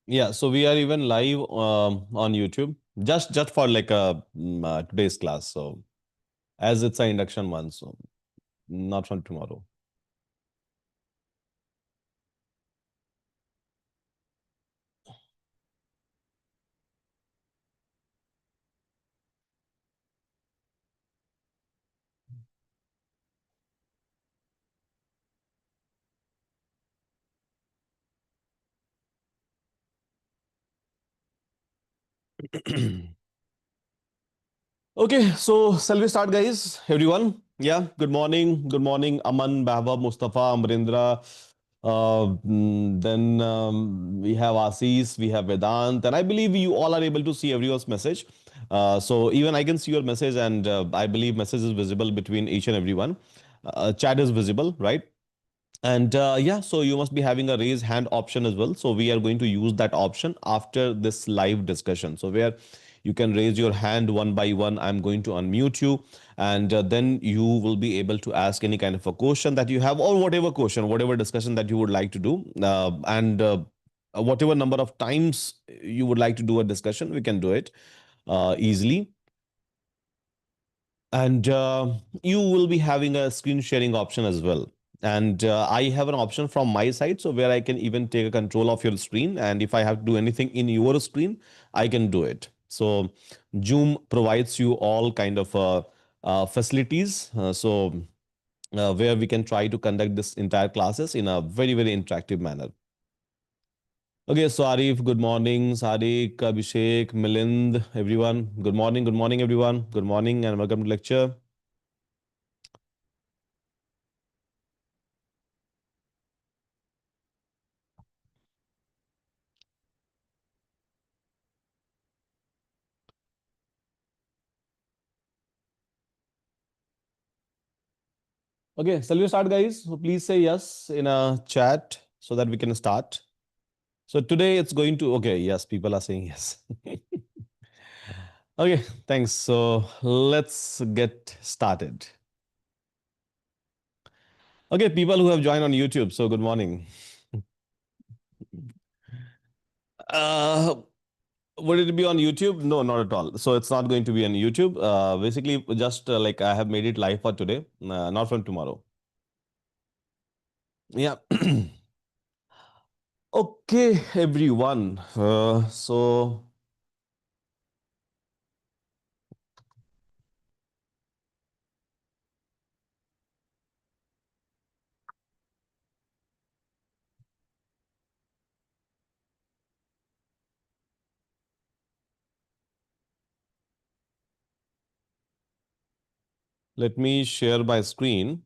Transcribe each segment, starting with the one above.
Yeah, so we are even live on YouTube just for like today's class. So as it's an induction one, so not from tomorrow. Okay, so shall we start, guys? Everyone? Yeah, good morning. Good morning, Aman, Bhava, Mustafa, Amrindra. Then we have Asis, we have Vedant, and I believe you all are able to see everyone's message. So even I can see your message, and I believe message is visible between each and everyone. Chat is visible, right? And yeah, so you must be having a raise hand option as well. So we are going to use that option after this live discussion. So where you can raise your hand one by one, I'm going to unmute you, and then you will be able to ask any kind of a question that you have, or whatever question, whatever discussion that you would like to do, and whatever number of times you would like to do a discussion, we can do it easily. And you will be having a screen sharing option as well. And I have an option from my side, so where I can even take a control of your screen, and if I have to do anything in your screen, I can do it. So Zoom provides you all kind of facilities, where we can try to conduct this entire classes in a very interactive manner. Okay, so Arif, good morning. Sadiq, Abhishek, Milind, everyone. Good morning, everyone. Good morning, and welcome to lecture. Okay, shall we start, guys? So please say yes in a chat so that we can start. So today it's going to, okay, yes, people are saying yes. Okay, thanks. So let's get started. Okay, people who have joined on YouTube, so good morning. Uh, would it be on YouTube? No, not at all. So it's not going to be on YouTube. Basically, just like I have made it live for today, not from tomorrow. Yeah. Okay, everyone. So let me share my screen.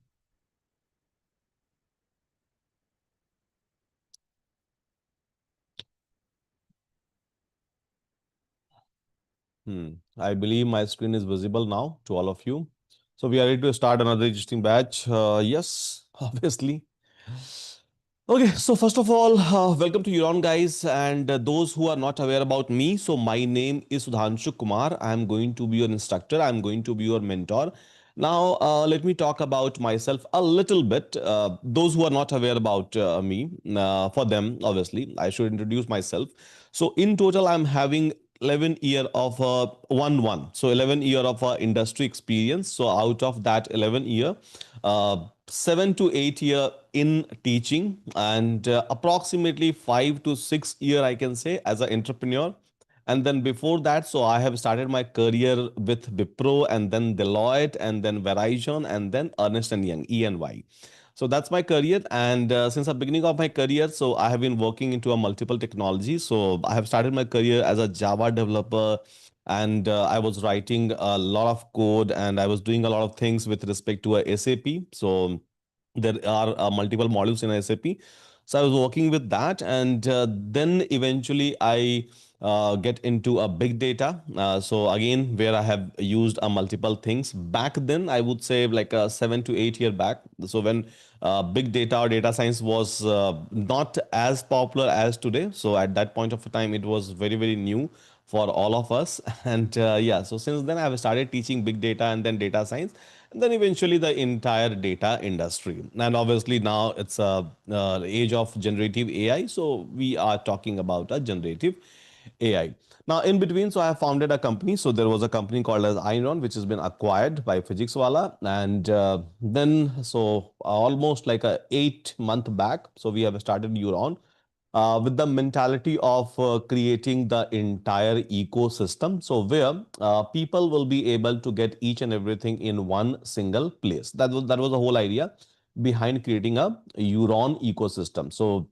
I believe my screen is visible now to all of you. So we are ready to start another interesting batch. Yes, obviously. Okay, so first of all, welcome to Euron, guys, and those who are not aware about me. So my name is Sudhanshu Kumar. I am going to be your instructor. I am going to be your mentor. Now, let me talk about myself a little bit. Those who are not aware about me, for them, obviously, I should introduce myself. So in total, I'm having 11 year of 1 1, so 11 year of industry experience. So out of that 11 year, 7 to 8 year in teaching, and approximately 5 to 6 year, I can say, as an entrepreneur. And then before that, so I have started my career with Wipro, and then Deloitte, and then Verizon, and then Ernest and Young, ENY. So that's my career, and since the beginning of my career, so I have been working into a multiple technology. So I have started my career as a Java developer, and I was writing a lot of code, and I was doing a lot of things with respect to a SAP. So there are multiple modules in SAP. So I was working with that, and then eventually I get into a big data. So again, where I have used multiple things back then, I would say like 7 to 8 year back. So when big data or data science was not as popular as today. So at that point of time, it was very new for all of us. And yeah, so since then I have started teaching big data and then data science. and then eventually the entire data industry. And obviously now it's a age of generative AI, so we are talking about a generative AI. Now, in between, so I have founded a company. So there was a company called as Euron, which has been acquired by Physicswala, and then so almost like a 8 month back, so we have started Euron with the mentality of creating the entire ecosystem. So where people will be able to get each and everything in one single place. That was the whole idea behind creating a Euron ecosystem. So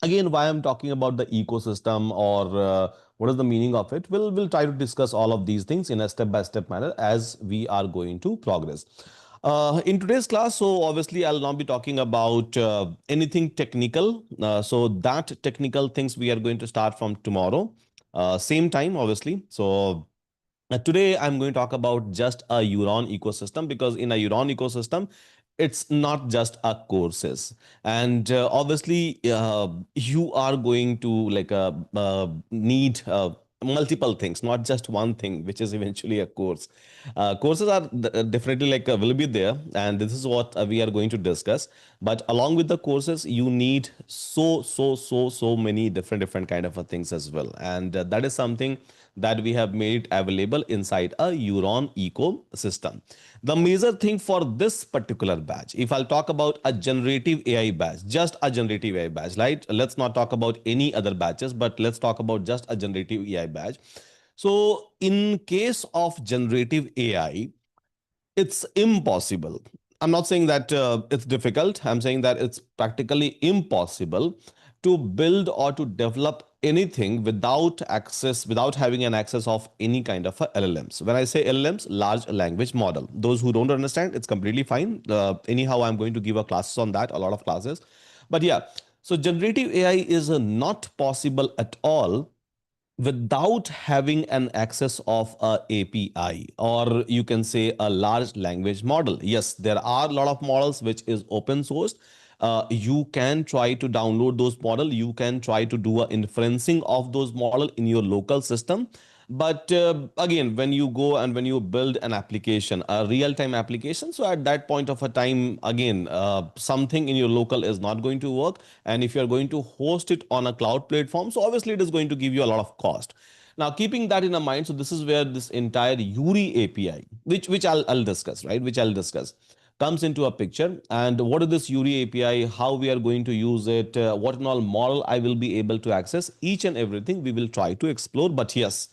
again, why I'm talking about the ecosystem, or what is the meaning of it, we'll try to discuss all of these things in a step by step manner as we are going to progress in today's class. So obviously I'll not be talking about anything technical, so that technical things we are going to start from tomorrow, same time obviously. So today, I'm going to talk about just a Euron ecosystem, because in a Euron ecosystem, it's not just a courses, and obviously you are going to like need multiple things, not just one thing, which is eventually a course. Courses are definitely like will be there, and this is what we are going to discuss. But along with the courses, you need so many different kind of things as well, and that is something that we have made available inside a Euron ecosystem. The major thing for this particular batch, if I'll talk about a generative AI batch, just a generative AI batch, right? Let's not talk about any other batches, but let's talk about just a generative AI batch. So, in case of generative AI, it's impossible. I'm not saying that it's difficult. I'm saying that it's practically impossible to build or to develop anything without access, without having an access of any kind of a LLMs. When I say LLMs, large language model. Those who don't understand, it's completely fine. Anyhow, I'm going to give a classes on that, a lot of classes. But yeah, so generative AI is not possible at all without having an access of a API, or you can say a large language model. Yes, there are a lot of models which is open sourced. You can try to download those model. You can try to do a inferencing of those model in your local system. But again, when you go and when you build an application, a real-time application, so at that point of a time, again, something in your local is not going to work. And if you're going to host it on a cloud platform, so obviously it is going to give you a lot of cost. Now, keeping that in mind, so this is where this entire Yuri API, which I'll discuss, right? Which I'll discuss, comes into a picture. And what is this Yuri API? How we are going to use it? What and all model I will be able to access? Each and everything we will try to explore. But yes,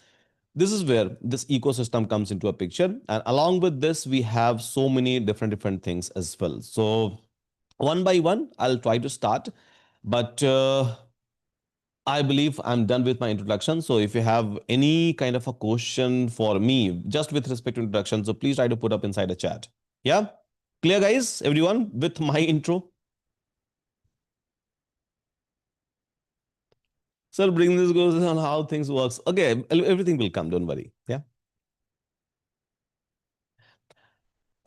this is where this ecosystem comes into a picture, and along with this we have so many different things as well. So one by one I'll try to start, but I believe I'm done with my introduction. So if you have any kind of a question for me just with respect to introduction, so please try to put up inside the chat. Yeah, clear guys, everyone, with my intro? Sir, bring this goes on how things works. Okay, everything will come, don't worry. Yeah.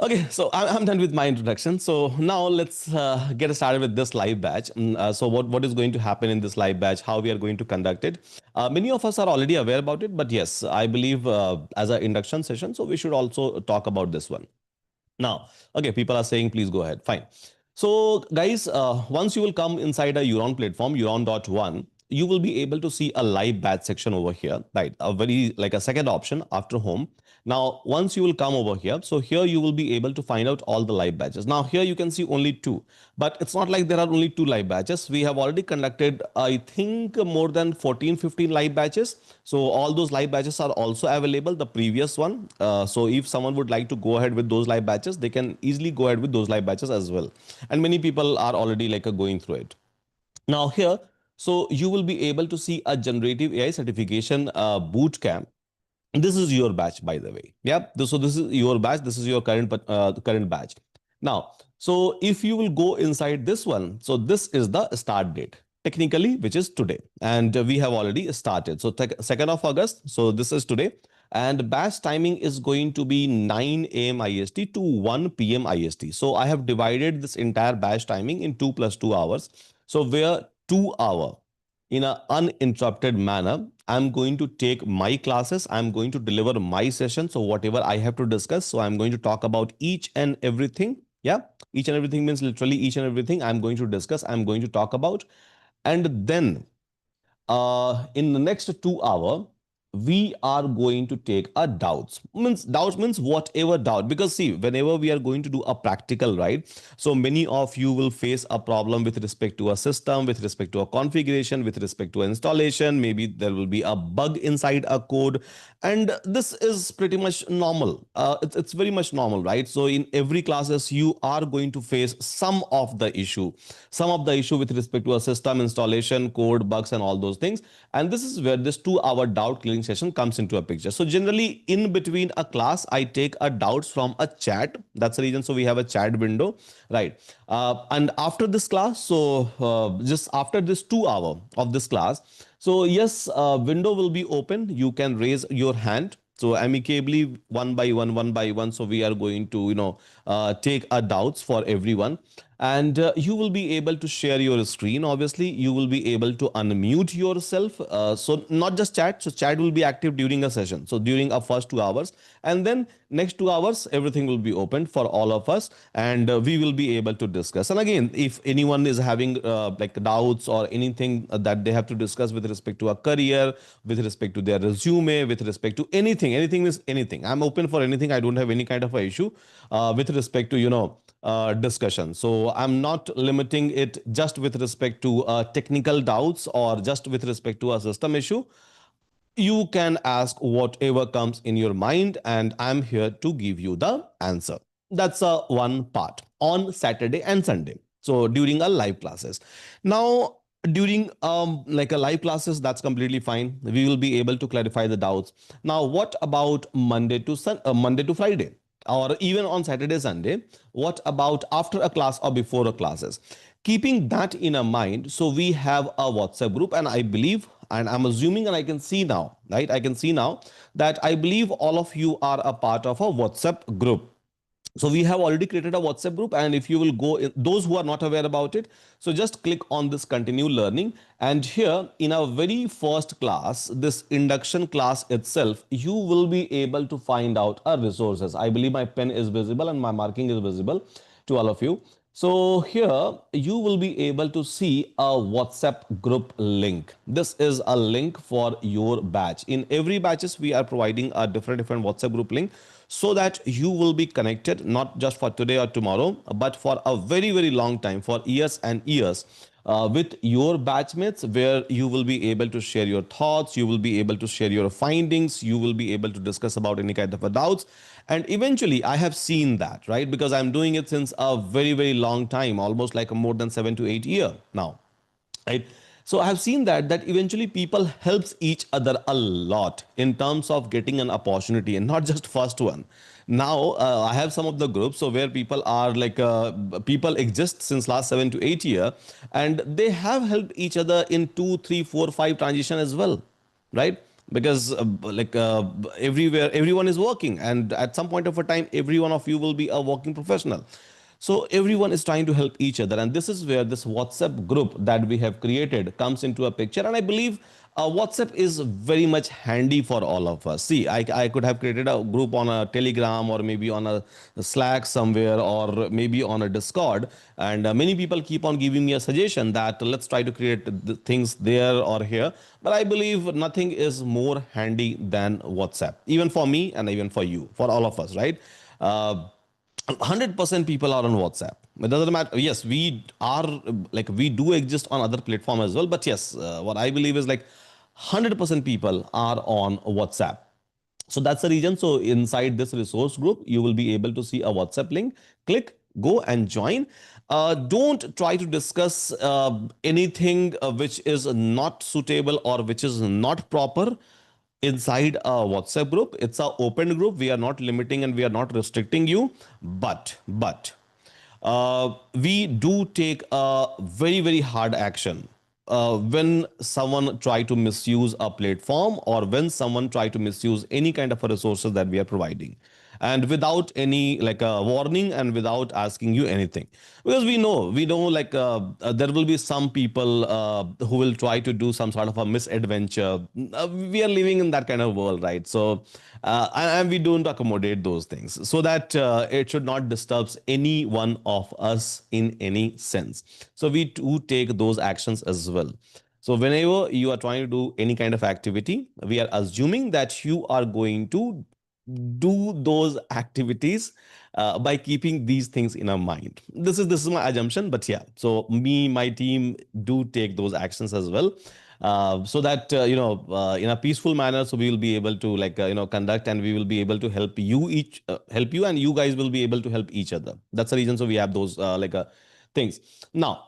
Okay, so I'm done with my introduction. So now let's get started with this live batch. So what is going to happen in this live batch, how we are going to conduct it. Many of us are already aware about it, but yes, I believe as an induction session, so we should also talk about this one. Now, okay, people are saying, please go ahead. Fine. So, guys, once you will come inside a Euron platform, Euron.1, you will be able to see a live batch section over here, right? A very like a second option after home. Now, once you will come over here, so here you will be able to find out all the live batches. Now, here you can see only two, but it's not like there are only two live batches. We have already conducted, I think, more than 14, 15 live batches. So all those live batches are also available, the previous one. So if someone would like to go ahead with those live batches, they can easily go ahead with those live batches as well. And many people are already like going through it. Now here, so you will be able to see a generative AI certification boot camp. This is your batch, by the way. Yeah, so this is your batch, this is your current batch. Now, so if you will go inside this one, so this is the start date technically, which is today, and we have already started. So 2nd of August, so this is today, and batch timing is going to be 9 a.m. IST to 1 p.m. IST. So I have divided this entire batch timing in 2 + 2 hours. So where 2 hour in an uninterrupted manner. I'm going to take my classes. I'm going to deliver my session. So whatever I have to discuss, so I'm going to talk about each and everything. Yeah, each and everything means literally each and everything I'm going to discuss, I'm going to talk about. And then in the next 2 hour, we are going to take a doubts means whatever doubt, because see, whenever we are going to do a practical, right, so many of you will face a problem with respect to a system, with respect to a configuration, with respect to installation, maybe there will be a bug inside a code, and this is pretty much normal. It's very much normal, right? So in every classes you are going to face some of the issue with respect to a system installation, code bugs and all those things. And this is where this 2 hour doubt clearing session comes into a picture. So generally in between a class I take a doubts from a chat. That's the reason, so we have a chat window, right? And after this class, so just after this 2 hour of this class, so yes, window will be open. You can raise your hand. So amicably, one by one. So we are going to, take a doubts for everyone, and you will be able to share your screen. Obviously, you will be able to unmute yourself. So not just chat. So chat will be active during a session. So during our first 2 hours, and then next 2 hours, everything will be open for all of us, and we will be able to discuss. And again, if anyone is having like doubts or anything that they have to discuss with respect to a career, with respect to their resume, with respect to anything is anything, I'm open for anything. I don't have any kind of a issue with respect to discussion. So I'm not limiting it just with respect to technical doubts or just with respect to a system issue. You can ask whatever comes in your mind, and I'm here to give you the answer. That's one part on Saturday and Sunday. So during our live classes. Now, during like a live classes, that's completely fine. We will be able to clarify the doubts. Now, what about Monday to Friday? Or even on Saturday, Sunday, what about after a class or before a classes? Keeping that in a mind, so we have a WhatsApp group, and I believe, and I'm assuming, and I can see now, right? I can see now that I believe all of you are a part of a WhatsApp group. So we have already created a WhatsApp group, and if you will go in, those who are not aware about it, so just click on this continue learning, and here in our very first class, this induction class itself, you will be able to find out our resources. I believe my pen is visible and my marking is visible to all of you. So here you will be able to see a WhatsApp group link. This is a link for your batch. In every batches, we are providing a different WhatsApp group link, so that you will be connected not just for today or tomorrow, but for a very long time, for years and years, with your batchmates, where you will be able to share your thoughts, you will be able to share your findings, you will be able to discuss about any kind of a doubts. And eventually I have seen that, right, because I'm doing it since a very long time, almost like a more than 7 to 8 year now, right? So I have seen that eventually people helps each other a lot in terms of getting an opportunity, and not just first one. Now I have some of the groups, so where people are like people exist since last 7 to 8 year, and they have helped each other in 2 3 4 5 transition as well, right? Because like everywhere everyone is working, and at some point of a time every one of you will be a working professional. So everyone is trying to help each other, and this is where this WhatsApp group that we have created comes into a picture. And I believe WhatsApp is very much handy for all of us. See, I could have created a group on a Telegram, or maybe on a Slack somewhere, or maybe on a Discord, and many people keep on giving me a suggestion that let's try to create the things there or here. But I believe nothing is more handy than WhatsApp, even for me and even for you, for all of us, right? 100% people are on WhatsApp. It doesn't matter. Yes, we are like we do exist on other platform as well. But yes, what I believe is like 100% people are on WhatsApp. So that's the reason. So inside this resource group, you will be able to see a WhatsApp link. Click, go and join. Don't try to discuss anything which is not suitable or which is not proper inside a WhatsApp group. It's a open group. We are not limiting and we are not restricting you. But we do take a very hard action when someone try to misuse a platform, or when someone try to misuse any kind of a resources that we are providing. and without any like a warning and without asking you anything, because we know like there will be some people who will try to do some sort of a misadventure. We are living in that kind of world, right? So and we don't accommodate those things so that it should not disturb any one of us in any sense. So we do take those actions as well. So whenever you are trying to do any kind of activity, we are assuming that you are going to do those activities by keeping these things in our mind. This is my assumption, but yeah. So me, my team do take those actions as well, so that in a peaceful manner. So we will be able to like conduct, and we will be able to help you, and you guys will be able to help each other. That's the reason. So we have those things now.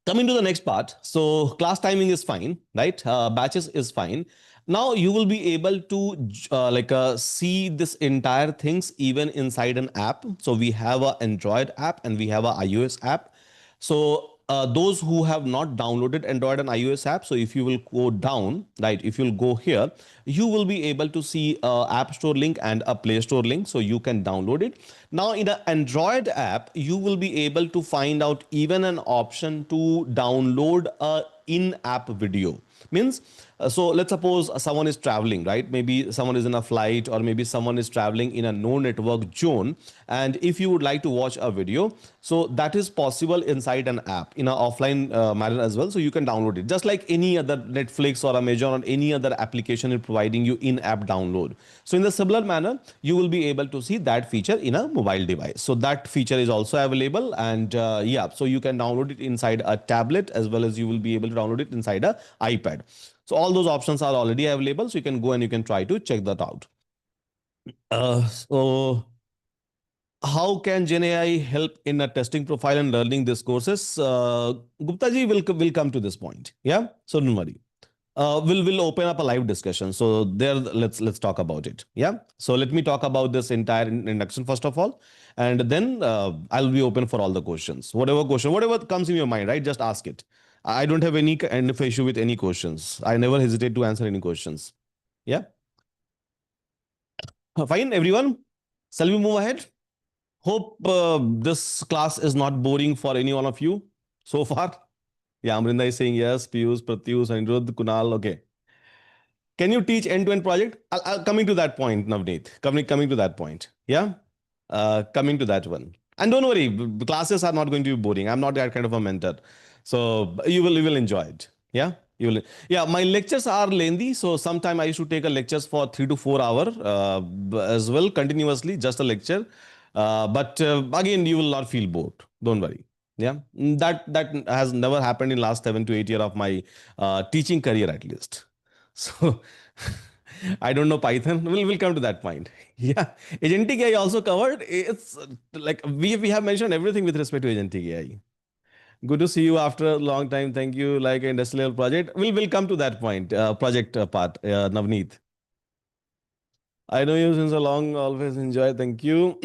Coming to the next part, so class timing is fine, right? Batches is fine. Now you will be able to see this entire things even inside an app. So we have a Android app and we have a iOS app. So those who have not downloaded Android and iOS app, so if you will go down, right, if you'll go here, you will be able to see a App Store link and a Play Store link, so you can download it. Now in the Android app, you will be able to find out even an option to download a in-app video. Means so let's suppose someone is traveling, right? Maybe someone is in a flight, or maybe someone is traveling in a no network zone, and if you would like to watch a video, so that is possible inside an app in an offline manner as well. So you can download it just like any other Netflix or Amazon or any other application is providing you in-app download. So in the similar manner, you will be able to see that feature in a mobile device. So that feature is also available, and yeah, so you can download it inside a tablet as well as you will be able to download it inside a iPad. So all those options are already available. So you can go and you can try to check that out. So how can Gen AI help in a testing profile and learning these courses? Gupta ji will come to this point. Yeah. So don't worry. We'll open up a live discussion. So there, let's talk about it. Yeah. So let me talk about this entire introduction first of all, and then I'll be open for all the questions. Whatever comes in your mind, right? Just ask it. I don't have any kind of issue with any questions. I never hesitate to answer any questions. Yeah. Fine, everyone. Shall we move ahead? Hope this class is not boring for any one of you so far. Yeah, Amrinda is saying yes. Piyush, Pratyush, Anirudh, Kunal. Okay. Can you teach end-to-end project? Coming to that point, Navneet. Coming to that point. Yeah. Coming to that one. And don't worry, classes are not going to be boring. I'm not that kind of a mentor. So you will enjoy it. Yeah. You will. Yeah, my lectures are lengthy. So sometime I used to take a lectures for 3 to 4 hours as well, continuously, just a lecture. But again, you will not feel bored. Don't worry. Yeah. That has never happened in last 7 to 8 years of my teaching career at least. So I don't know Python. We'll come to that point. Yeah. Agentic AI also covered. It's like we have mentioned everything with respect to agentic AI. Good to see you after a long time. Thank you. Like industrial project. We'll come to that point. Project part. Navneet. I know you since a long. Always enjoy. Thank you.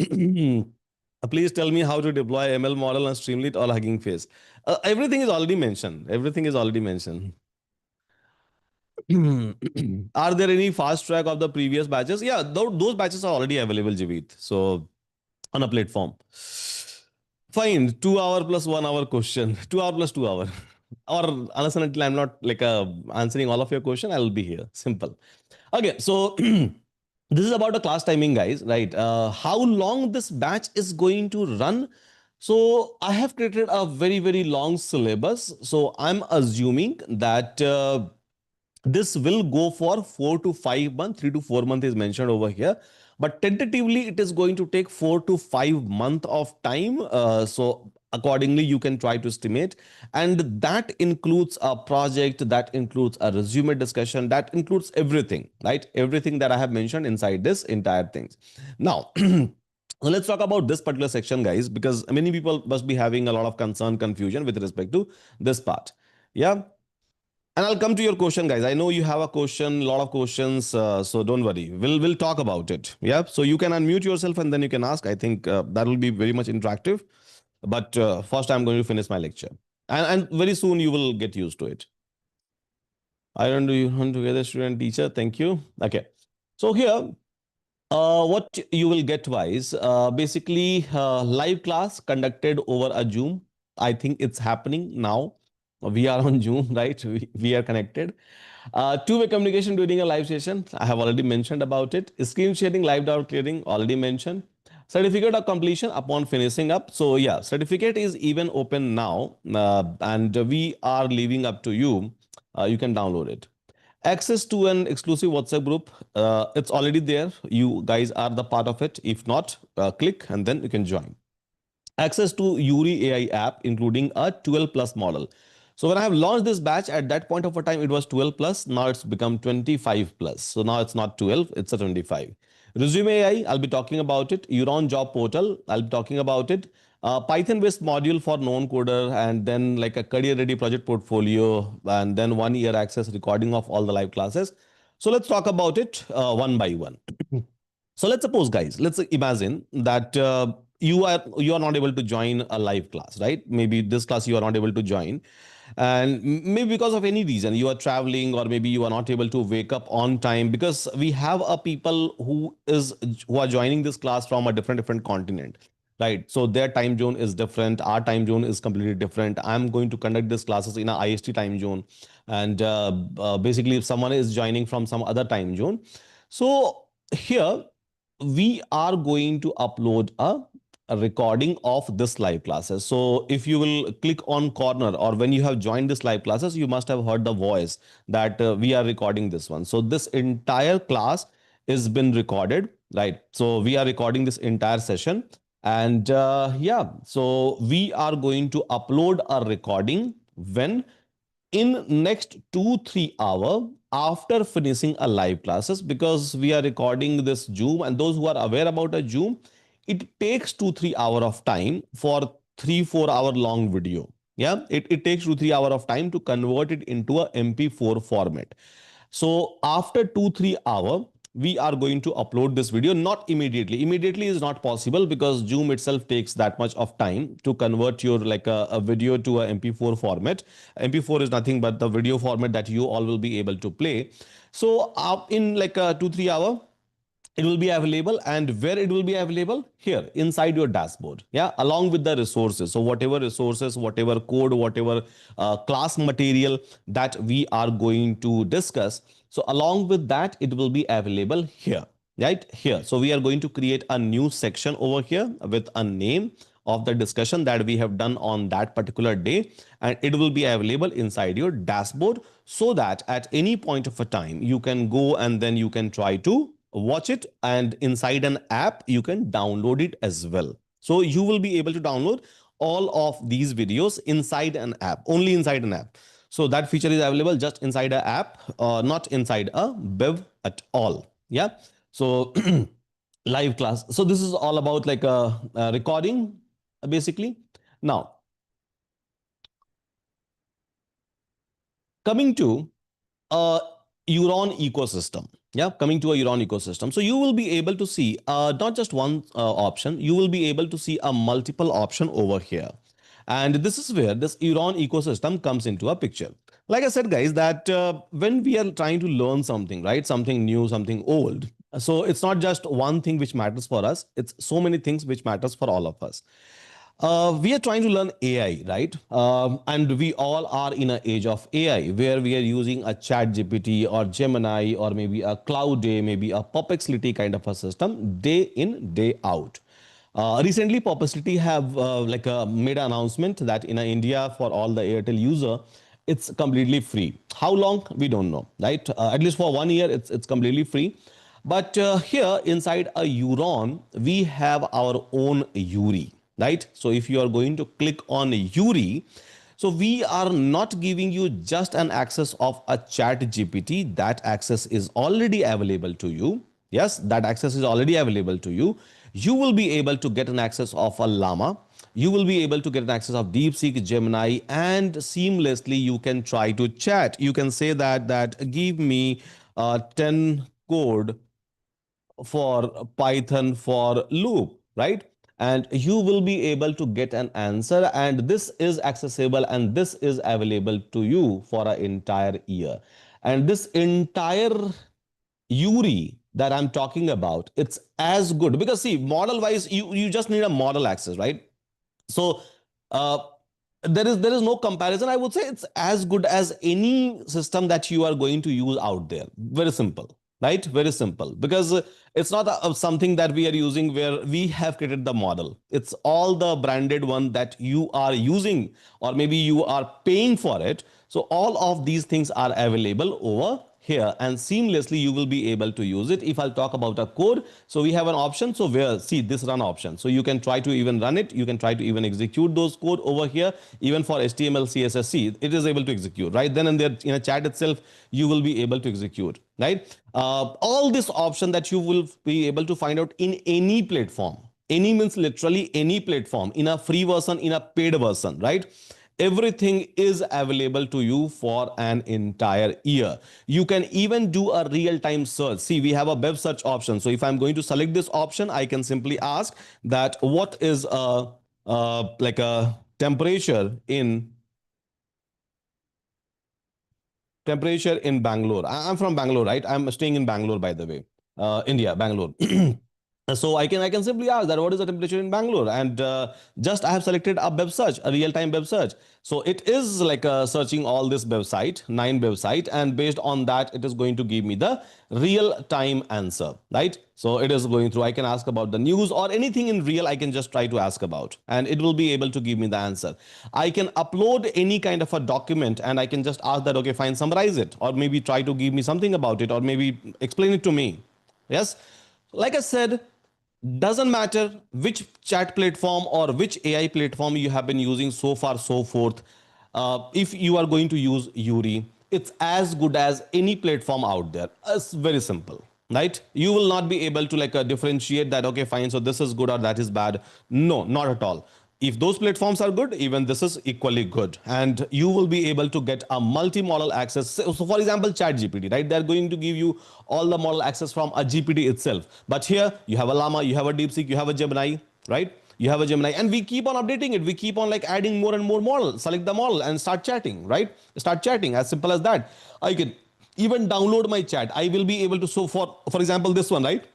Please tell me how to deploy ML model and Streamlit or Hugging Face. Everything is already mentioned. Everything is already mentioned. Are there any fast track of the previous batches? Yeah, those batches are already available, Javit. So on a platform. Fine, 2 hour plus 1 hour question, 2 hour plus 2 hour. Or unless and until I'm not like answering all of your question, I will be here. Simple. Okay, so this is about the class timing, guys, right? How long this batch is going to run? So I have created a very long syllabus. So I'm assuming that this will go for 4 to 5 months. 3 to 4 months is mentioned over here, but tentatively it is going to take 4 to 5 months of time. So accordingly you can try to estimate, and that includes a project, that includes a resume discussion, that includes everything, right? Everything that I have mentioned inside this entire things. Now so let's talk about this particular section, guys, because many people must be having a lot of concern, confusion with respect to this part. Yeah. And I'll come to your question, guys. I know you have a question, a lot of questions, so don't worry. We'll talk about it. Yeah. So you can unmute yourself and then you can ask. I think that will be very much interactive. But first, I'm going to finish my lecture, and very soon you will get used to it. I don't do you want together, student teacher. Thank you. Okay. So here. What you will get wise, basically live class conducted over a Zoom. I think it's happening now. We are on Zoom, right? We are connected. Two-way communication during a live session. I have already mentioned about it. Screen sharing, live doubt clearing, already mentioned. Certificate of completion upon finishing up. So yeah, certificate is even open now, and we are leaving up to you. You can download it. Access to an exclusive WhatsApp group. It's already there. You guys are the part of it. If not, click and then you can join. Access to Yuri AI app, including a 12 plus model. So when I have launched this batch, at that point of a time, it was 12 plus. Now it's become 25 plus. So now it's not 12, it's a 25. Resume AI, I'll be talking about it. Euron job portal, I'll be talking about it. Python based module for non coder, and then like a career ready project portfolio, and then 1 year access recording of all the live classes. So let's talk about it one by one. So let's suppose, guys, let's imagine that you are not able to join a live class, right? Maybe this class you are not able to join, and maybe because of any reason you are traveling, or maybe you are not able to wake up on time, because we have a people who are joining this class from a different continent, right? So their time zone is different, our time zone is completely different. I'm going to conduct these classes in a IST time zone, and basically if someone is joining from some other time zone, so here we are going to upload a recording of this live classes. So if you will click on corner, or when you have joined this live classes, you must have heard the voice that we are recording this one. So this entire class is been recorded, right? So we are recording this entire session, and yeah, so we are going to upload a recording when in next 2 3 hour after finishing a live classes, because we are recording this Zoom, and those who are aware about a Zoom, it takes 2 3 hour of time for 3 4 hour long video. Yeah, it takes 2 3 hour of time to convert it into a MP4 format. So after 2 3 hour, we are going to upload this video. Not immediately. Immediately is not possible, because Zoom itself takes that much of time to convert your like a video to a MP4 format. MP4 is nothing but the video format that you all will be able to play. So in like a 2 3 hour, it will be available. And where it will be available? Here inside your dashboard, yeah, along with the resources. So whatever resources, whatever code, whatever class material that we are going to discuss, so along with that it will be available here, right here. So we are going to create a new section over here with a name of the discussion that we have done on that particular day, and it will be available inside your dashboard, so that at any point of a time you can go and then you can try to watch it, and inside an app you can download it as well. So you will be able to download all of these videos inside an app, only inside an app. So that feature is available just inside an app, not inside a web at all. Yeah. So live class. So this is all about like a recording, basically. Now, coming to a Euron ecosystem. Yeah, coming to a Euron ecosystem. So you will be able to see not just one option, you will be able to see a multiple option over here. And this is where this Euron ecosystem comes into a picture. Like I said, guys, that when we are trying to learn something, right, something new, something old, so it's not just one thing which matters for us, it's so many things which matters for all of us. We are trying to learn AI, right? And we all are in an age of AI where we are using a chat GPT or Gemini or maybe a Cloud Day, maybe a Perplexity kind of a system day in, day out. Recently, Perplexity have made an announcement that in India for all the Airtel user, it's completely free. How long? We don't know, right? At least for 1 year, it's completely free. But here inside a Euron, we have our own Yuri, right? So if you are going to click on Yuri, so we are not giving you just an access of a chat GPT. That access is already available to you. Yes, that access is already available to you. You will be able to get an access of a Llama. You will be able to get an access of DeepSeek, Gemini, and seamlessly you can try to chat. You can say that give me 10 code for Python for loop, right? And you will be able to get an answer, and this is accessible and this is available to you for an entire year. And this entire Yuri that I'm talking about, it's as good because see, model wise, you just need a model access, right? So uh, there is no comparison. I would say it's as good as any system that you are going to use out there. Very simple, right? Very simple because it's not something that we are using where we have created the model. It's all the branded one that you are using, or maybe you are paying for it. So all of these things are available over here, and seamlessly you will be able to use it. If I'll talk about a code, so we have an option. So where, see, this run option, so you can try to even run it, you can try to even execute those code over here. Even for HTML CSS, it is able to execute right then and there in a chat itself. You will be able to execute, right? All this option that you will be able to find out in any platform. Any means literally any platform, in a free version, in a paid version, right? Everything is available to you for an entire year. You can even do a real-time search. See, we have a web search option. So if I'm going to select this option, I can simply ask that what is a like a temperature in Bangalore. I'm from Bangalore, right? I'm staying in Bangalore, by the way, India, Bangalore. So I can simply ask that what is the temperature in Bangalore, and just I have selected a web search, a real time web search. So it is like searching all this website, 9 website, and based on that it is going to give me the real time answer, right? So it is going through. I can ask about the news or anything in real. I can just try to ask about, and it will be able to give me the answer. I can upload any kind of a document, and I can just ask that, okay, fine, summarize it, or maybe try to give me something about it, or maybe explain it to me. Yes, like I said, doesn't matter which chat platform or which AI platform you have been using so far, so forth. If you are going to use Yuri, it's as good as any platform out there. It's very simple, right? You will not be able to like differentiate that, okay, fine, so this is good or that is bad. No, not at all. If those platforms are good, even this is equally good, and you will be able to get a multi-model access. So for example, chat gpt, right? They're going to give you all the model access from a gpt itself, but here you have a llama, you have a deepseek, you have a gemini, right? You have a gemini, and we keep on updating it. We keep on like adding more and more models. Select the model and start chatting, right? Start chatting, as simple as that. I can even download my chat. I will be able to, so for example, this one, right?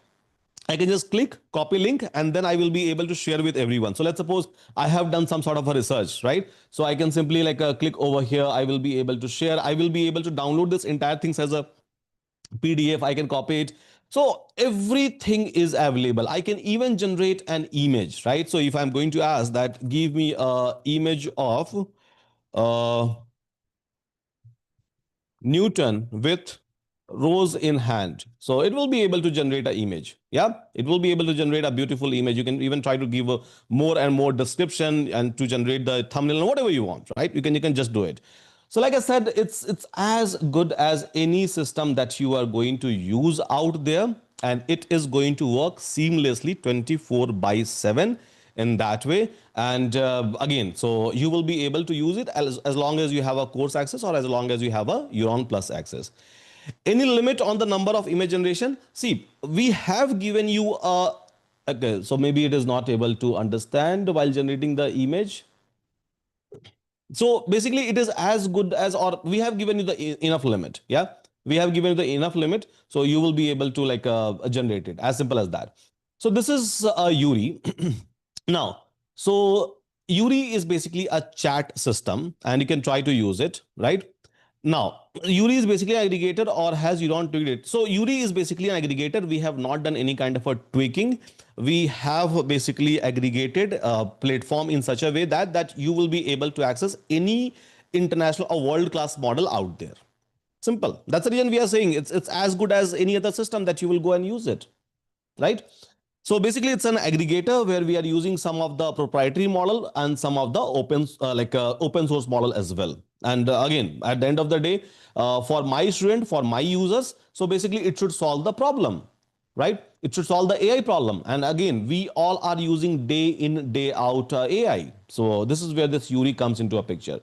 I can just click copy link, and then I will be able to share with everyone. So let's suppose I have done some sort of a research, right? So I can simply like click over here. I will be able to share. I will be able to download this entire things as a PDF. I can copy it. So everything is available. I can even generate an image, right? So if I'm going to ask that, give me a image of uh, Newton with rose in hand. So it will be able to generate an image. Yeah, it will be able to generate a beautiful image. You can even try to give a more and more description and to generate the thumbnail and whatever you want, right? You can just do it. So like I said, it's as good as any system that you are going to use out there, and it is going to work seamlessly 24 by 7 in that way. And again, so you will be able to use it as long as you have a course access, or as long as you have a Euron Plus access. Any limit on the number of image generation? See, we have given you a, okay, so maybe it is not able to understand while generating the image. So basically it is as good as, or we have given you the enough limit. Yeah, we have given you the enough limit, so you will be able to like generate it, as simple as that. So this is Yuri. Now, so Yuri is basically a chat system, and you can try to use it, right? Now, Yuri is basically an aggregator, or has Euron tweaked it? So Yuri is basically an aggregator. We have not done any kind of a tweaking. We have basically aggregated a platform in such a way that you will be able to access any international or world-class model out there. Simple. That's the reason we are saying it's as good as any other system that you will go and use it, right? So basically, it's an aggregator where we are using some of the proprietary model and some of the open source model as well. And again, at the end of the day, for my student, for my users, so basically it should solve the problem, right? It should solve the AI problem. And again, we all are using day in, day out AI. So this is where this Yuri comes into a picture.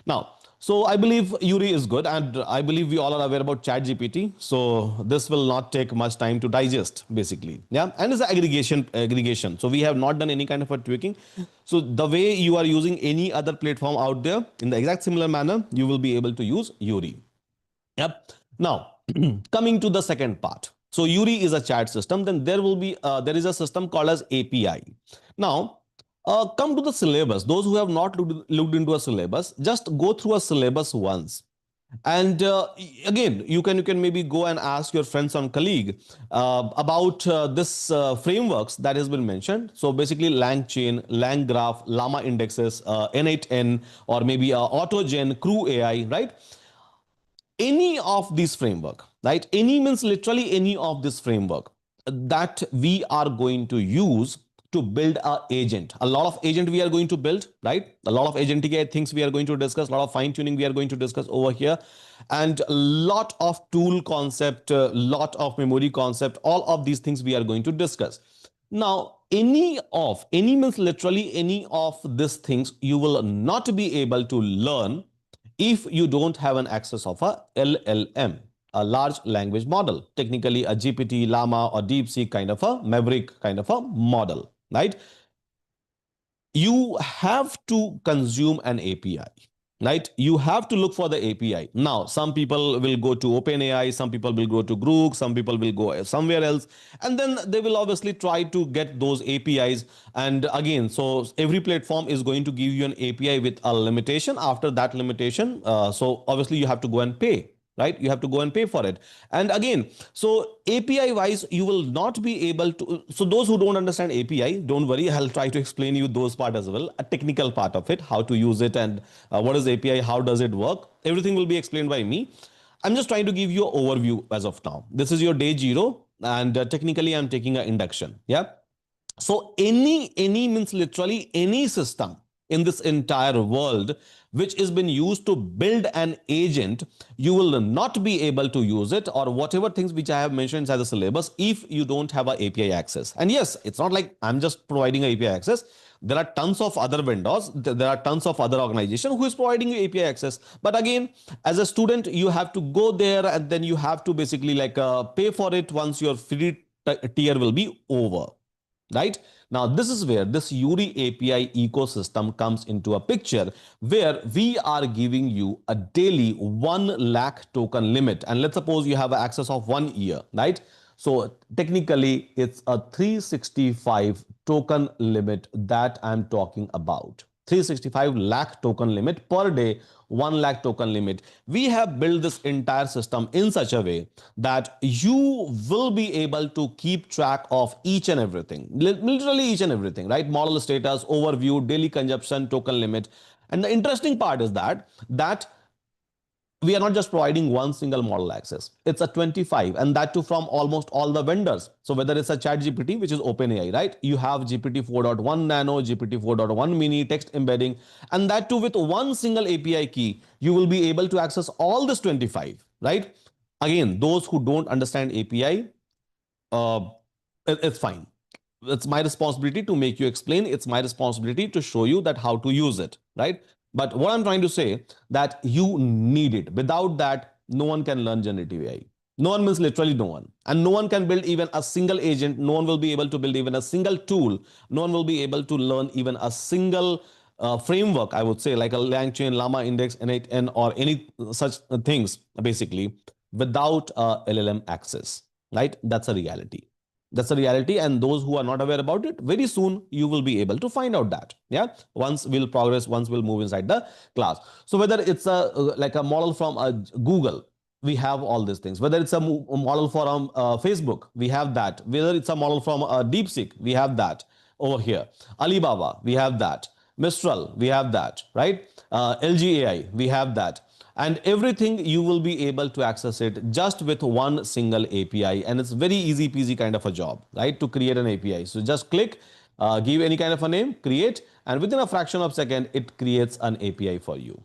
Now, so I believe Yuri is good, and I believe we all are aware about ChatGPT. So this will not take much time to digest, basically. Yeah, and it's aggregation. So we have not done any kind of a tweaking. So the way you are using any other platform out there in the exact similar manner, you will be able to use Yuri. Yep. Now, coming to the second part. So Yuri is a chat system. Then there is a system called as API. Now, come to the syllabus. Those who have not looked into a syllabus, just go through a syllabus once. And again, you can maybe go and ask your friends and colleague about this frameworks that has been mentioned. So basically, LangChain, LangGraph, Llama indexes, N8N, or maybe AutoGen, Crew AI, right? Any of these framework, right? Any means literally any of this framework that we are going to use to build a agent. A lot of agent we are going to build, right? A lot of agentic things we are going to discuss, a lot of fine tuning we are going to discuss over here, and a lot of tool concept, a lot of memory concept, all of these things we are going to discuss. Now, any means literally any of these things you will not be able to learn if you don't have an access of a LLM, a large language model, technically a GPT, Llama, or DeepSeek kind of a Maverick kind of a model, right? You have to consume an API, right? You have to look for the API. Now, some people will go to OpenAI, some people will go to Grook, some people will go somewhere else, and then they will obviously try to get those APIs. And again, so every platform is going to give you an API with a limitation. After that limitation, so obviously you have to go and pay, right? You have to go and pay for it. And again, so API wise, you will not be able to. So those who don't understand API, don't worry, I'll try to explain you those part as well, a technical part of it, how to use it, and what is API, how does it work. Everything will be explained by me. I'm just trying to give you an overview as of now. This is your day zero, and technically I'm taking an induction. Yeah. So any means literally any system in this entire world which is been used to build an agent, you will not be able to use it, or whatever things which I have mentioned inside the syllabus, if you don't have a API access. And yes, it's not like I'm just providing a API access. There are tons of other vendors, there are tons of other organizations who is providing you API access. But again, as a student, you have to go there, and then you have to basically like pay for it once your free tier will be over, right? Now, this is where this Yuri API ecosystem comes into a picture, where we are giving you a daily 1 lakh token limit. And let's suppose you have access of 1 year, right? So technically, it's a 365 token limit that I'm talking about. 365 lakh token limit per day, 1 lakh token limit. We have built this entire system in such a way that you will be able to keep track of each and everything, literally each and everything, right? Model status, overview, daily consumption, token limit. And the interesting part is that we are not just providing one single model access. It's a 25, and that too from almost all the vendors. So whether it's a chat GPT, which is OpenAI, right? You have GPT 4.1 Nano, GPT 4.1 Mini, text embedding, and that too with one single API key, you will be able to access all this 25, right? Again, those who don't understand API, uh, it's fine. It's my responsibility to make you explain. It's my responsibility to show you that how to use it, right? But what I'm trying to say, that you need it. Without that, no one can learn generative AI. No one means literally no one. And no one can build even a single agent. No one will be able to build even a single tool. No one will be able to learn even a single framework, I would say, like a LangChain, LlamaIndex, N8N, or any such things, basically, without LLM access, right? That's a reality. That's a reality. And those who are not aware about it, very soon you will be able to find out that. Yeah. Once we'll progress, once we'll move inside the class. So whether it's a like a model from Google, we have all these things. Whether it's a model from Facebook, we have that. Whether it's a model from DeepSeek, we have that over here. Alibaba, we have that. Mistral, we have that, right? LGAI, we have that. And everything you will be able to access it just with one single API. And it's very easy peasy kind of a job, right? To create an API. So just click, give any kind of a name, create, and within a fraction of a second, it creates an API for you.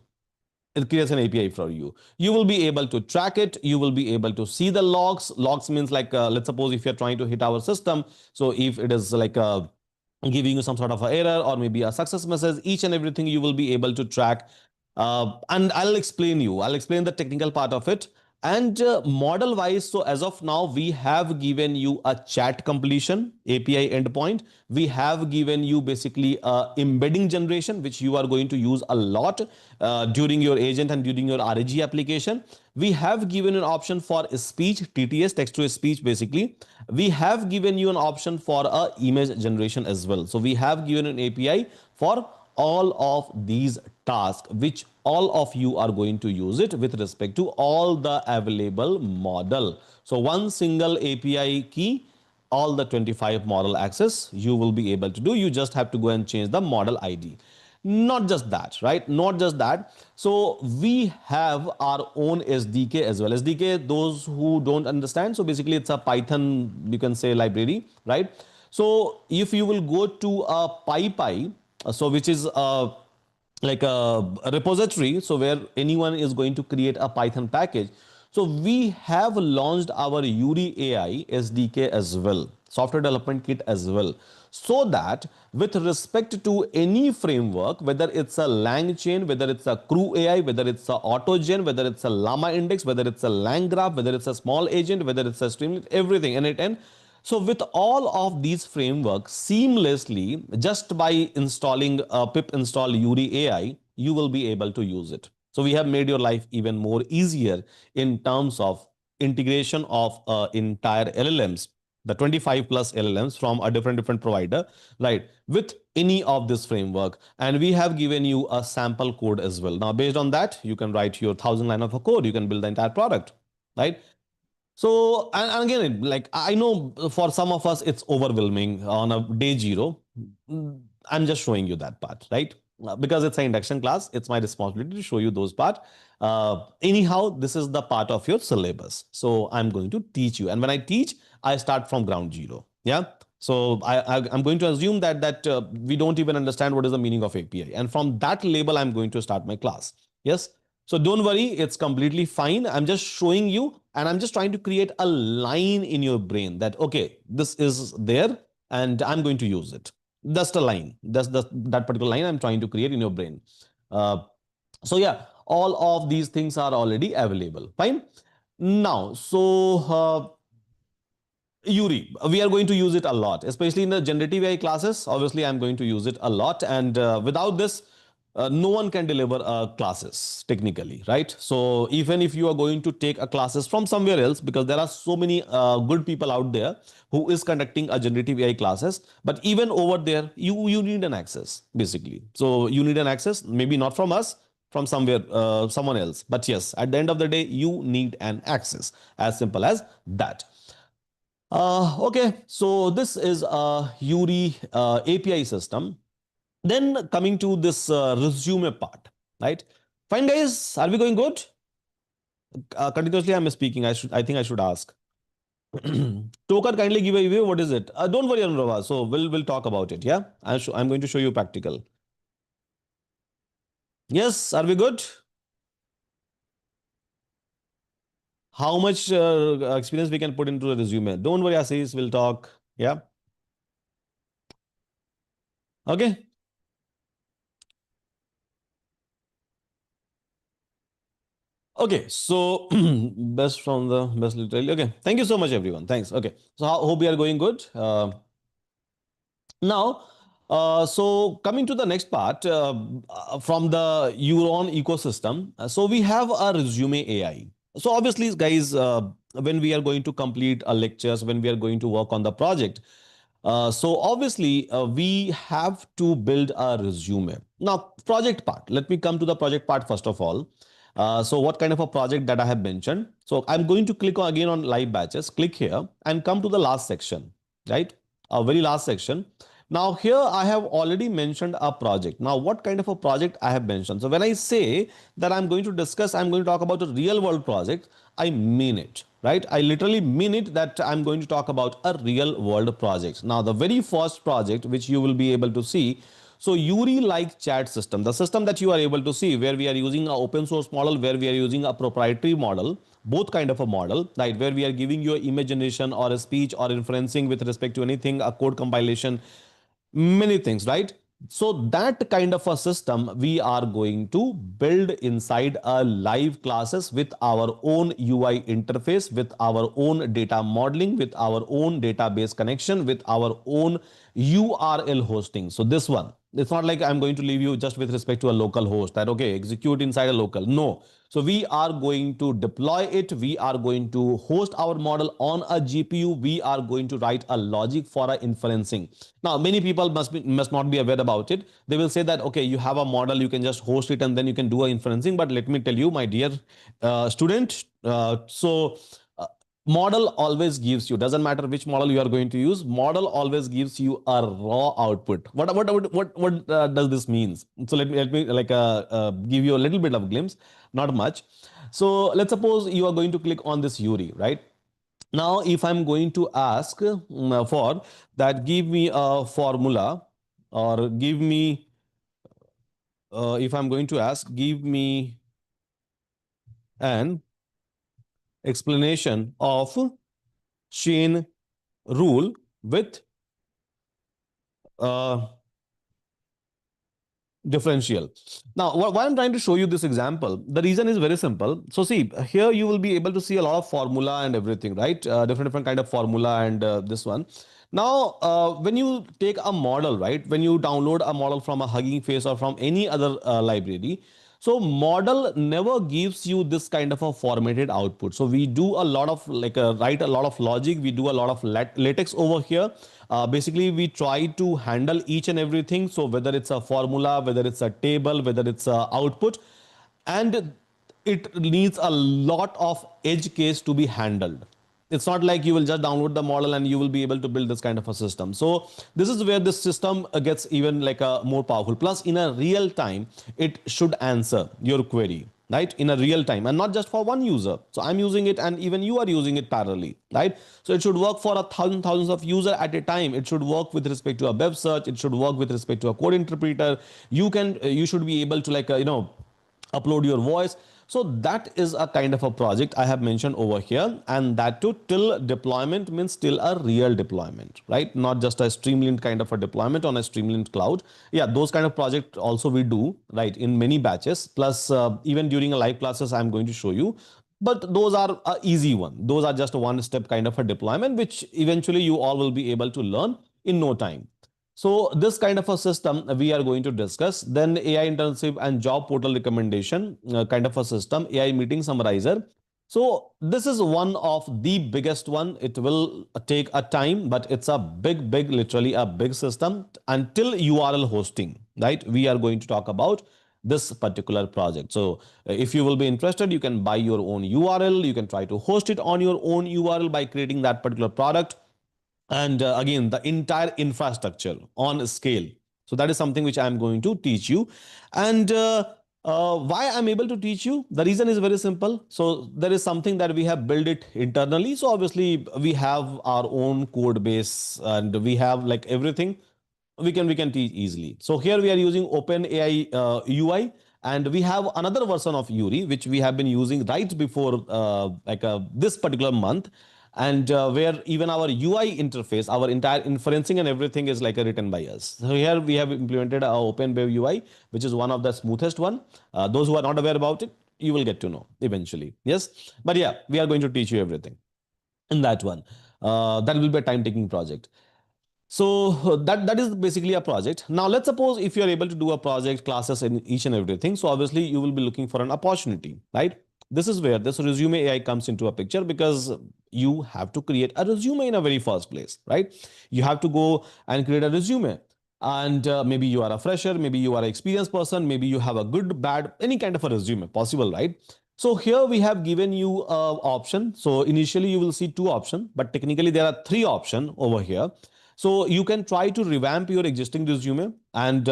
It creates an API for you. You will be able to track it. You will be able to see the logs. Logs means like, let's suppose if you're trying to hit our system. So if it is like giving you some sort of an error or maybe a success message, each and everything you will be able to track. And I'll explain the technical part of it. And model wise, so as of now, we have given you a chat completion API endpoint. We have given you basically embedding generation, which you are going to use a lot during your agent and during your RAG application. We have given an option for speech, TTS, text to speech, basically. We have given you an option for a image generation as well. So we have given an API for all of these tasks, which all of you are going to use it with respect to all the available model. So one single API key, all the 25 model access you will be able to do. You just have to go and change the model ID. Not just that, right? Not just that. So we have our own SDK as well. SDK, those who don't understand, so basically it's a Python, you can say, library, right? So if you will go to a PyPy, so which is like a repository, so where anyone is going to create a Python package. So we have launched our Yuri AI SDK as well, software development kit as well, so that with respect to any framework, whether it's a LangChain, whether it's a Crew AI, whether it's a AutoGen, whether it's a LlamaIndex, whether it's a LangGraph, whether it's a small agent, whether it's a Streamlit, everything in it. And so with all of these frameworks seamlessly, just by installing pip install Yuri AI, you will be able to use it. So we have made your life even more easier in terms of integration of entire LLMs, the 25 plus LLMs from a different provider, right? With any of this framework. And we have given you a sample code as well. Now, based on that, you can write your 1,000 line of a code. You can build the entire product, right? So, and again, like I know for some of us, it's overwhelming on a day zero. I'm just showing you that part, right? Because it's an induction class, it's my responsibility to show you those part. Anyhow, this is the part of your syllabus. So I'm going to teach you. And when I teach, I start from ground zero. Yeah. So I'm going to assume that we don't even understand what is the meaning of API. And from that label, I'm going to start my class. Yes. So don't worry, it's completely fine. I'm just showing you and I'm just trying to create a line in your brain that, okay, this is there and I'm going to use it. That's the line. That particular line I'm trying to create in your brain. Uh, so yeah, all of these things are already available. Fine. Now, so Yuri, we are going to use it a lot, especially in the generative AI classes. Obviously, I'm going to use it a lot. And without this, no one can deliver classes technically, right? So even if you are going to take a classes from somewhere else, because there are so many good people out there who is conducting a generative AI classes, but even over there, you need an access basically. So you need an access, maybe not from us, from somewhere, someone else. But yes, at the end of the day, you need an access. As simple as that. Okay, so this is a Yuri API system. Then coming to this resume part, right? Fine, guys, are we going good? Continuously, I'm speaking. I think I should ask. Toker, kindly give a review. What is it? Don't worry, Anurava. So we'll talk about it. Yeah, I'm going to show you practical. Yes, are we good? How much experience we can put into the resume? Don't worry, Assis. We'll talk. Yeah. Okay. Okay, so best from the best literally. Okay, thank you so much, everyone. Thanks. Okay, so hope we are going good. Now, so coming to the next part from the Euron ecosystem. So we have a resume AI. So obviously, guys, when we are going to complete our lectures, when we are going to work on the project, so obviously we have to build a resume. Now, project part. Let me come to the project part first of all. So what kind of a project that I have mentioned? So I'm going to click again on live batches, click here and come to the last section, right? A very last section. Now here I have already mentioned a project. Now what kind of a project I have mentioned? So when I say that I'm going to discuss, I'm going to talk about a real world project, I mean it, right? I literally mean it that I'm going to talk about a real world project. Now the very first project which you will be able to see, so Yuri like chat system, the system that you are able to see where we are using an open source model, where we are using a proprietary model, both kind of a model, right? Where we are giving you imagination or a speech or inferencing with respect to anything, a code compilation, many things, right? So that kind of a system we are going to build inside a live classes with our own UI interface, with our own data modeling, with our own database connection, with our own URL hosting. So this one, it's not like I'm going to leave you just with respect to a local host that, okay, execute inside a local. No. So we are going to deploy it. We are going to host our model on a GPU. We are going to write a logic for a inferencing. Now, many people must not be aware about it. They will say that, okay, you have a model, you can just host it and then you can do a inferencing. But let me tell you, my dear student, model always gives you, doesn't matter which model you are going to use, model always gives you a raw output. What does this means? So let me like give you a little bit of glimpse, not much. So let's suppose you are going to click on this URI, right? Now if I'm going to ask for that, give me a formula, or give me if I'm going to ask, give me an explanation of chain rule with uh, differential. Now, why I'm trying to show you this example, the reason is very simple. So see, here you will be able to see a lot of formula and everything, right? Different kind of formula and this one. Now, when you take a model, right? When you download a model from a Hugging Face or from any other library, so model never gives you this kind of a formatted output. So we do a lot of like write a lot of logic. We do a lot of latex over here. Basically, we try to handle each and everything. So whether it's a formula, whether it's a table, whether it's a output, and it needs a lot of edge case to be handled. It's not like you will just download the model and you will be able to build this kind of a system. So this is where this system gets even like a more powerful. Plus, in a real time, it should answer your query, right? In a real time, and not just for one user. So I'm using it and even you are using it parallelly, right? So it should work for thousands of users at a time. It should work with respect to a web search. It should work with respect to a code interpreter. You should be able to like, upload your voice. So that is a kind of a project I have mentioned over here, and that too till deployment means till a real deployment, right? Not just a Streamlit kind of a deployment on a Streamlit cloud. Yeah, those kind of project also we do, right, in many batches. Plus, even during a live classes, I'm going to show you. But those are a easy one. Those are just a one step kind of a deployment, which eventually you all will be able to learn in no time. So this kind of a system we are going to discuss. Then AI internship and job portal recommendation kind of a system, AI meeting summarizer. So this is one of the biggest one. It will take a time, but it's a big, literally a big system until URL hosting, right? We are going to talk about this particular project. So if you will be interested, you can buy your own URL. You can try to host it on your own URL by creating that particular product, and again the entire infrastructure on scale. So that is something which I'm going to teach you. And why I'm able to teach you, the reason is very simple. So there is something that we have built it internally, so obviously we have our own code base and we have like everything. We can teach easily. So here we are using OpenAI UI, and we have another version of Yuri which we have been using right before this particular month, and where even our UI interface, our entire inferencing and everything is like written by us. So here we have implemented our OpenWave UI, which is one of the smoothest one. Those who are not aware about it, you will get to know eventually. Yes, but yeah, we are going to teach you everything in that one. That will be a time-taking project. So that is basically a project. Now let's suppose if you are able to do a project, classes in each and everything. So obviously you will be looking for an opportunity, right? This is where this resume AI comes into a picture, because you have to create a resume in a very first place, right? You have to go and create a resume. And maybe you are a fresher, maybe you are an experienced person, maybe you have a good, bad, any kind of a resume possible, right? So here we have given you a option. So initially you will see two options, but technically there are three options over here. So you can try to revamp your existing resume. And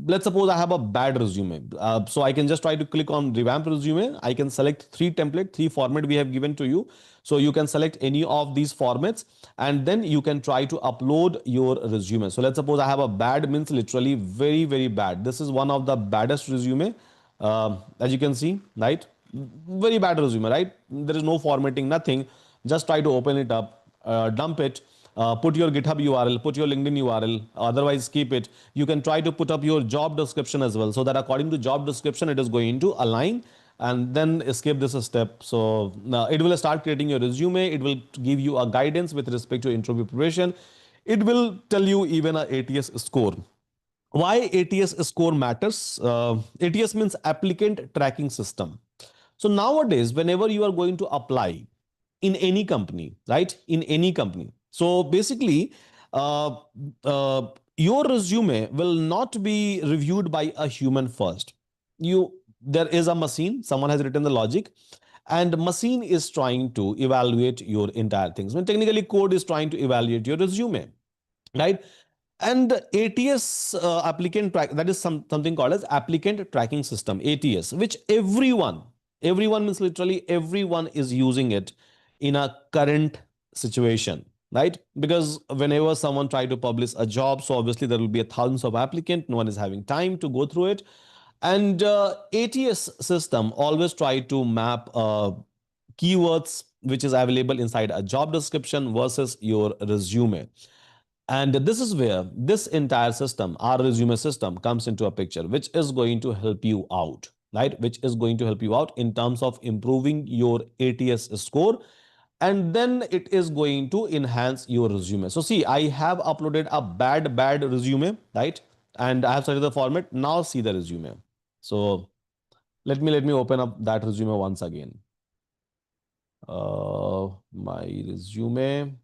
let's suppose I have a bad resume. So I can just try to click on revamp resume. I can select three template, three format we have given to you. So you can select any of these formats, and then you can try to upload your resume. So let's suppose I have a bad, means literally very bad. This is one of the baddest resume, as you can see, right? Very bad resume, right? There is no formatting, nothing. Just try to open it up, dump it. Put your GitHub URL, put your LinkedIn URL, otherwise keep it. You can try to put up your job description as well, so that according to job description it is going to align, and then skip this step. So now it will start creating your resume. It will give you a guidance with respect to interview preparation. It will tell you even a ATS score. Why ATS score matters? ATS means applicant tracking system. So nowadays, whenever you are going to apply in any company, right? In any company. So basically, uh, uh, your resume will not be reviewed by a human first. There is a machine, someone has written the logic, and machine is trying to evaluate your entire things. When technically code is trying to evaluate your resume, right? And ATS applicant track, that is something called as applicant tracking system, ATS, which everyone means literally everyone is using it in a current situation, right? Because whenever someone try to publish a job, so obviously there will be a thousands of applicant, no one is having time to go through it. And ATS system always try to map keywords which is available inside a job description versus your resume. And this is where this entire system, our resume system, comes into a picture, which is going to help you out, right? Which is going to help you out in terms of improving your ATS score. And then it is going to enhance your resume. So see, I have uploaded a bad resume, right? And I have started the format. Now see the resume. So let me open up that resume once again. My resume.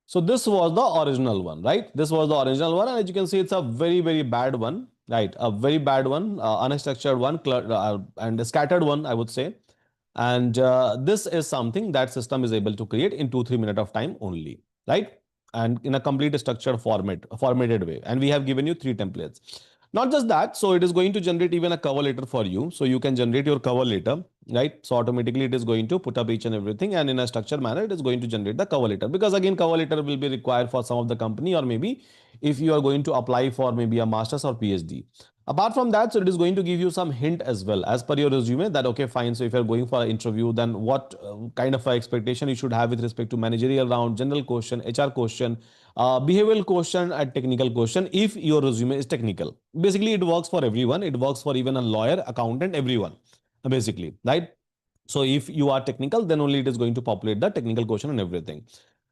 So this was the original one, right? This was the original one, and as you can see, it's a very bad one, right? A very bad one, unstructured one, and a scattered one, I would say. And this is something that system is able to create in 2-3 minutes of time only, right? And in a complete structured formatted way. And we have given you 3 templates. Not just that, so it is going to generate even a cover letter for you. So you can generate your cover letter, right? So automatically it is going to put up each and everything, and in a structured manner, it is going to generate the cover letter. Because again, cover letter will be required for some of the company, or maybe if you are going to apply for maybe a master's or PhD. Apart from that, so it is going to give you some hint as well as per your resume that, okay, fine. So if you're going for an interview, then what kind of expectation you should have with respect to managerial round, general question, HR question, behavioral question, and technical question if your resume is technical. Basically, it works for everyone. It works for even a lawyer, accountant, everyone, basically, right? So if you are technical, then only it is going to populate the technical question and everything.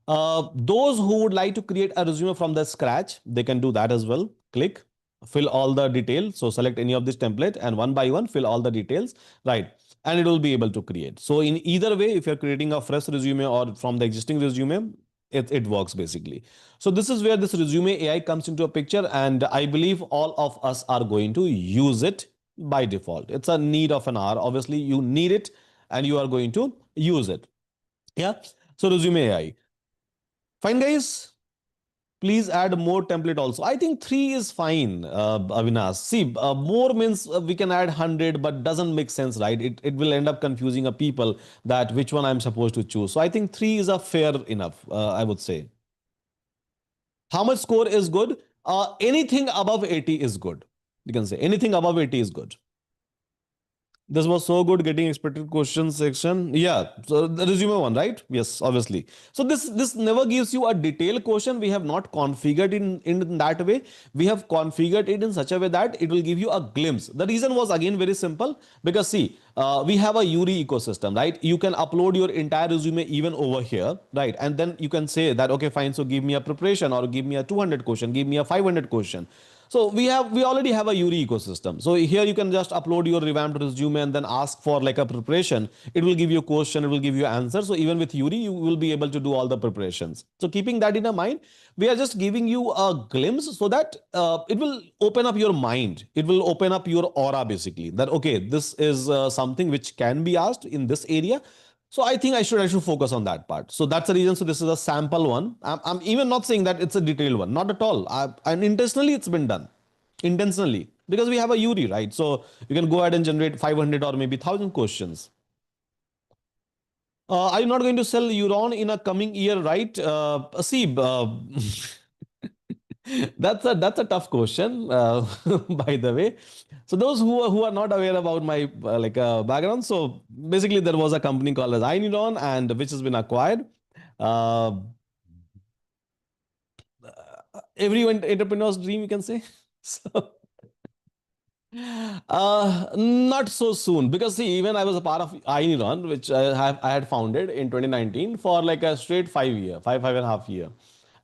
Those who would like to create a resume from the scratch, they can do that as well. Click, fill all the details. So select any of this template and one by one fill all the details, right? And it will be able to create. So in either way, if you're creating a fresh resume or from the existing resume, it works basically. So this is where this resume AI comes into a picture, and I believe all of us are going to use it by default. It's a need of an hour. Obviously, you need it and you are going to use it. Yeah. So resume AI. Fine, guys. Please add more template also. I think three is fine, Avinash. See, more means we can add 100, but doesn't make sense, right? It will end up confusing a people that which one I'm supposed to choose. So I think three is a fair enough, I would say. How much score is good? Anything above 80 is good. You can say anything above 80 is good. This was so good getting expected questions section. Yeah, so the resume one, right? Yes, obviously. So this never gives you a detailed question. We have not configured in that way. We have configured it in such a way that it will give you a glimpse. The reason was again very simple, because see, we have a Uri ecosystem, right? You can upload your entire resume even over here, right? And then you can say that, okay, fine. So give me a preparation, or give me a 200 question, give me a 500 question. So we already have a Uri ecosystem. So here you can just upload your revamped resume and then ask for like a preparation. It will give you a question, it will give you answer. So even with Uri, you will be able to do all the preparations. So keeping that in mind, we are just giving you a glimpse so that it will open up your mind. It will open up your aura basically. That okay, this is something which can be asked in this area. So I think I should focus on that part. So that's the reason. So this is a sample one. I'm even not saying that it's a detailed one, not at all. And intentionally it's been done, intentionally, because we have a Uri, right? So you can go ahead and generate 500 or maybe 1,000 questions. Are you not going to sell Euron in a coming year, right? See, that's a tough question, by the way. So those who are not aware about my background, so basically there was a company called as Euron, and which has been acquired. Uh, every entrepreneur's dream, you can say. So not so soon, because see, even I was a part of Iron, which I had founded in 2019 for like a straight 5 year, five and a half year,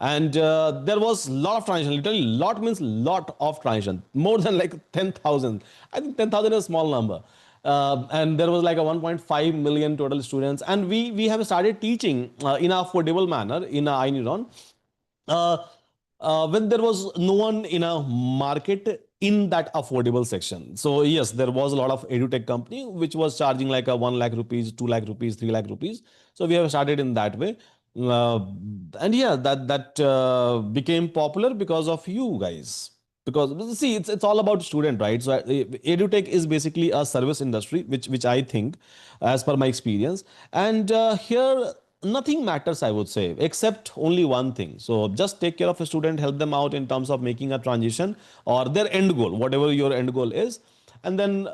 and there was lot of transition. Literally, lot means lot of transition, more than like 10,000. I think 10,000 is a small number. And there was like a 1.5 million total students, and we have started teaching in a affordable manner in Iron, uh, when there was no one in a market in that affordable section. So yes, there was a lot of edutech company which was charging like a 1 lakh rupees, 2 lakh rupees, 3 lakh rupees. So we have started in that way. Uh, and yeah, that became popular because of you guys. Because see, it's all about student, right? So edutech is basically a service industry, which I think, as per my experience, and here nothing matters, I would say, except only one thing. So just take care of a student, help them out in terms of making a transition or their end goal, whatever your end goal is, and then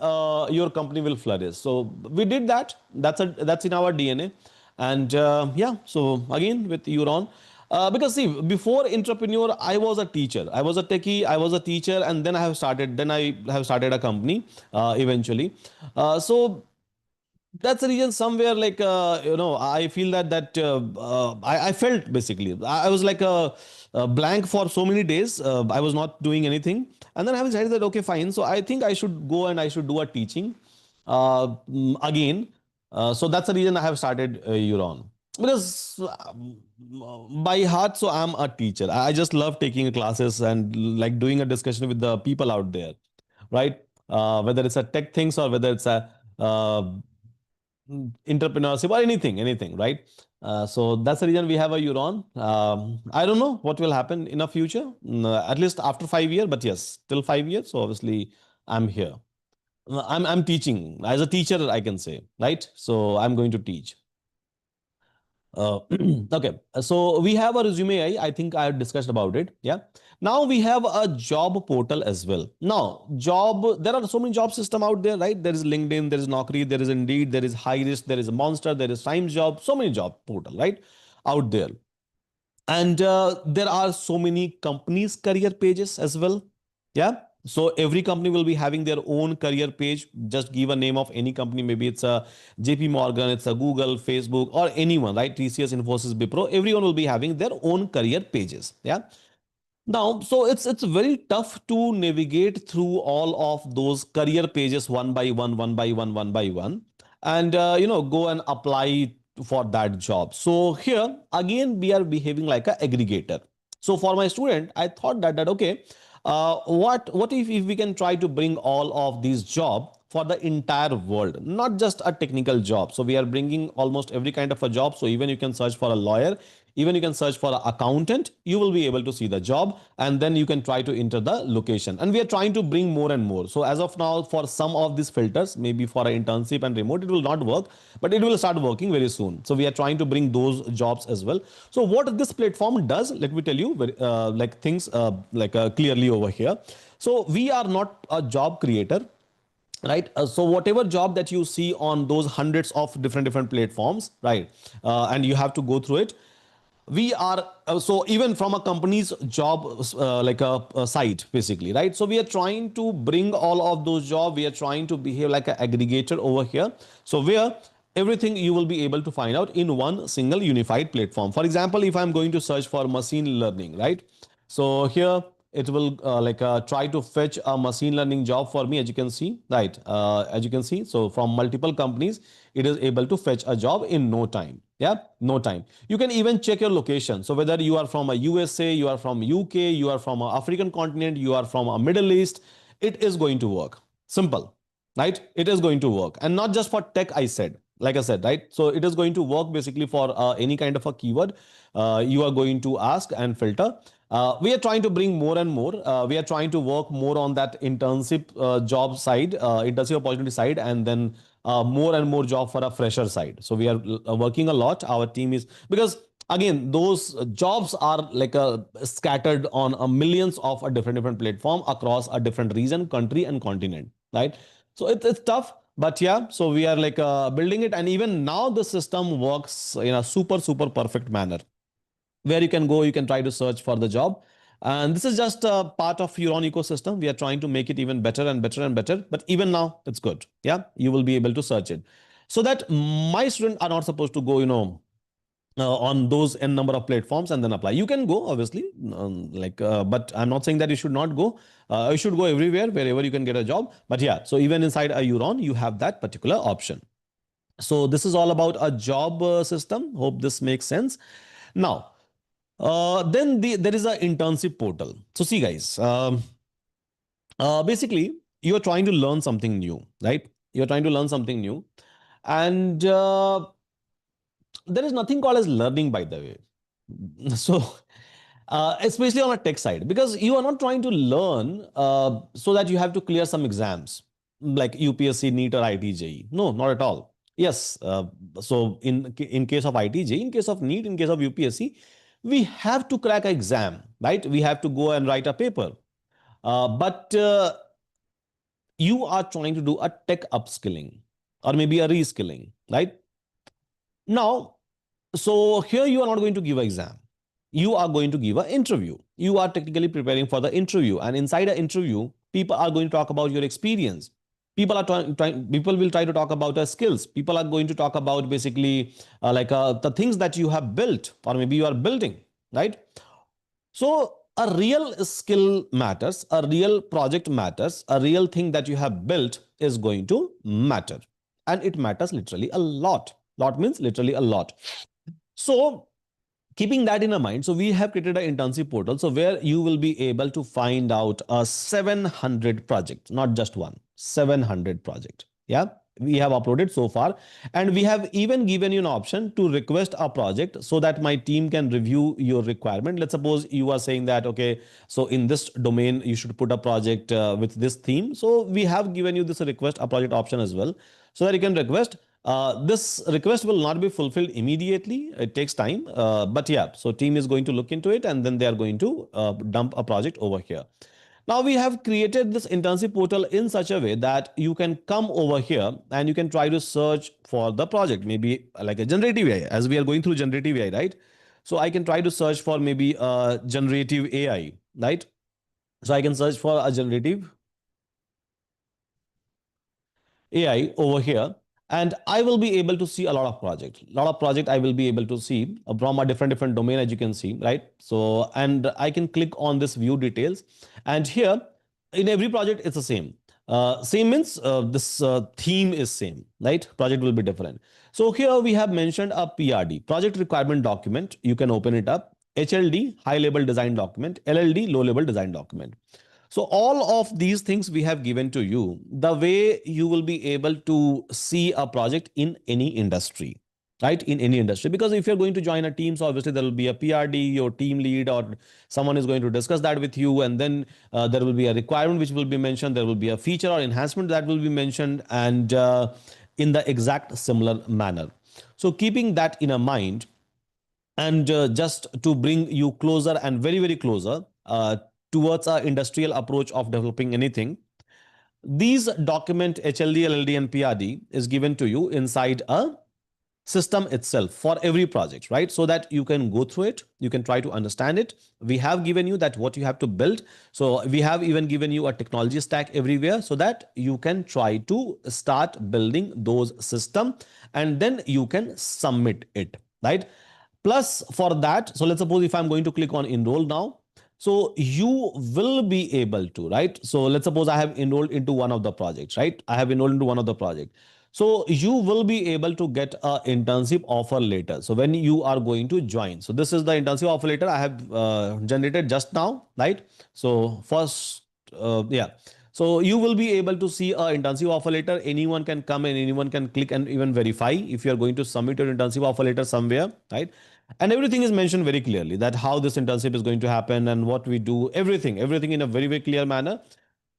your company will flourish. So we did that. That's in our DNA. And yeah, so again with Euron, because see, before entrepreneur, I was a teacher. I was a techie. I was a teacher, and then I have started a company eventually. So that's the reason somewhere like I feel that I felt basically I was like a blank for so many days. I was not doing anything, and then I have decided that okay, fine, so I think I should go and I should do a teaching again. So that's the reason I have started Euron, because by heart, so I'm a teacher. I just love taking classes and like doing a discussion with the people out there, right? Whether it's a tech things or whether it's a uh, entrepreneurship or anything, right? So that's the reason we have a Euron. I don't know what will happen in the future, at least after 5 years, but yes, till 5 years. So obviously, I'm here. I'm teaching as a teacher, I can say, right? So I'm going to teach. Uh, okay, so we have a resume AI. I think I have discussed about it. Yeah. Now we have a job portal as well. Now, job, there are so many job system out there, right? There is LinkedIn, there is Naukri, there is Indeed, there is Highest, there is Monster, there is Times Job, so many job portal, right? Out there. And there are so many companies' career pages as well. Yeah. So every company will be having their own career page. Just give a name of any company. Maybe it's a JP Morgan, it's a Google, Facebook, or anyone, right? TCS, Infosys, Bipro. Everyone will be having their own career pages. Yeah. Now, so it's very tough to navigate through all of those career pages one by one, and go and apply for that job. So here again we are behaving like a aggregator. So for my student, I thought that okay, what if we can try to bring all of these job for the entire world, not just a technical job. So we are bringing almost every kind of a job. So even you can search for a lawyer, even you can search for an accountant, you will be able to see the job, and then you can try to enter the location. And we are trying to bring more and more. So as of now, for some of these filters, maybe for an internship and remote, it will not work, but it will start working very soon. So we are trying to bring those jobs as well. So what this platform does, let me tell you, like things clearly over here. So we are not a job creator, right? So whatever job that you see on those hundreds of different platforms, right? And you have to go through it. We are so even from a company's job a site basically, right? So we are trying to bring all of those jobs. We are trying to behave like an aggregator over here, so where everything you will be able to find out in one single unified platform. For example, if I'm going to search for machine learning, right? So here it will try to fetch a machine learning job for me, as you can see, right? As you can see, so from multiple companies, it is able to fetch a job in no time. Yeah, no time. You can even check your location. So whether you are from a USA, you are from UK, you are from a African continent, you are from a Middle East, it is going to work. Simple, right? It is going to work, and not just for tech. I said, like I said, right? So it is going to work basically for any kind of a keyword you are going to ask and filter. We are trying to bring more and more. We are trying to work more on that internship job side, internship opportunity side, and then more and more job for a fresher side. So we are working a lot. Our team is, because again, those jobs are like scattered on millions of a different platform across a different region, country, and continent, right? So it's tough, but yeah, so we are like building it, and even now the system works in a super perfect manner, where you can go, you can try to search for the job. And this is just a part of your own ecosystem. We are trying to make it even better and better and better. But even now, it's good. Yeah, you will be able to search it. So that my students are not supposed to go, on those n number of platforms and then apply. You can go, obviously, but I'm not saying that you should not go. You should go everywhere, wherever you can get a job. But yeah, so even inside a Euron, you have that particular option. So this is all about a job system. Hope this makes sense. Now, there is an internship portal. So see, guys, basically, you're trying to learn something new, right? You're trying to learn something new, and there is nothing called as learning, by the way. So, especially on a tech side, because you are not trying to learn so that you have to clear some exams like UPSC, NEET, or ITJE. No, not at all. Yes, so in case of ITJE, in case of NEET, in case of UPSC, we have to crack an exam, right? We have to go and write a paper. But you are trying to do a tech upskilling or maybe a reskilling, right? Now, so here you are not going to give an exam. You are going to give an interview. You are technically preparing for the interview, and inside an interview, people are going to talk about your experience. People will try to talk about your skills. People are going to talk about basically the things that you have built or maybe you are building, right? So a real skill matters, a real project matters, a real thing that you have built is going to matter. And it matters literally a lot. Lot means literally a lot. So keeping that in mind, so we have created an internship portal, so where you will be able to find out a 700 project, not just one, 700 project. Yeah, we have uploaded so far, and we have even given you an option to request a project so that my team can review your requirement. Let's suppose you are saying that, okay, so in this domain you should put a project with this theme, so we have given you this request a project option as well, so that you can request. This request will not be fulfilled immediately. It takes time. But yeah, so team is going to look into it, and then they are going to dump a project over here. Now we have created this internship portal in such a way that you can come over here and you can try to search for the project, maybe like a generative AI, as we are going through generative AI, right? So I can try to search for maybe generative AI, right? So I can search for a generative AI over here, and I will be able to see a lot of projects. A lot of project I will be able to see from a different domain, as you can see, right? So, and I can click on this view details, and here in every project it's the same. Same means this theme is same, right? Project will be different. So here we have mentioned a PRD, project requirement document. You can open it up. HLD, high level design document. LLD, low level design document. So all of these things we have given to you, the way you will be able to see a project in any industry, right? In any industry, because if you're going to join a team, so obviously there will be a PRD, your team lead, or someone is going to discuss that with you, and then there will be a requirement which will be mentioned. There will be a feature or enhancement that will be mentioned, and in the exact similar manner. So keeping that in a mind, and just to bring you closer and very closer towards our industrial approach of developing anything, these document HLD, LLD, and PRD is given to you inside a system itself for every project, right? So that you can go through it, you can try to understand it. We have given you that what you have to build. So we have even given you a technology stack everywhere so that you can try to start building those system, and then you can submit it, right? Plus for that, so let's suppose if I'm going to click on enroll now, so you will be able to, right? So let's suppose I have enrolled into one of the projects, right? I have enrolled into one of the project. So you will be able to get a internship offer later. So when you are going to join, so this is the internship offer letter I have generated just now, right? So first, yeah. So you will be able to see a internship offer letter. Anyone can come and anyone can click and even verify if you are going to submit your internship offer letter somewhere, right? And everything is mentioned very clearly, that how this internship is going to happen and what we do, everything in a very, very clear manner.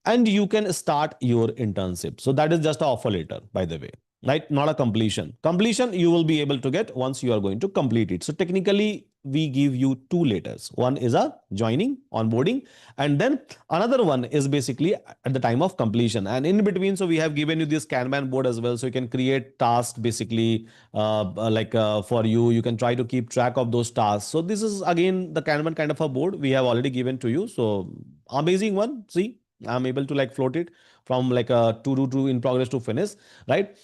And you can start your internship. So that is just an offer letter, by the way, right? Not a completion. Completion you will be able to get once you are going to complete it. So technically, we give you two letters. One is a joining, onboarding, and then another one is basically at the time of completion. And in between, so we have given you this Kanban board as well. So you can create tasks basically for you. You can try to keep track of those tasks. So this is again the Kanban kind of a board we have already given to you. So amazing one. See, I'm able to like float it from like a to do to in progress to finish, right?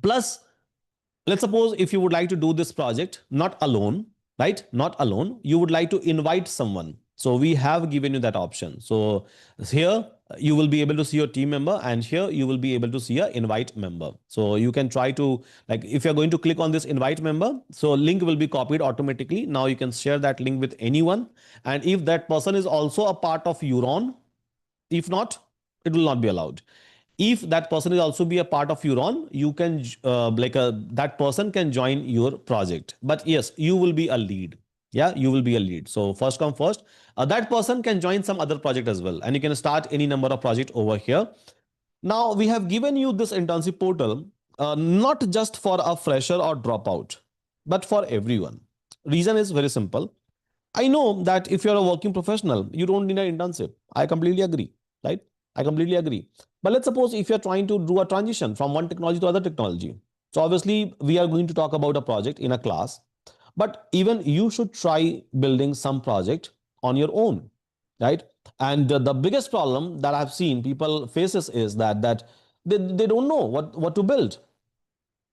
Plus, let's suppose if you would like to do this project not alone, right? Not alone, you would like to invite someone. So we have given you that option. So here you will be able to see your team member, and here you will be able to see a invite member. So you can try to, like, if you're going to click on this invite member, so link will be copied automatically. Now you can share that link with anyone. And if that person is also a part of Euron, if not, it will not be allowed. If that person is also be a part of Euron, you can that person can join your project. But yes, you will be a lead. Yeah, you will be a lead. So first come first. That person can join some other project as well, and you can start any number of project over here. Now we have given you this internship portal, not just for a fresher or dropout, but for everyone. Reason is very simple. I know that if you're a working professional, you don't need an internship. I completely agree, right? I completely agree. But let's suppose if you're trying to do a transition from one technology to other technology. So obviously, we are going to talk about a project in a class, but even you should try building some project on your own, right? And the biggest problem that I've seen people faces is that they don't know what to build,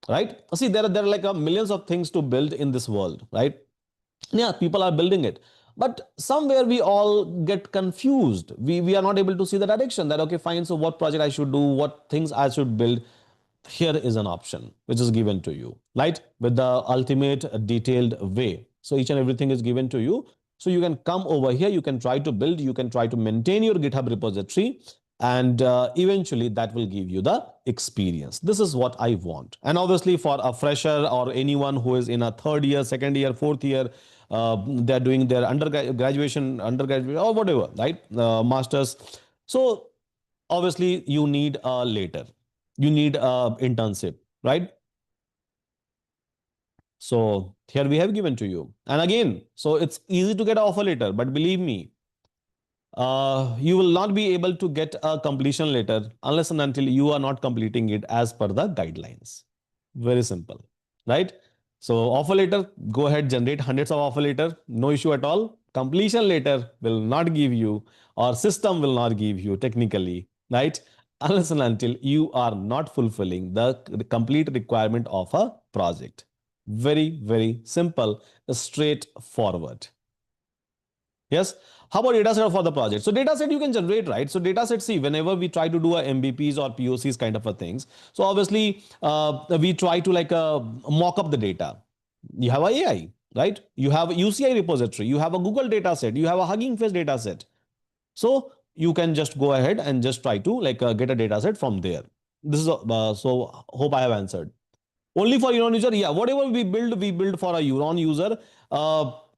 right? See, there are like a millions of things to build in this world, right? Yeah, people are building it, but somewhere we all get confused. We are not able to see the direction, that okay, fine, so what project I should do, what things I should build. Here is an option which is given to you, right, with the ultimate detailed way. So each and everything is given to you. So you can come over here, you can try to build, you can try to maintain your GitHub repository, and eventually that will give you the experience. This is what I want. And obviously for a fresher or anyone who is in a third year, second year, fourth year, they're doing their undergraduate or whatever, right? Masters. So obviously you need a later, you need a internship, right? So here we have given to you. And again, so it's easy to get an offer letter, but believe me, you will not be able to get a completion letter unless and until you are not completing it as per the guidelines. Very simple, right? So offer letter, go ahead, generate hundreds of offer letter, no issue at all. Completion letter will not give you, or system will not give you technically, right? Unless and until you are not fulfilling the complete requirement of a project. Very, very simple, straightforward. Yes. How about data set for the project? So data set you can generate, right? So data set, see, whenever we try to do a MVPs or POCs kind of a things, so obviously we try to like mock up the data. You have a AI, right? You have a UCI repository, you have a Google data set, you have a Hugging Face data set. So you can just go ahead and just try to like get a data set from there. This is so hope I have answered. Only for Euron user, yeah. Whatever we build for a Euron user.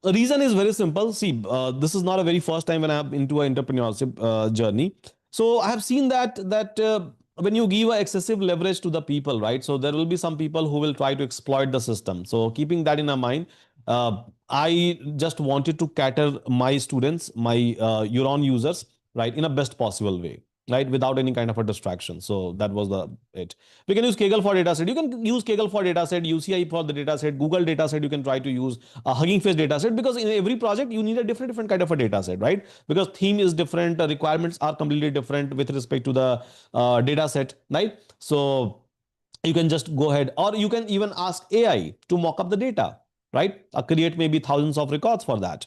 The reason is very simple. See, this is not a very first time when I'm into an entrepreneurship journey. So I have seen that when you give a excessive leverage to the people, right? So there will be some people who will try to exploit the system. So keeping that in mind, I just wanted to cater my students, my Euron users, right, in a best possible way, right, without any kind of a distraction. So that was the it. We can use Kaggle for dataset. You can use Kaggle for dataset, UCI for the dataset, Google dataset. You can try to use a Hugging Face dataset, because in every project you need a different kind of a dataset, right? Because theme is different, requirements are completely different with respect to the dataset, right? So you can just go ahead, or you can even ask AI to mock up the data, right? Create maybe thousands of records for that.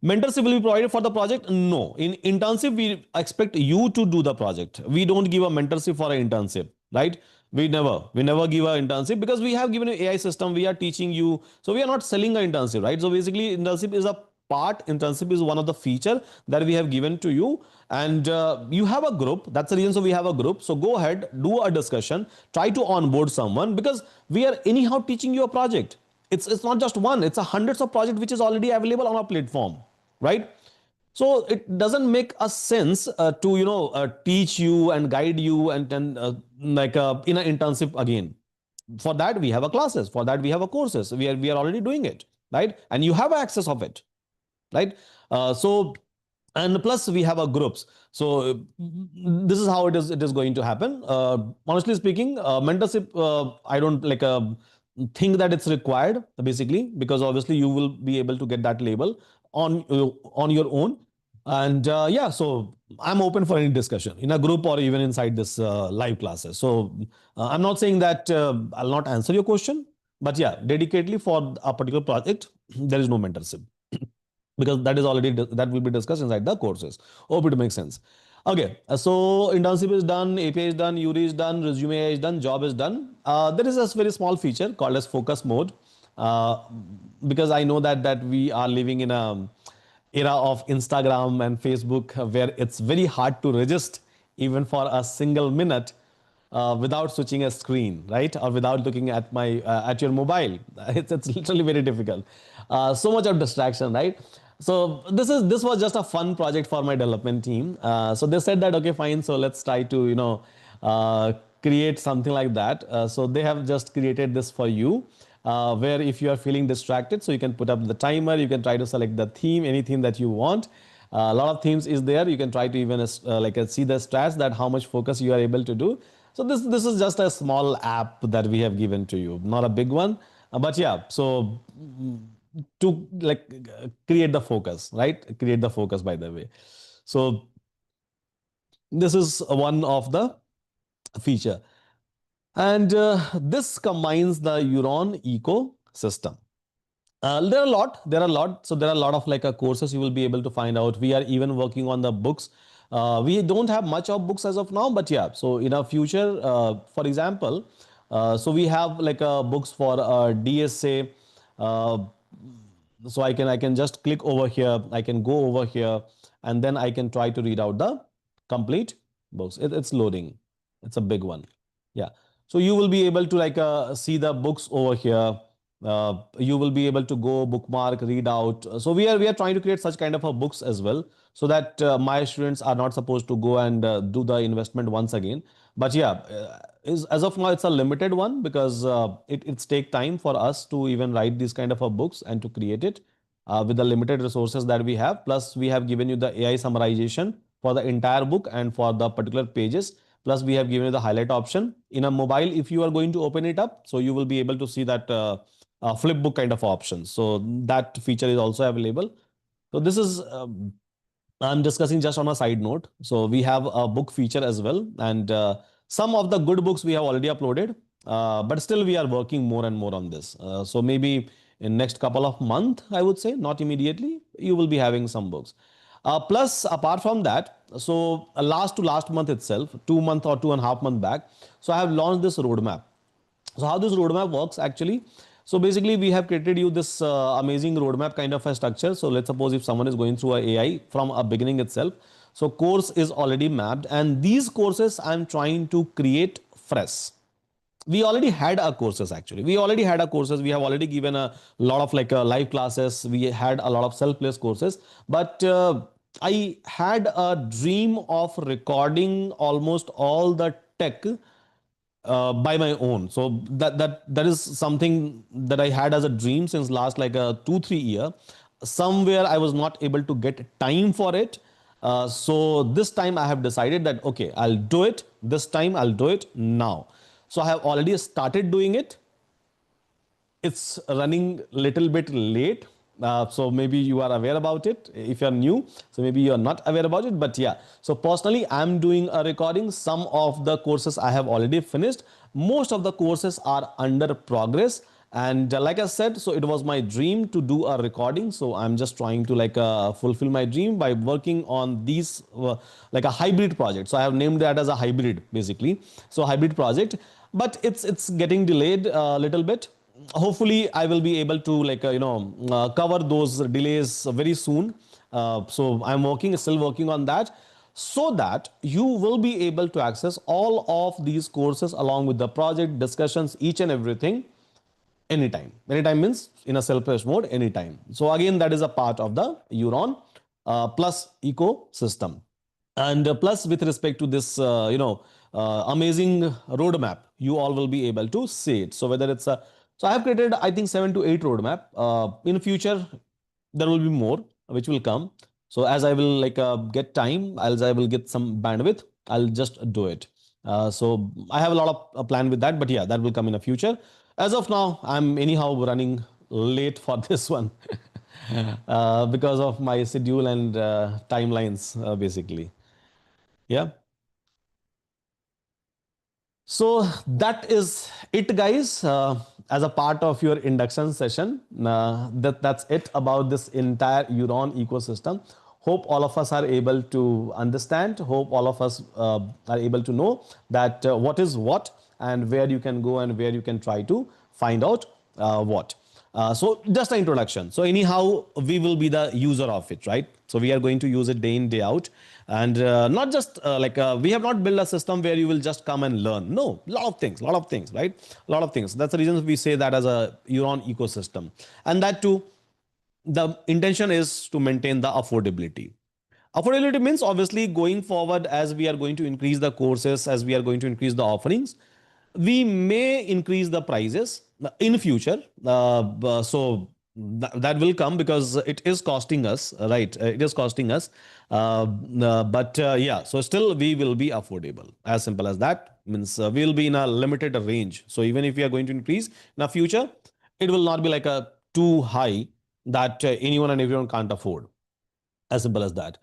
Mentorship will be provided for the project? No. In internship, we expect you to do the project. We don't give a mentorship for an internship, right? We never give an internship, because we have given an AI system. We are teaching you. So we are not selling an internship, right? So basically, internship is a part. Internship is one of the feature that we have given to you. And you have a group. That's the reason. So we have a group. So go ahead, do a discussion, try to onboard someone, because we are anyhow teaching you a project. It's not just one, it's a hundreds of projects which is already available on our platform, right? So it doesn't make a sense to teach you and guide you and then in an internship again. For that we have a classes, for that we have a courses, we are already doing it, right? And you have access of it, right? So and plus we have our groups. So this is how it is going to happen. Honestly speaking, mentorship, I don't think that it's required basically, because obviously you will be able to get that label on your own. And yeah, so I'm open for any discussion in a group or even inside this live classes. So I'm not saying that I'll not answer your question, but yeah, dedicatedly for a particular project there is no mentorship, because that is already that will be discussed inside the courses. Hope it makes sense. Okay, so internship is done, API is done, URI is done, resume is done, job is done. There is a very small feature called as focus mode, uh, because I know that we are living in a era of Instagram and Facebook, where it's very hard to resist even for a single minute without switching a screen, right? Or without looking at my at your mobile. It's literally very difficult. So much of distraction, right? So this was just a fun project for my development team. So they said that okay, fine. So let's try to uh, create something like that. So they have just created this for you. Where if you are feeling distracted, so you can put up the timer, you can try to select the theme, any theme that you want. A lot of themes is there. You can try to even see the stats that how much focus you are able to do. So this is just a small app that we have given to you, not a big one. But yeah, so to create the focus, right? Create the focus, by the way. So this is one of the feature. And this combines the Euron ecosystem. There are a lot. So there are a lot of courses you will be able to find out. We are even working on the books. We don't have much of books as of now, but yeah. So in our future, for example, so we have books for DSA. Uh, so I can just click over here. I can go over here, and then I can try to read out the complete books. It's loading. It's a big one. Yeah. So you will be able to see the books over here. You will be able to go bookmark, read out. So we are trying to create such kind of a books as well, so that my students are not supposed to go and do the investment once again. But yeah, is as of now it's a limited one, because it's take time for us to even write these kind of a books and to create it with the limited resources that we have. Plus we have given you the AI summarization for the entire book and for the particular pages. Plus we have given you the highlight option in a mobile. If you are going to open it up, so you will be able to see that flip book kind of options. So that feature is also available. So this is I'm discussing just on a side note. So we have a book feature as well, and some of the good books we have already uploaded, but still we are working more and more on this. So maybe in next couple of months, I would say, not immediately, you will be having some books. Plus, apart from that, so last to last month itself, 2 month or 2.5 month back, so I have launched this roadmap. So how this roadmap works actually? So basically, we have created you this amazing roadmap kind of a structure. So let's suppose if someone is going through a AI from a beginning itself, so course is already mapped, and these courses I'm trying to create fresh. We already had our courses. Actually, we already had our courses. We have already given a lot of live classes. We had a lot of self-paced courses, but I had a dream of recording almost all the tech by my own. So that is something that I had as a dream since last 2-3 year. Somewhere I was not able to get time for it. So this time I have decided that okay, I'll do it. This time I'll do it now. So I have already started doing it. It's running little bit late, so maybe you are aware about it if you're new, so maybe you're not aware about it, but yeah. So personally I'm doing a recording. Some of the courses I have already finished. Most of the courses are under progress. And like I said, so it was my dream to do a recording, so I'm just trying to fulfill my dream by working on these like a hybrid project. So I have named that as a hybrid basically. So hybrid project, but it's getting delayed a little bit. Hopefully I will be able to cover those delays very soon. So I'm still working on that, so that you will be able to access all of these courses along with the project discussions, each and everything anytime. Anytime means in a self-paced mode, anytime. So again, that is a part of the Euron plus ecosystem. And plus, with respect to this, amazing roadmap, you all will be able to see it. So whether it's a, so I have created, I think 7 to 8 roadmap. In future, there will be more which will come. So as I will like get time, as I will get some bandwidth, I'll just do it. So I have a lot of plan with that, but yeah, that will come in the future. As of now, I'm anyhow running late for this one because of my schedule and timelines, basically. Yeah. So that is it, guys. As a part of your induction session, that's it about this entire Euron ecosystem. Hope all of us are able to understand. Hope all of us are able to know that what is what and where you can go and where you can try to find out what. So just an introduction. So anyhow, we will be the user of it, right? So we are going to use it day in, day out. And not just we have not built a system where you will just come and learn. No, lot of things, right? A lot of things. That's the reason we say that as a Euron ecosystem. And that too, the intention is to maintain the affordability. Affordability means obviously going forward as we are going to increase the courses, as we are going to increase the offerings, we may increase the prices in future. That will come because it is costing us, right? It is costing us. But yeah, so still we will be affordable. As simple as that. Means we will be in a limited range. So even if we are going to increase in the future, it will not be like a too high that anyone and everyone can't afford. As simple as that.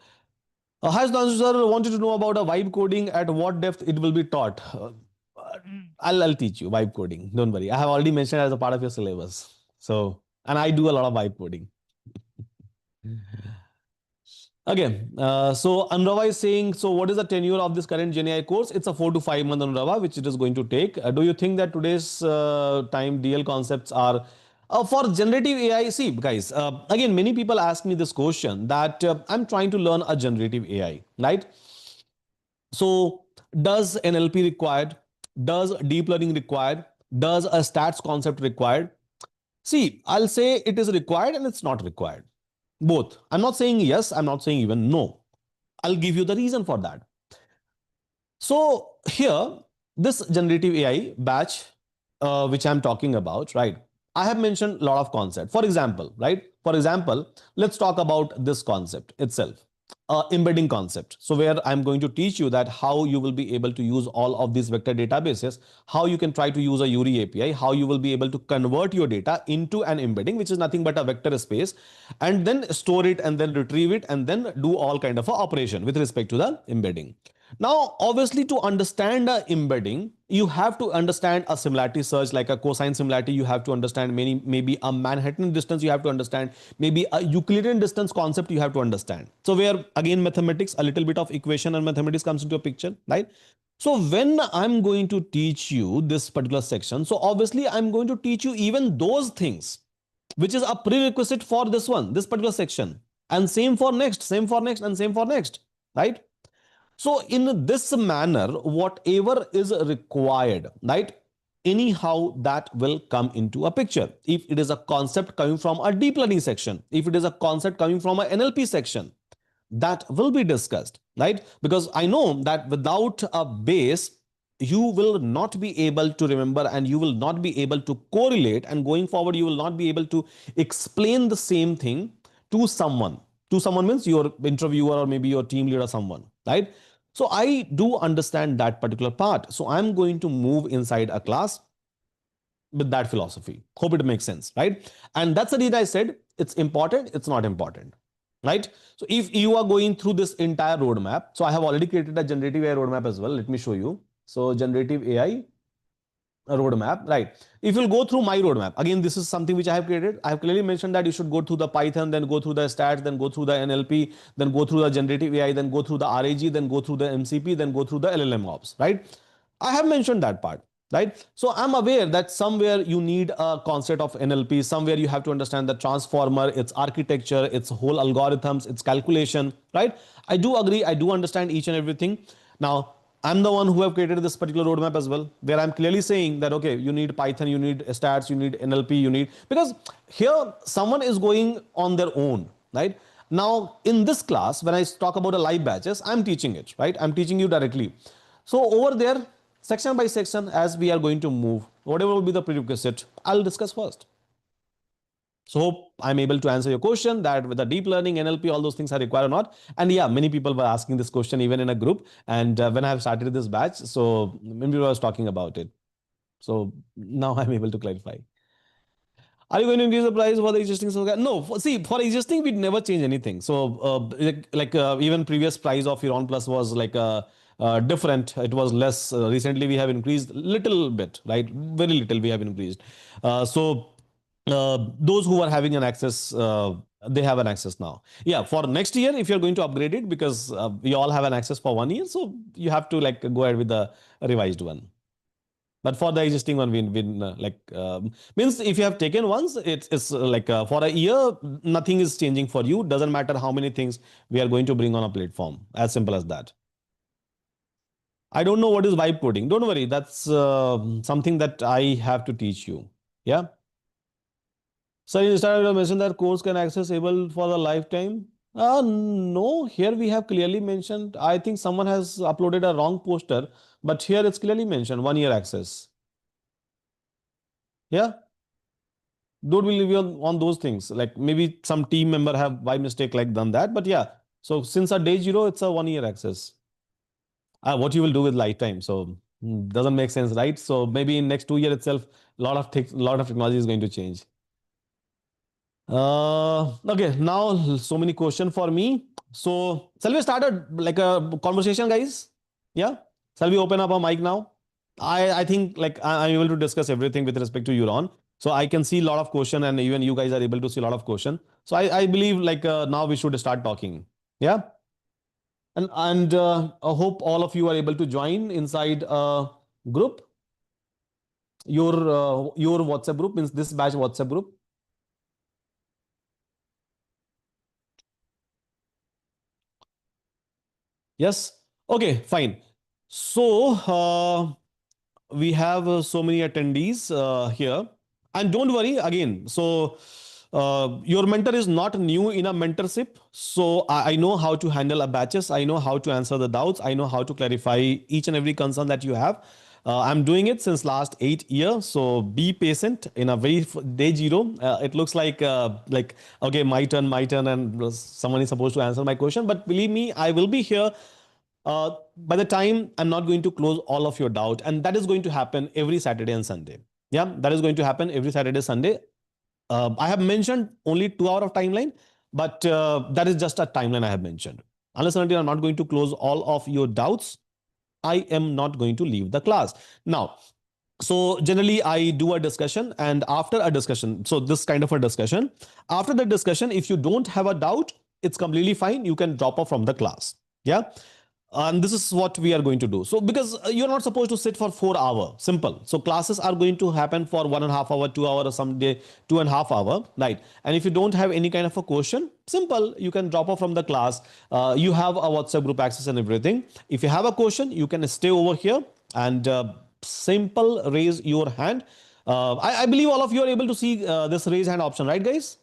Hi, Sudhanshu sir, wanted to know about a vibe coding, at what depth it will be taught. I'll teach you vibe coding. Don't worry. I have already mentioned as a part of your syllabus. So, and I do a lot of vibe coding. Okay, so Anurava is saying, so what is the tenure of this current Gen AI course? It's a 4 to 5 month Anurava, which it is going to take. Do you think that today's time DL concepts are for generative AI? See, guys, again, many people ask me this question that I'm trying to learn a generative AI, right? So does NLP required? Does deep learning required? Does a stats concept required? See, I'll say it is required and it's not required. Both. I'm not saying yes, I'm not saying even no. I'll give you the reason for that. So here, this generative AI batch, which I'm talking about, right? I have mentioned a lot of concepts. For example, right? For example, let's talk about this concept itself. Embedding concept. So where I'm going to teach you that how you will be able to use all of these vector databases, how you can try to use a URI API, how you will be able to convert your data into an embedding, which is nothing but a vector space, and then store it and then retrieve it and then do all kind of a operation with respect to the embedding. Now, obviously, to understand a embedding, you have to understand a similarity search, like a cosine similarity. You have to understand maybe a Manhattan distance. You have to understand maybe a Euclidean distance concept. You have to understand. So where again mathematics, a little bit of equation and mathematics comes into a picture, right? So when I'm going to teach you this particular section, so obviously I'm going to teach you even those things, which is a prerequisite for this one, this particular section, and same for next, same for next, and same for next, right? So in this manner, whatever is required, right? Anyhow, that will come into a picture. If it is a concept coming from a deep learning section, if it is a concept coming from a NLP section, that will be discussed, right? Because I know that without a base, you will not be able to remember and you will not be able to correlate. And going forward, you will not be able to explain the same thing to someone. To someone means your interviewer or maybe your team leader or someone, right? So I do understand that particular part. So I'm going to move inside a class with that philosophy. Hope it makes sense, right? And that's the reason I said it's important, it's not important, right? So if you are going through this entire roadmap, so I have already created a generative AI roadmap as well. Let me show you. So generative AI roadmap, right? If you'll go through my roadmap, again, this is something which I have created. I have clearly mentioned that you should go through the Python, then go through the stats, then go through the NLP, then go through the generative AI, then go through the RAG, then go through the MCP, then go through the LLM ops, right? I have mentioned that part, right? So I'm aware that somewhere you need a concept of NLP, somewhere you have to understand the transformer, its architecture, its whole algorithms, its calculation, right? I do agree, I do understand each and everything. Now, I'm the one who have created this particular roadmap as well, where I'm clearly saying that, okay, you need Python, you need stats, you need NLP, you need, because here someone is going on their own, right? Now, in this class, when I talk about a live batches, I'm teaching it, right? I'm teaching you directly. So over there, section by section, as we are going to move, whatever will be the prerequisite, I'll discuss first. So hope I'm able to answer your question that with the deep learning, NLP, all those things are required or not. And yeah, many people were asking this question even in a group. And when I have started this batch, so many people was talking about it. So now I'm able to clarify. Are you going to increase the price for the existing? No, see, for existing, we'd never change anything. So, even previous price of Euron Plus was like different. It was less. Recently, we have increased little bit, right? Very little we have increased. Those who are having an access, they have an access now. Yeah, for next year, if you're going to upgrade it, because we all have an access for 1 year, so you have to like go ahead with the revised one. But for the existing one, means if you have taken once, it's like for a year, nothing is changing for you. Doesn't matter how many things we are going to bring on a platform. As simple as that. I don't know what is vibe coding. Don't worry, that's something that I have to teach you. Yeah. So you started to mention that course can accessible for the lifetime. No, here we have clearly mentioned. I think someone has uploaded a wrong poster, but here it's clearly mentioned 1 year access. Yeah. Don't believe you on those things. Like maybe some team member have by mistake like done that. But yeah, so since a day zero, it's a 1 year access. What you will do with lifetime? So doesn't make sense, right? So maybe in next 2 year itself, lot of technology is going to change. Okay, now so many questions for me. So shall we start like a conversation, guys? Yeah. Shall we open up a mic now? I think like I'm able to discuss everything with respect to Euron. So I can see a lot of question and even you guys are able to see a lot of question. So I believe like now we should start talking. Yeah. And I hope all of you are able to join inside a group. Your WhatsApp group means this batch WhatsApp group. Yes. Okay, fine. So we have so many attendees here. And don't worry again. So your mentor is not new in a mentorship. So I know how to handle a batches. I know how to answer the doubts. I know how to clarify each and every concern that you have. I'm doing it since last 8 years. So be patient in a very day zero. It looks like okay, my turn, and someone is supposed to answer my question. But believe me, I will be here by the time I'm not going to close all of your doubt, and that is going to happen every Saturday and Sunday. Yeah, that is going to happen every Saturday, Sunday. I have mentioned only 2 hour of timeline, but that is just a timeline I have mentioned. Unless and until I'm not going to close all of your doubts, I am not going to leave the class. Now, so generally I do a discussion, and after a discussion, so this kind of a discussion, after the discussion, if you don't have a doubt, it's completely fine. You can drop off from the class. Yeah. And this is what we are going to do. So because you're not supposed to sit for 4 hours, simple. So classes are going to happen for 1.5 hour, 2 hour, or someday 2.5 hour, right? And if you don't have any kind of a question, simple, you can drop off from the class. You have a WhatsApp group access and everything. If you have a question, you can stay over here and simple raise your hand. I believe all of you are able to see this raise hand option, right, guys?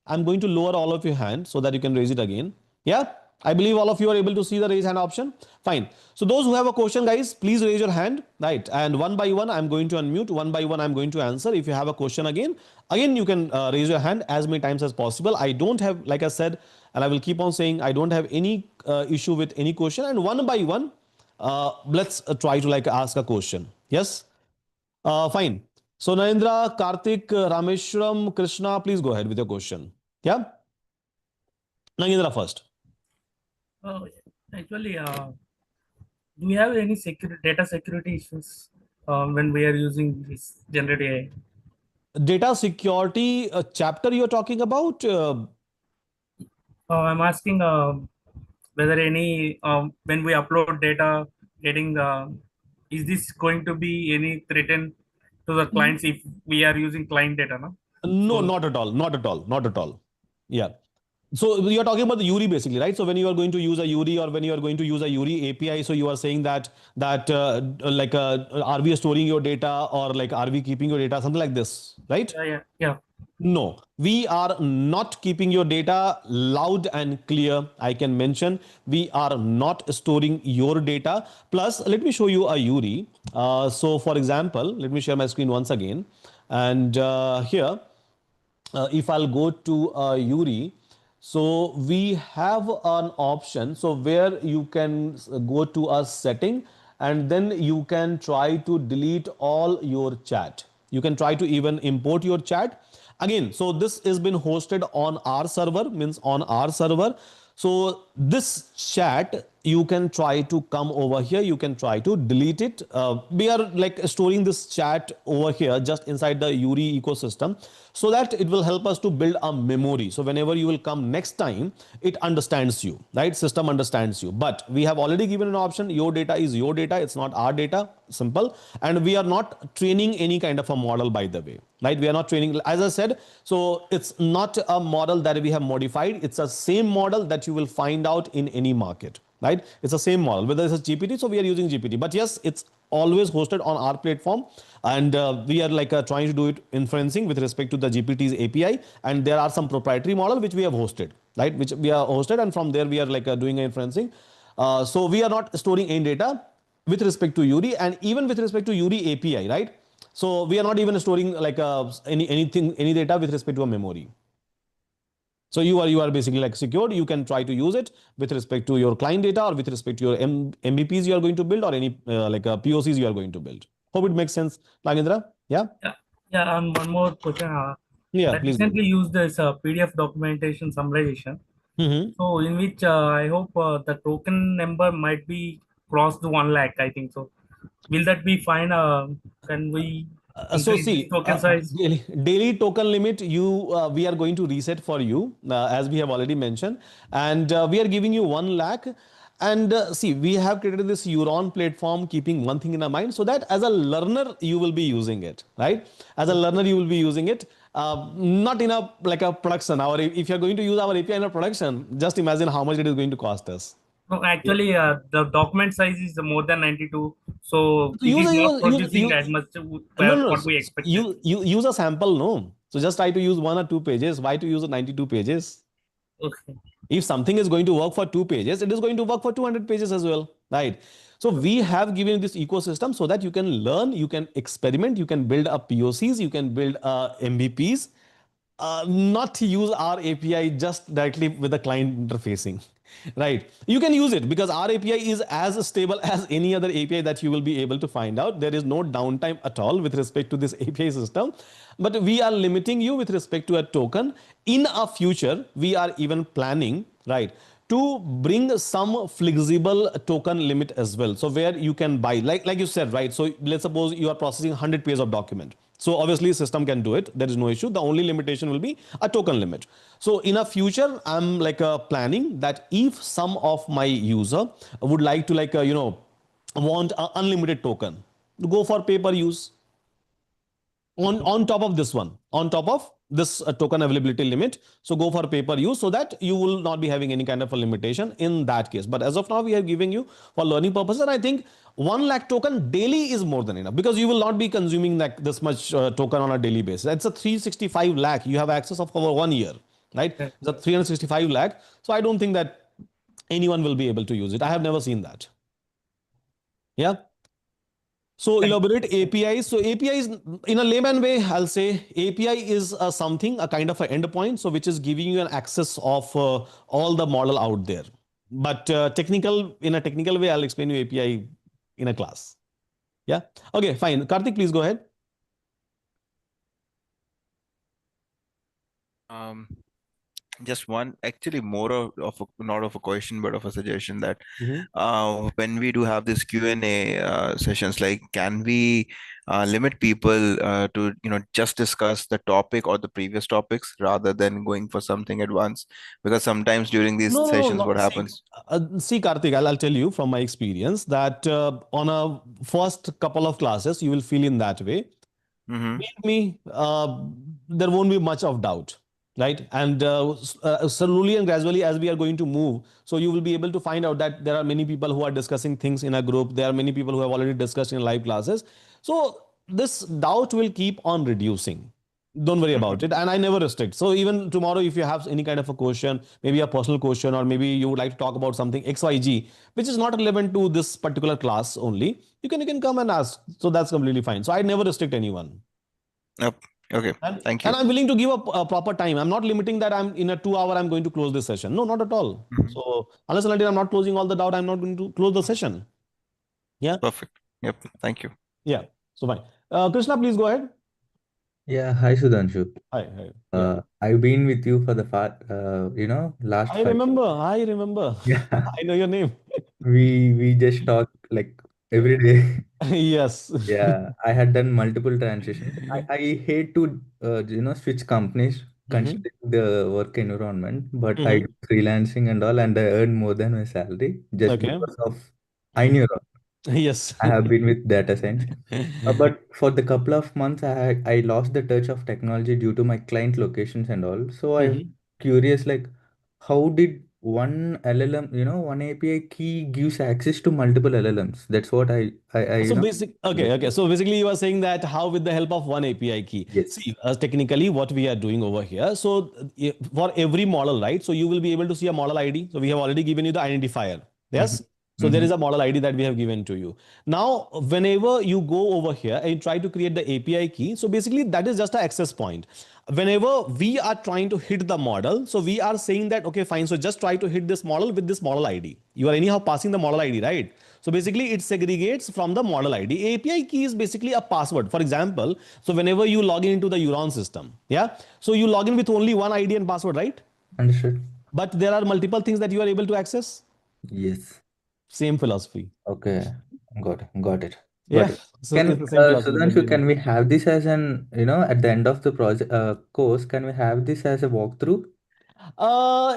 I'm going to lower all of your hand so that you can raise it again. Yeah, I believe all of you are able to see the raise hand option. Fine. So those who have a question, guys, please raise your hand, right? And one by one, I'm going to unmute. One by one, I'm going to answer. If you have a question again you can raise your hand as many times as possible. I don't have, like I said, and I will keep on saying, I don't have any issue with any question. And one by one, let's try to like ask a question. Yes. Fine. So Narendra, Karthik, Rameshwaram, Krishna, please go ahead with your question. Yeah. Narendra first. Oh, actually, do we have any data security issues when we are using this generative AI? Data security chapter you're talking about? I'm asking whether any when we upload data, getting is this going to be any threatened to the clients if we are using client data? No? No, So not at all. Not at all. Not at all. Yeah. So you're talking about the URI basically, right? So when you are going to use a URI or when you are going to use a URI API, so you are saying that are we storing your data or like are we keeping your data, something like this, right? Yeah, yeah. No, we are not keeping your data loud and clear. I can mention we are not storing your data. Plus, let me show you a URI. So, for example, let me share my screen once again. And here, if I'll go to URI, so we have an option. So where you can go to a setting and then you can try to delete all your chat. You can try to even import your chat. Again, so this has been hosted on our server, means on our server. So this chat, you can try to come over here. You can try to delete it. We are like storing this chat over here just inside the URI ecosystem so that it will help us to build a memory. So whenever you will come next time, it understands you, right? System understands you. But we have already given an option. Your data is your data. It's not our data. Simple. And we are not training any kind of a model, by the way, right? We are not training, as I said. So it's not a model that we have modified. It's the same model that you will find out in any market, right? It's the same model, whether it's a GPT. So we are using GPT, but yes, it's always hosted on our platform. And we are like trying to do it inferencing with respect to the GPT's API. And there are some proprietary model which we have hosted, right? Which we are hosted. And from there, we are like doing inferencing. So we are not storing any data with respect to URI and even with respect to URI API, right? So we are not even storing like any data with respect to a memory. So you are basically like secured. You can try to use it with respect to your client data or with respect to your MVPs you are going to build or any POCs you are going to build. Hope it makes sense, Nagendra. Yeah, Yeah, yeah. And one more question. yeah. I Please go. recently used this PDF documentation summarization. Mm-hmm. So in which I hope the token number might be crossed 1 lakh. I think so. Will that be fine? Can we So increase this see, token size? daily token limit you we are going to reset for you as we have already mentioned, and we are giving you 1 lakh. And see, we have created this Euron platform, keeping one thing in our mind, so that as a learner you will be using it, right? As a learner you will be using it, not in a like a production. Our if you are going to use our API in a production, just imagine how much it is going to cost us. No, Yeah. actually, the document size is more than 92, so So it use is a not use producing as much no, no, no. what So we expected. you use a sample, no. So just try to use 1 or 2 pages. Why to use 92 pages? Okay. If something is going to work for 2 pages, it is going to work for 200 pages as well, right? So we have given this ecosystem so that you can learn, you can experiment, you can build up POCs, you can build MVPs, not to use our API just directly with the client interfacing, right? You can use it because our API is as stable as any other API that you will be able to find out. There is no downtime at all with respect to this API system, but we are limiting you with respect to a token. In a future, we are even planning, right, to bring some flexible token limit as well. So where you can buy, like you said, right? So let's suppose you are processing 100 pages of document. So obviously system can do it. There is no issue. The only limitation will be a token limit. So in a future, I'm like planning that if some of my user would like to want an unlimited token, go for pay per use on top of this one, on top of this token availability limit. So go for pay per use so that you will not be having any kind of a limitation in that case. But as of now, we are giving you for learning purposes. And I think 1 lakh token daily is more than enough because you will not be consuming like this much token on a daily basis. That's a 365 lakh. You have access of over 1 year, right? Yeah. It's a 365 lakh. So I don't think that anyone will be able to use it. I have never seen that. Yeah. So Thank elaborate you. APIs. So APIs in a layman way, I'll say API is something, a kind of an endpoint, so which is giving you an access of all the model out there. But in a technical way, I'll explain you API in a class. Yeah. Okay, fine. Karthik, please go ahead. Um, just one, actually more of a, not of a question, but of a suggestion that Mhm. when we do have this Q&A sessions, like can we limit people to just discuss the topic or the previous topics rather than going for something at once? Because sometimes during these No, no, no, sessions, no. what happens? See, Karthik, I'll tell you from my experience that on a first couple of classes, you will feel in that way. Mm-hmm. Believe me, there won't be much of doubt. right? And slowly and gradually, as we are going to move, so you will be able to find out that there are many people who are discussing things in a group. There are many people who have already discussed in live classes. So this doubt will keep on reducing. Don't worry Mhm. about it. And I never restrict. So even tomorrow, if you have any kind of a question, maybe a personal question, or maybe you would like to talk about something XYZ, which is not relevant to this particular class only, you can come and ask. So that's completely fine. So I never restrict anyone. Yep. Okay. Thank And you. I'm willing to give a proper time. I'm not limiting that I'm in a 2 hour, I'm going to close this session. No, not at all. Mhm. So unless and until I'm not closing all the doubt, I'm not going to close the session. Yeah. Perfect. Yep. Thank you. Yeah. So fine. Krishna, please go ahead. Yeah, hi Sudhanshu. Hi. Hi. Yeah. I've been with you for the last I 5 years. remember. I remember. Yeah, I know your name. we just talk like every day. Yes. Yeah, I had done multiple transitions. I hate to switch companies Hmm. considering the work environment, but I Hmm. do freelancing and all, and I earn more than my salary just Okay. because of iNeuron. Yes. I have been with data science. But for the couple of months, I lost the touch of technology due to my client locations and all. So I'm Hmm. curious, like, how did one LLM, one API key gives access to multiple LLMs? That's what So okay, curious okay. about. So basically, you are saying that how with the help of one API key. Yes. See, technically, what we are doing over here. So for every model, right? So you will be able to see a model ID. So we have already given you the identifier. Mm-hmm. Yes. So there Mm-hmm. is a model ID that we have given to you. Now, whenever you go over here and try to create the API key, so basically that is just an access point. Whenever we are trying to hit the model, so we are saying that, okay, fine. So just try to hit this model with this model ID. You are anyhow passing the model ID, right? So basically it segregates from the model ID. API key is basically a password. For example, so whenever you log in into the Euron system, yeah, so you log in with only one ID and password, right? Understood. But there are multiple things that you are able to access. Yes. Same philosophy. Okay. Got it. Got Yeah. it. So it's the same philosophy that we Sudhanshu, are can doing. we have this as at the end of the project course, can we have this as a walkthrough?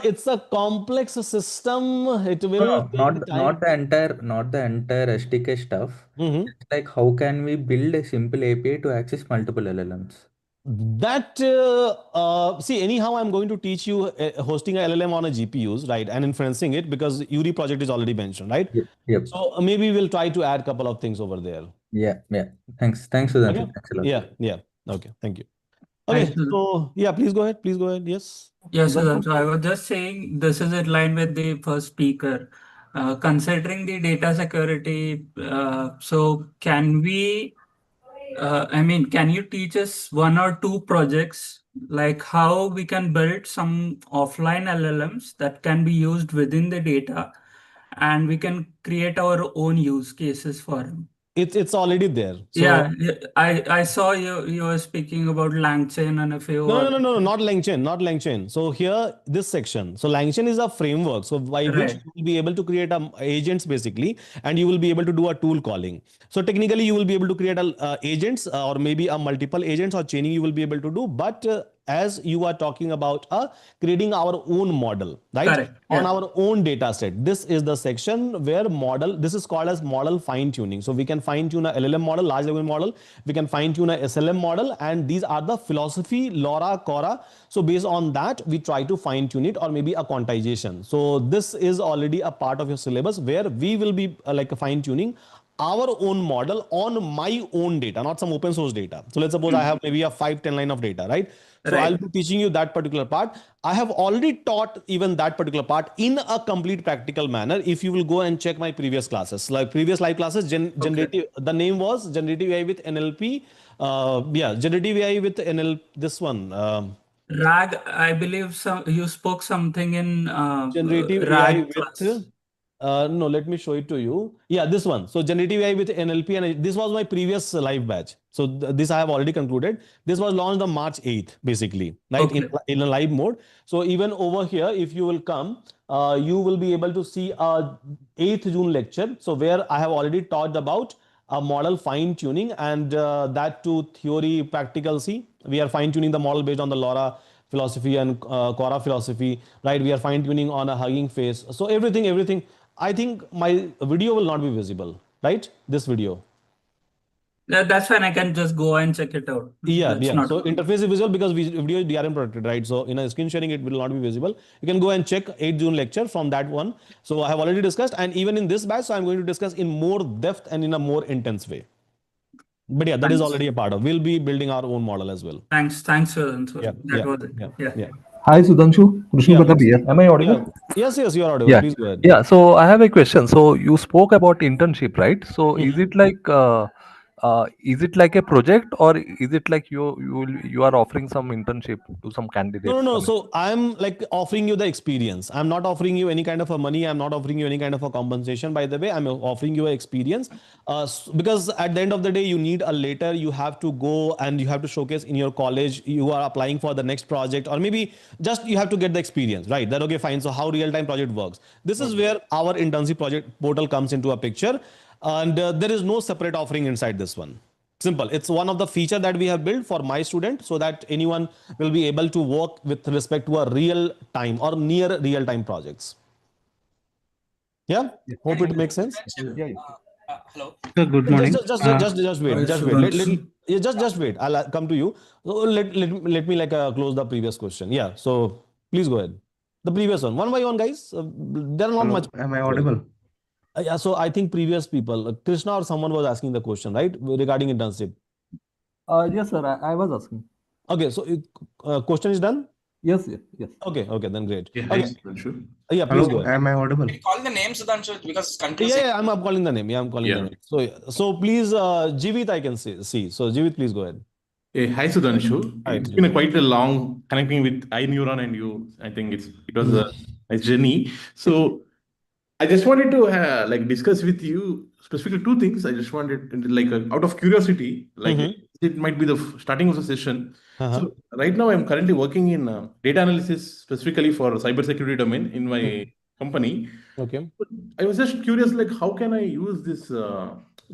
It's a complex system. It No, will no, take time. not the entire SDK stuff. Mhm. It's like how can we build a simple API to access multiple LLMs? That see, anyhow, I'm going to teach you hosting a LLM on a GPUs, right, and inferencing it because URI project is already mentioned, right? Yep. Yep. So maybe we'll try to add a couple of things over there. Yeah. Yeah. Thanks, Sudhanshu. Okay. Thanks a lot. Yeah. Yeah. Okay. Thank you. Hi, Okay. So yeah, please go ahead. Please go ahead. Yes. yes, Sudhan. Sudhanshu? So I was just saying this is in line with the first speaker. Considering the data security, so can we, I mean, can you teach us one or two projects like how we can build some offline LLMs that can be used within the data and we can create our own use cases for them? It's already there. So Yeah, I saw you were speaking about LangChain and a few no, no, other. no, no, no, not LangChain, not LangChain. So here, this section. So LangChain is a framework. So by which Right, you will be able to create agents basically, and you will be able to do a tool calling. So technically, you will be able to create a agents or maybe a multiple agents or chaining you will be able to do. But as you are talking about creating our own model, right? correct. On Yeah, our own data set. This is the section where this is called as model fine tuning. So we can fine tune a LLM model, large language model. We can fine tune a SLM model. And these are the philosophy, LoRa, Cora. So based on that, we try to fine tune it or maybe a quantization. So this is already a part of your syllabus where we will be like fine tuning our own model on my own data, not some open source data. So let's suppose I have maybe a 5-10 line of data, right? So I'll right. be teaching you that particular part. I have already taught even that particular part in a complete practical manner. If you will go and check my previous classes, like previous live classes, Okay. generative, the name was Generative AI with NLP. Yeah, Generative AI with NL, this one, RAG, I believe some you spoke something in Generative AI RAG with, class. no, let me show it to you. Yeah, this one. So generative AI with NLP, and this was my previous live batch. So this I have already concluded. This was launched on March 8th, basically, right? Okay. In a live mode. So even over here, if you will come, you will be able to see a 8th June lecture. So where I have already talked about a model fine tuning and that to theory practical. See, we are fine tuning the model based on the LoRa philosophy and Quora philosophy, right? We are fine tuning on a Hugging Face. So everything. I think my video will not be visible, right? This video. That's fine. I can just go and check it out. Yeah, That's yeah. not. So interface is visible because video is DRM protected, right? So in a screen sharing, it will not be visible. You can go and check 8 June lecture from that one. So I have already discussed, and even in this batch, so I'm going to discuss in more depth and in a more intense way. But yeah, that is Thanks. already a part of. We'll be building our own model as well. Thanks for the answer. Yeah, That yeah, was it. yeah, Yeah. yeah, Hi, Sudhanshu. Krishna yeah, Pratap here. Am I yeah. audible? Yes, yes, you are audible. Yeah. Please go ahead. Yeah. So I have a question. So you spoke about internship, right? So is it like a project, or is it like you are offering some internship to some No, no, candidates? no. So I'm like offering you the experience. I'm not offering you any kind of a money. I'm not offering you any kind of a compensation. By the way, I'm offering you an experience. Because at the end of the day, you need a letter. You have to go and you have to showcase in your college. You are applying for the next project, or maybe just you have to get the experience, right? That okay, fine. So how real time project works? This is where our internship project portal comes into a picture, and there is no separate offering inside this one. Simple. It's one of the feature that we have built for my student so that anyone will be able to work with respect to a real time or near real time projects. Yeah. Hope it makes sense. Yeah. Yeah. Hello. Sir, good Just, morning. just, just, just, just wait. Hi, Just wait. Sudhanshu. Yeah, just wait. I'll come to you. So let me like close the previous question. Yeah. So please go ahead. The previous one, one by one, guys. There are not much. Hello. Am I audible? Yeah. So I think previous people, Krishna or someone was asking the question, right, regarding internship. Yes, sir. I was asking. Okay. So question is done. Yes. Yes. Yes. Okay. Okay. Then great. Yeah, hi, Okay. Sudhanshu. Yeah. Please go Hello. ahead. Am I audible? Can you call the name Sudhanshu because it's Yeah, confusing? yeah, I'm calling the name. Yeah, I'm calling the Yeah. name. So, so please, Jeevit, I can see. So, Jeevit, please go ahead. Hey, hi Sudhanshu. Hi, It's been Jeevit. quite a long connecting with iNeuron and you. I think it was a nice journey. So I just wanted to like discuss with you specifically two things. I just wanted like out of curiosity, like Mm-hmm. it might be the starting of the session. Uh-huh. So right now I'm currently working in data analysis specifically for cybersecurity domain in my company. Okay. But I was just curious, like how can I use this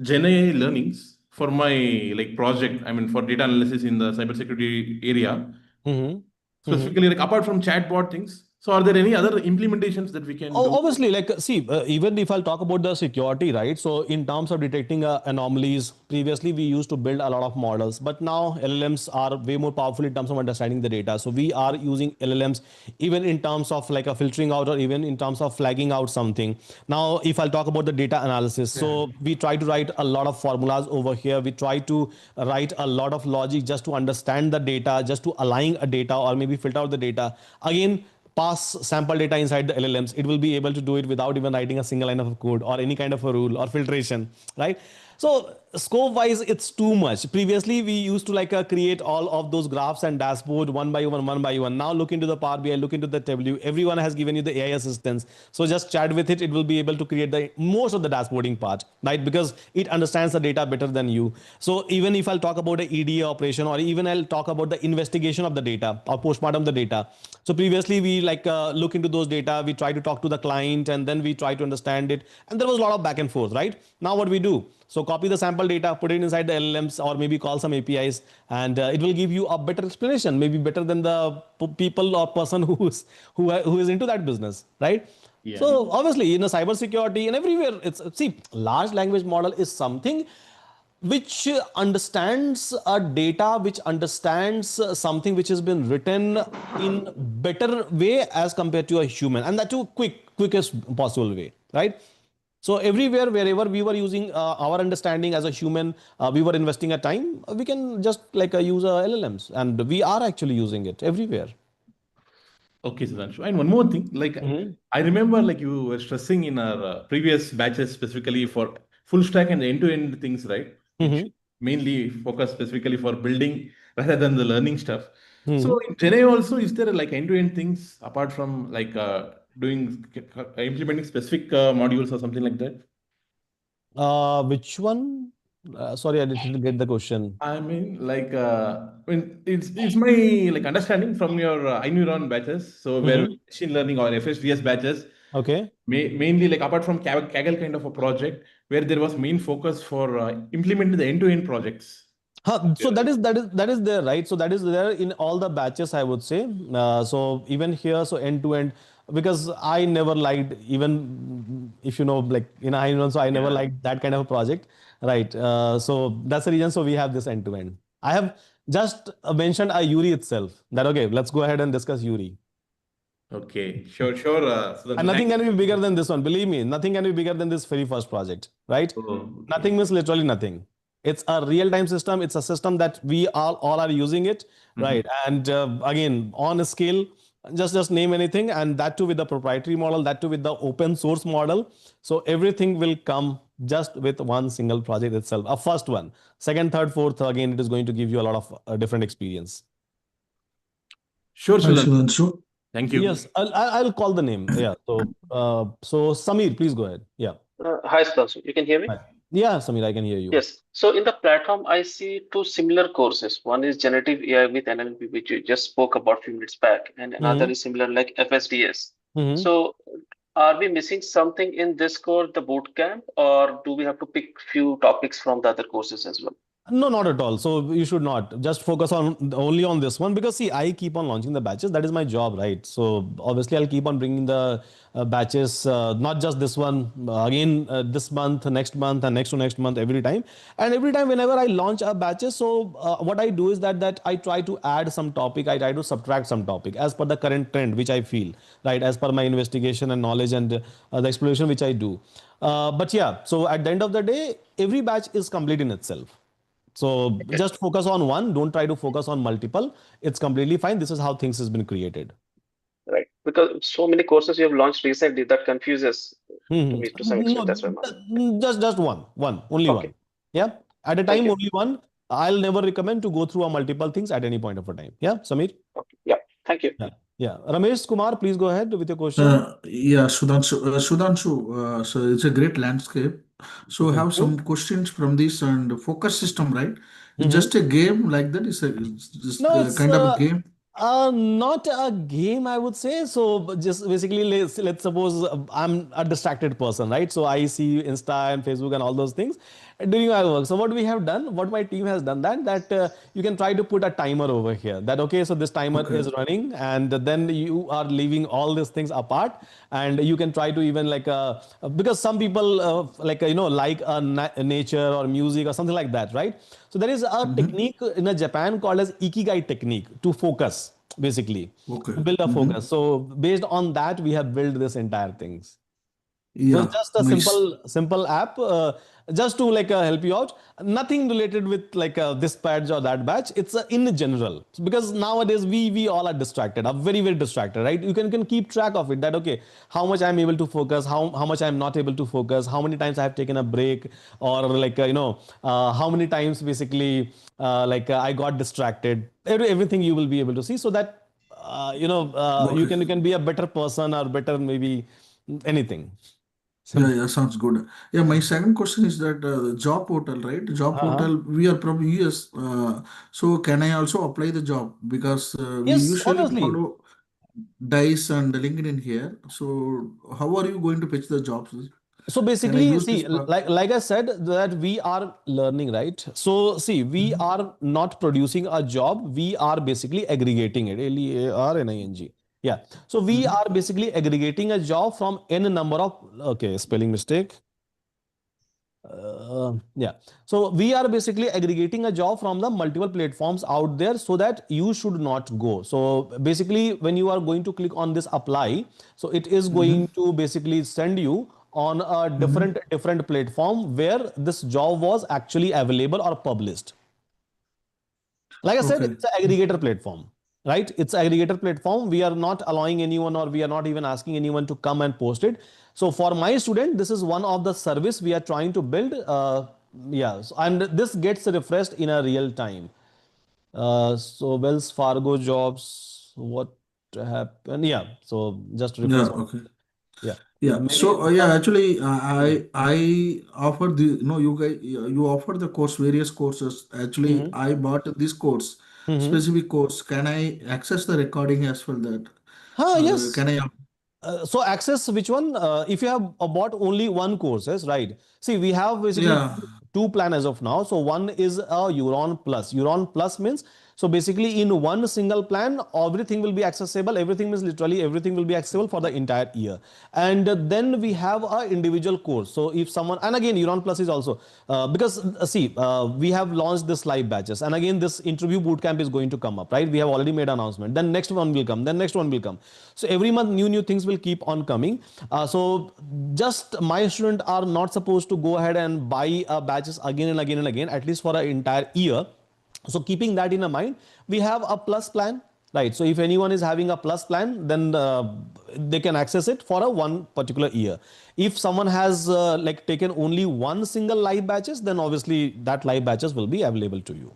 Gen AI learnings for my like project? I mean, for data analysis in the cybersecurity area, Mm-hmm. Mm-hmm. specifically like apart from chatbot things. So, are there any other implementations that we can do? Obviously, like, see, even if I'll talk about the security, right? So, in terms of detecting anomalies, previously we used to build a lot of models, but now LLMs are way more powerful in terms of understanding the data. So, we are using LLMs even in terms of like a filtering out or even in terms of flagging out something. Now, if I'll talk about the data analysis, so we try to write a lot of formulas over here. We try to write a lot of logic just to understand the data, just to align a data or maybe filter out the data. Again, pass sample data inside the LLMs, it will be able to do it without even writing a single line of code or any kind of a rule or filtration, right? So scope wise, it's too much. Previously, we used to like create all of those graphs and dashboard one by one. Now look into the Power BI, look into the Tableau. Everyone has given you the AI assistance. So just chat with it. It will be able to create the most of the dashboarding part, right? Because it understands the data better than you. So even if I'll talk about the EDA operation or even I'll talk about the investigation of the data or postmortem the data. So previously we like look into those data. We try to talk to the client and then we try to understand it. And there was a lot of back and forth, right? Now what we do? So copy the sample data, put it inside the LLMs or maybe call some APIs and it will give you a better explanation, maybe better than the people or person who is into that business, right? Yeah. So obviously in a cybersecurity and everywhere, it's see, large language model is something which understands a data, which understands something which has been written in better way as compared to a human, and that too quickest possible way, right? So everywhere, wherever we were using our understanding as a human, we were investing a time. We can just like use LLMs, and we are actually using it everywhere. Okay, Sudhanshu. And one more thing, like Mhm. I remember like you were stressing in our previous batches specifically for full stack and end-to-end things, right? Which Mhm. mainly focus specifically for building rather than the learning stuff. So Mhm. in Gen AI also, is there like end-to-end things apart from like doing implementing specific modules or something like that? Which one? Sorry, I didn't get the question. I mean, like, it's my like understanding from your iNeuron batches. So where Mhm. machine learning or FSDS batches, Okay. mainly like apart from Kaggle kind of a project, where there was main focus for implementing the end-to-end projects. Huh, so that is there, right? So that is there in all the batches, I would say. So even here, so end to end. because I never liked, even if you know, like in Iron, so I never Yeah. liked that kind of a project, right? So that's the reason. So we have this end to end. I have just mentioned a Yuri itself. That okay, let's go ahead and discuss Yuri. Okay. Sure. Sure. And Sudhanshu, nothing thank can you. be bigger than this one. Believe me, nothing can be bigger than this very first project, right? Oh, Nothing okay. means literally nothing. It's a real-time system. It's a system that we all are using it, Mhm. right? And again, on a scale, just name anything, and that too with the proprietary model, that too with the open source model. So everything will come just with one single project itself. A first one, second, third, fourth. Again, it is going to give you a lot of different experience. Sure, Hi, Sudhanshu. Sudhanshu. Thank you. Yes, I'll call the name. Yeah. So Samir, please go ahead. Yeah. Hi, Sudhanshu. You can hear me? Hi. Yeah, Samir, I can hear you. Yes. So in the platform, I see two similar courses. One is Generative AI with NLP, which you just spoke about a few minutes back, and another Mm-hmm. is similar like FSDS. Mm-hmm. So are we missing something in this course, the bootcamp, or do we have to pick few topics from the other courses as well? No, not at all. So you should not just focus on only on this one, because see, I keep on launching the batches. That is my job, right? So obviously, I'll keep on bringing the batches, not just this one. Again, this month, next month, and next to next month, every time. And every time, whenever I launch a batches, so what I do is that I try to add some topic. I try to subtract some topic as per the current trend, which I feel, right, as per my investigation and knowledge and the exploration which I do. But yeah, so at the end of the day, every batch is complete in itself. So Okay, just focus on one. Don't try to focus on multiple. It's completely fine. This is how things has been created. right. Because so many courses you have launched recently that confuses to me to some extent. That's why I'm asking. No, just one, only Okay, one. Yeah, at a thank time you. only one. I'll never recommend to go through a multiple things at any point of a time. Yeah, Samir. Okay, yeah, thank you. Yeah, yeah. Ramesh Kumar, please go ahead with your question. Yeah, Sudhanshu, so it's a great landscape. So I Thank have you. some questions from this and focus system, right? It's Mhm. just a game like that. It's just No, it's kind of a game. not a game, I would say. So just basically, let's suppose I'm a distracted person, right? So I see Insta and Facebook and all those things during my work. So what we have done, what my team has done, that you can try to put a timer over here. That okay, so this timer Okay. is running, and then you are leaving all these things apart, and you can try to even like because some people like nature or music or something like that, right? So there is a Mm-hmm. technique in a Japan called as ikigai technique to focus, basically, Okay. to build a Mm-hmm. focus. So based on that, we have built this entire things. So it's Yeah, just a nice. simple app, just to like help you out. Nothing related with like this badge or that badge. It's in general, because nowadays we all are distracted, are very distracted, right? You can keep track of it. That okay, how much I'm able to focus, how much I'm not able to focus, how many times I have taken a break, or like how many times basically I got distracted. Everything you will be able to see, so that you Okay. can be a better person or better maybe anything. Yeah, Simple. yeah, sounds good. Yeah, my second question is that the job portal, right? Job Uh-huh. portal, we are probably US. So can I also apply the job? Because we Yes, usually obviously. follow Dice and LinkedIn here. So how are you going to pitch the jobs? So Can I basically, use this see, part? like I said, that we are learning, right? So see, we Mhm. are not producing a job. We are basically aggregating it. Learning. Yeah. So we Mhm. are basically aggregating a job from n number of, okay, spelling mistake. Yeah. So we are basically aggregating a job from the multiple platforms out there, so that you should not go. So basically, when you are going to click on this apply, so it is Mhm. going to basically send you on a Mhm. different platform where this job was actually available or published. Like I said, Okay. it's an aggregator platform, right? It's an aggregator platform. We are not allowing anyone, or we are not even asking anyone to come and post it. So for my student, this is one of the service we are trying to build. And this gets refreshed in a real time. So Wells Fargo jobs, what happened? Yeah, so just refresh. Yeah. Okay. Yeah, Yeah. maybe. So yeah, actually, I offer the no you guys you offer the course various courses. Actually, Mm-hmm. I bought this course, Mm-hmm. specific course. Can I access the recording as well? That Yes. can I? So access which one? If you have bought only one courses, right? See, we have basically Yeah. two plan as of now. So one is a Euron Plus. Euron Plus means So basically, in one single plan, everything will be accessible. Everything means literally everything will be accessible for the entire year. And then we have a individual course. So if someone, and again, Euron Plus is also because see, we have launched this live batches, and again, this interview bootcamp is going to come up, right? We have already made an announcement. Then next one will come. Then next one will come. So every month, new things will keep on coming. So just my students are not supposed to go ahead and buy batches again and again and again, at least for an entire year. So keeping that in mind, we have a plus plan, right? So if anyone is having a plus plan, then they can access it for a one particular year. If someone has like taken only one single live batches, then obviously that live batches will be available to you.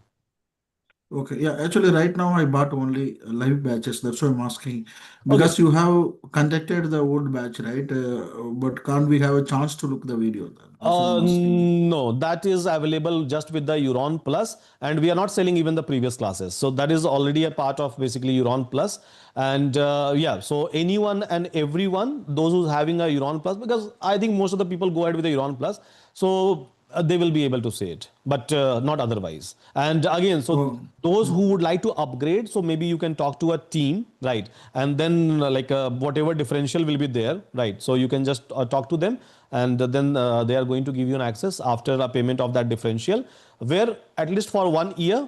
Okay, yeah, actually, right now I bought only live batches. That's why I'm asking. Okay. Because you have conducted the old batch, right? But can't we have a chance to look the video then? That's why I'm asking you. No, that is available just with the Euron Plus, and we are not selling even the previous classes. So that is already a part of basically Euron Plus. And yeah, so anyone and everyone, those who's having a Euron Plus, because I think most of the people go ahead with the Euron Plus, so they will be able to say it, but not otherwise. And again, so Oh, those who mm, would like to upgrade, so maybe you can talk to a team, right? And then like whatever differential will be there, right? So you can just talk to them, and then they are going to give you an access after a payment of that differential, where at least for 1 year,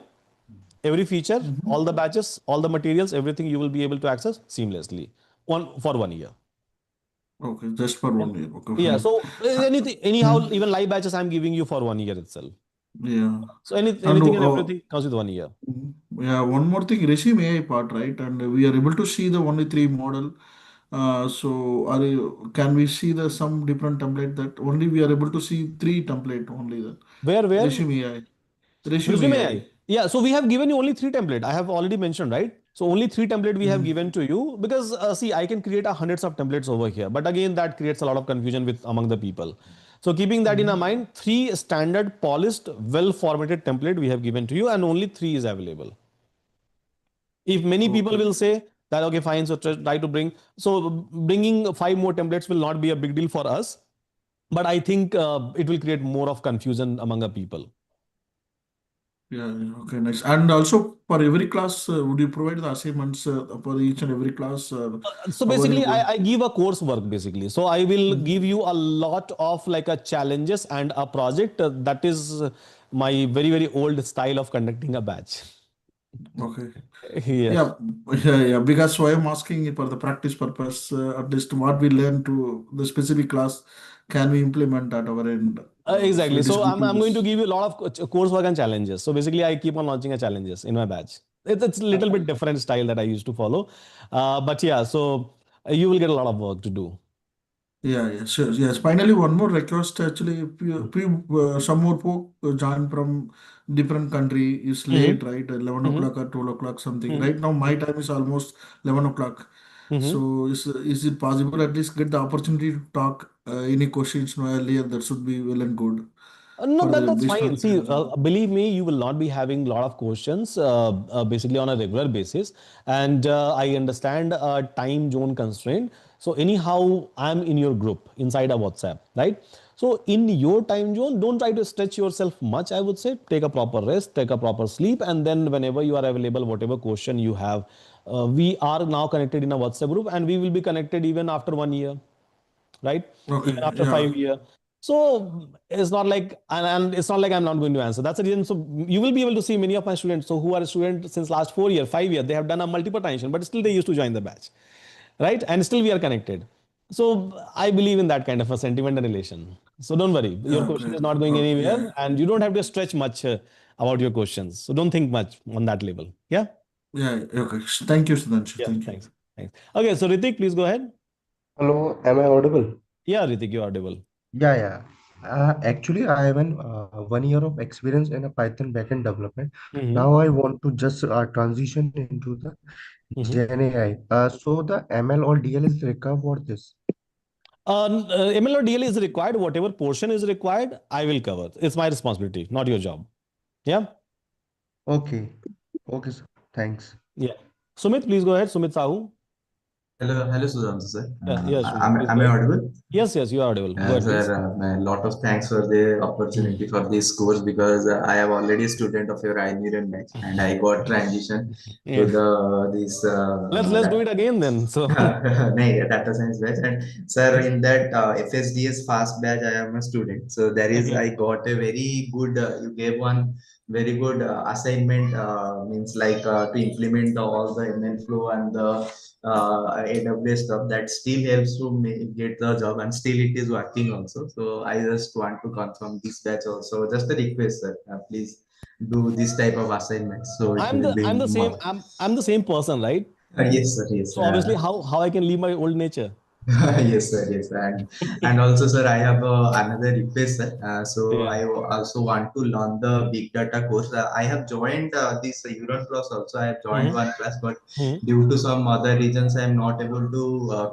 every feature, mhm. all the batches, all the materials, everything you will be able to access seamlessly one for 1 year. Okay, just for Yeah. 1 year. Okay, Yeah. fine. So Uh, anything, anyhow, mm, even live batches I'm giving you for 1 year itself. yeah. So And anything and everything comes with 1 year. yeah, one more thing, resume AI part, right? And we are able to see the only three model. So can we see the some different template that only we are able to see three template only the Where? resume AI. Resume Resume AI. AI. Yeah, so we have given you only three template. I have already mentioned, right? So only three template we have Mm, given to you because see, I can create hundreds of templates over here, but again, that creates a lot of confusion with among the people. So keeping that in a mhm. mind, three standard, polished, well formatted template we have given to you, and only three is available. If many people Okay. will say that okay, fine, so try to bring, so bringing five more templates will not be a big deal for us, but I think it will create more of confusion among the people. Yeah, yeah, okay, nice. And also for every class, would you provide the assignments for each and every class? So How are you basically, going? I give a coursework basically. So I will give Mm, you a lot of like a challenges and a project. That is my very old style of conducting a batch. okay. Yeah. Yeah, yeah, yeah. Because why I'm asking it for the practice purpose, at least what we learn to the specific class, can we implement at our end? So Exactly. it is So good to I'm going to use. give you a lot of coursework and challenges. So basically, I keep on launching a challenges in my batch. It's a little bit different style that I used to follow, but yeah. So you will get a lot of work to do. Yeah, yeah, sure. Yes. Finally, one more request. Actually, if some more folk join from different country is late, Mm-hmm. right? 11 o'clock or 12 o'clock something. Mm-hmm. Right now, my time is almost 11 o'clock. Mm-hmm. So, is it possible at least get the opportunity to talk any questions no earlier? That should be well and good No, for the that's based on fine. the See, time. believe me, you will not be having a lot of questions basically on a regular basis. And I understand time zone constraint. So anyhow, I'm in your group inside a WhatsApp, right? So in your time zone, don't try to stretch yourself much. I would say take a proper rest, take a proper sleep, and then whenever you are available, whatever question you have, we are now connected in a WhatsApp group, and we will be connected even after 1 year, right? Even Okay. after Yeah. 5 years. So it's not like, and it's not like I'm not going to answer. That's the reason. So you will be able to see many of my students. So who are students since last 4 years, 5 years, they have done a multiple transition, but still they used to join the batch, right? And still we are connected. So I believe in that kind of a sentiment and relation. So don't worry, your question Okay. is not going Okay. anywhere, Yeah. and you don't have to stretch much about your questions. So don't think much on that level. Yeah. Yeah. Okay. Thank you, Sudhanshu. Yeah. Thank you. Thanks. Thanks. Okay. So Ritik, please go ahead. Hello, am I audible? Yeah, Ritik, you're audible. Yeah, yeah. Actually, I have an 1 year of experience in a Python backend development. Mm-hmm. Now I want to just transition into the Mm-hmm. Gen AI. So the ML or DL is required for this. ML or DL is required. Whatever portion is required, I will cover. It's my responsibility, not your job. Yeah. Okay, okay, sir. Thanks. Yeah. Sumit, please go ahead. Sumit Sahu. Hello, Sudhanshu sir. Yeah, Srini, please Am go I ahead. audible? Yes, you are audible. Go ahead, Sir, please. a lot of thanks for the opportunity for this course because I am already a student of your Neuron batch and I got transition to Yeah. the this Let's do it again then. So no, data science batch. And sir, in that FSDS fast batch, I am a student. So there is okay. I got a very good. You gave one very good assignment. Means like to implement all the MLflow and the AWS stuff that still helps to get the job and still it is working also. So I just want to confirm this batch also. Just a request, sir. Please do this type of assignments. So it I'm will the be I'm the same more. I'm the same person, right? Yes, sir. Yes. So obviously how I can leave my old nature. Yes, sir. Yes, sir. And also, sir, I have another request, sir. So Yeah. I also want to learn the big data course. I have joined this Euron Plus also. I have joined hmm one class, but hmm due to some other reasons, I am not able to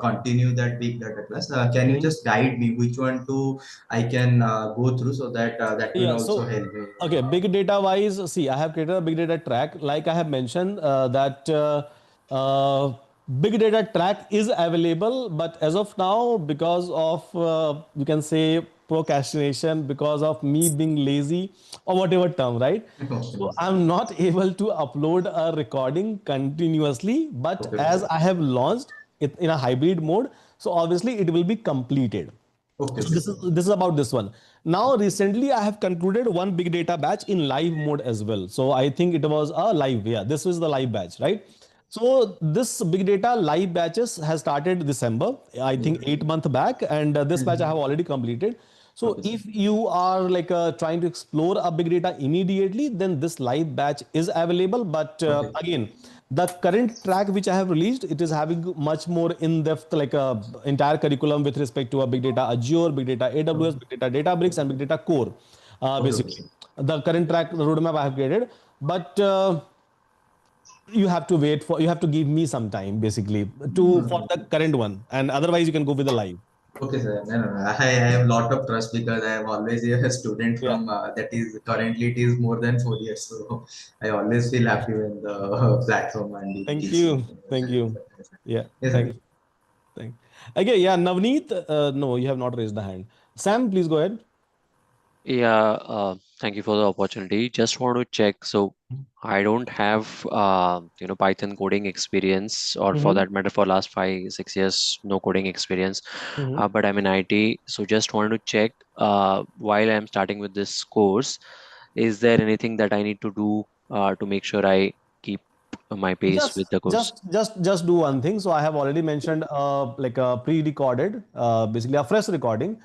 continue that big data class. Can you hmm just guide me which one to I can go through so that that will Yeah. also So help me? okay, big data wise, see, I have created a big data track. Like I have mentioned, that big data track is available, but as of now, because of you can say procrastination, because of me being lazy or whatever term, right? So Okay, I'm not able to upload a recording continuously, but okay, as okay, I have launched it in a hybrid mode, so obviously it will be completed. okay, So okay, this is about this one. Now recently I have concluded one big data batch in live mode as well. So I think it was a live. Yeah, this was the live batch, right? So this big data live batches has started December, I think okay, 8 month back, and this batch I have Mhm. already completed. So Okay, sir. if you are like trying to explore a big data immediately, then this live batch is available. But Okay, again, the current track which I have released, it is having much more in-depth like a entire curriculum with respect to a big data Azure, big data AWS, okay, big data Databricks, and big data core. okay, okay, Basically, sir. the current track roadmap I have created, but you have to give me some time basically to for Mhm. the current one, and otherwise you can go with the live. Okay, sir. No, no, no. I have lot of trust because I am always a student Yeah. from that is currently it is more than 4 years. So I always feel happy when the platform and it Thank is. you. Thank you. Yeah. Yes, Thank sir. you. Thank. Okay. Yeah. Navneet. No, you have not raised the hand. Sam, please go ahead. Yeah, thank you for the opportunity. Just want to check. So I don't have Python coding experience, or for Mm-hmm. that matter, for last 5, 6 years, no coding experience. Mm-hmm. But I'm in IT, so just want to check. While I'm starting with this course, is there anything that I need to do to make sure I keep my pace Just, with the course? just do one thing. So I have already mentioned like a pre-recorded, basically a fresh recording,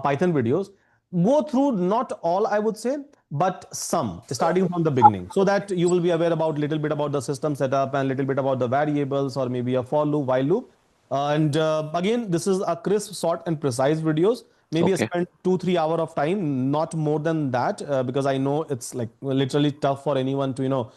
Python videos. Go through not all, I would say, but some, starting from the beginning, so that you will be aware about little bit about the system setup and little bit about the variables or maybe a for loop, while loop. And again, this is a crisp, short, and precise videos. Maybe Okay. spend 2 3 hours of time, not more than that, because I know it's like literally tough for anyone to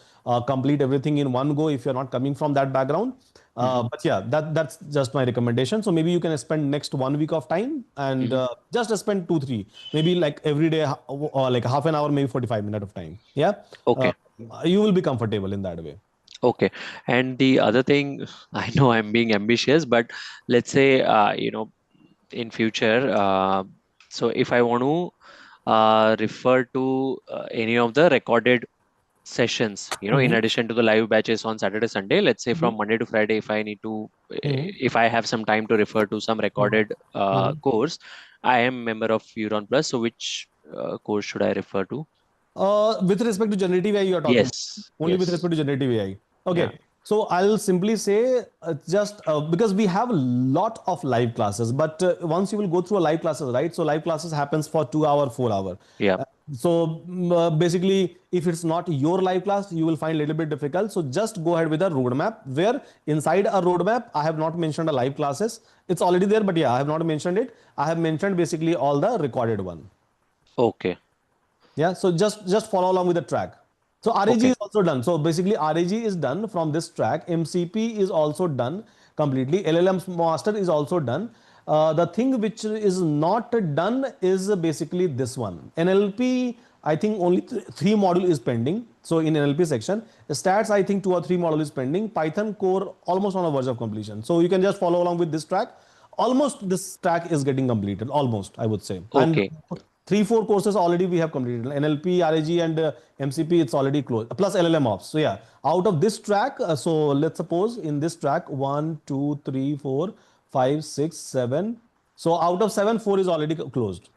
complete everything in one go if you're not coming from that background. Mm-hmm. But yeah, that's just my recommendation. So maybe you can spend next 1 week of time and Mm-hmm. just spend 2 3, maybe like every day, or like half an hour, maybe 45 minutes of time. Yeah, uh, Okay. you will be comfortable in that way. Okay. And the other thing, I know I'm being ambitious, but let's say, in future, so if I want to refer to any of the recorded sessions, in Mm-hmm. addition to the live batches on Saturday, Sunday, let's say Mm-hmm. from Monday to Friday, if I need to, Mm-hmm. if I have some time to refer to some recorded Mm-hmm. course, I am member of Euron Plus. So which course should I refer to? With respect to generative AI, you are talking about Yes. only with Yes. respect to generative AI. Yeah. Okay, so I'll simply say just because we have a lot of live classes, but once you will go through a live classes, right? So live classes happens for 2 hour, 4 hour. Yeah. So basically, if it's not your live class, you will find a little bit difficult. So just go ahead with a roadmap where inside a roadmap, I have not mentioned a live classes. It's already there, but yeah, I have not mentioned it. I have mentioned basically all the recorded one. Okay. Yeah, so just follow along with the track. So RAG Okay. is also done. So basically RAG is done from this track. MCP is also done completely. LLMs master is also done. The thing which is not done is basically this one. NLP I think only three module is pending. So in NLP section, stats, I think two or three module is pending. Python core almost on a verge of completion. So you can just follow along with this track. Almost this track is getting completed. Almost, I would say. And Okay. three, four courses already we have completed. NLP, RAG, and MCP, it's already closed. Plus LLM ops. So yeah, out of this track, so let's suppose in this track, 1, 2, 3, 4, 5, 6, 7. So out of seven, four is already closed.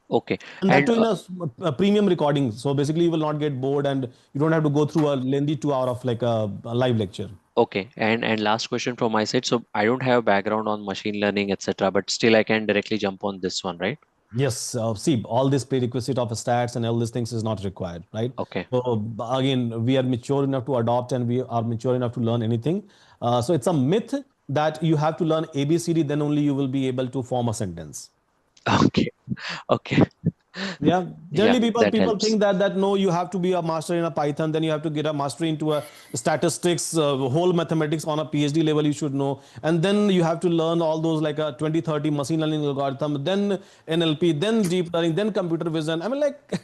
Okay. And that And too in a premium recording. So basically, you will not get bored and you don't have to go through a lengthy 2 hour of like a live lecture. okay. And last question from my side. So I don't have background on machine learning, etc., but still I can directly jump on this one, right? Yes, see, all this prerequisite of stats and all these things is not required, right? Okay. So again, we are mature enough to adopt and we are mature enough to learn anything. So it's a myth that you have to learn ABCD, then only you will be able to form a sentence. Okay. Okay. Yeah, Yeah, generally that people helps. think that no, you have to be a master in a Python, then you have to get a mastery into a statistics, whole mathematics on a PhD level you should know, and then you have to learn all those like a 20, 30 machine learning algorithm, then NLP, then deep learning, then computer vision. I mean, like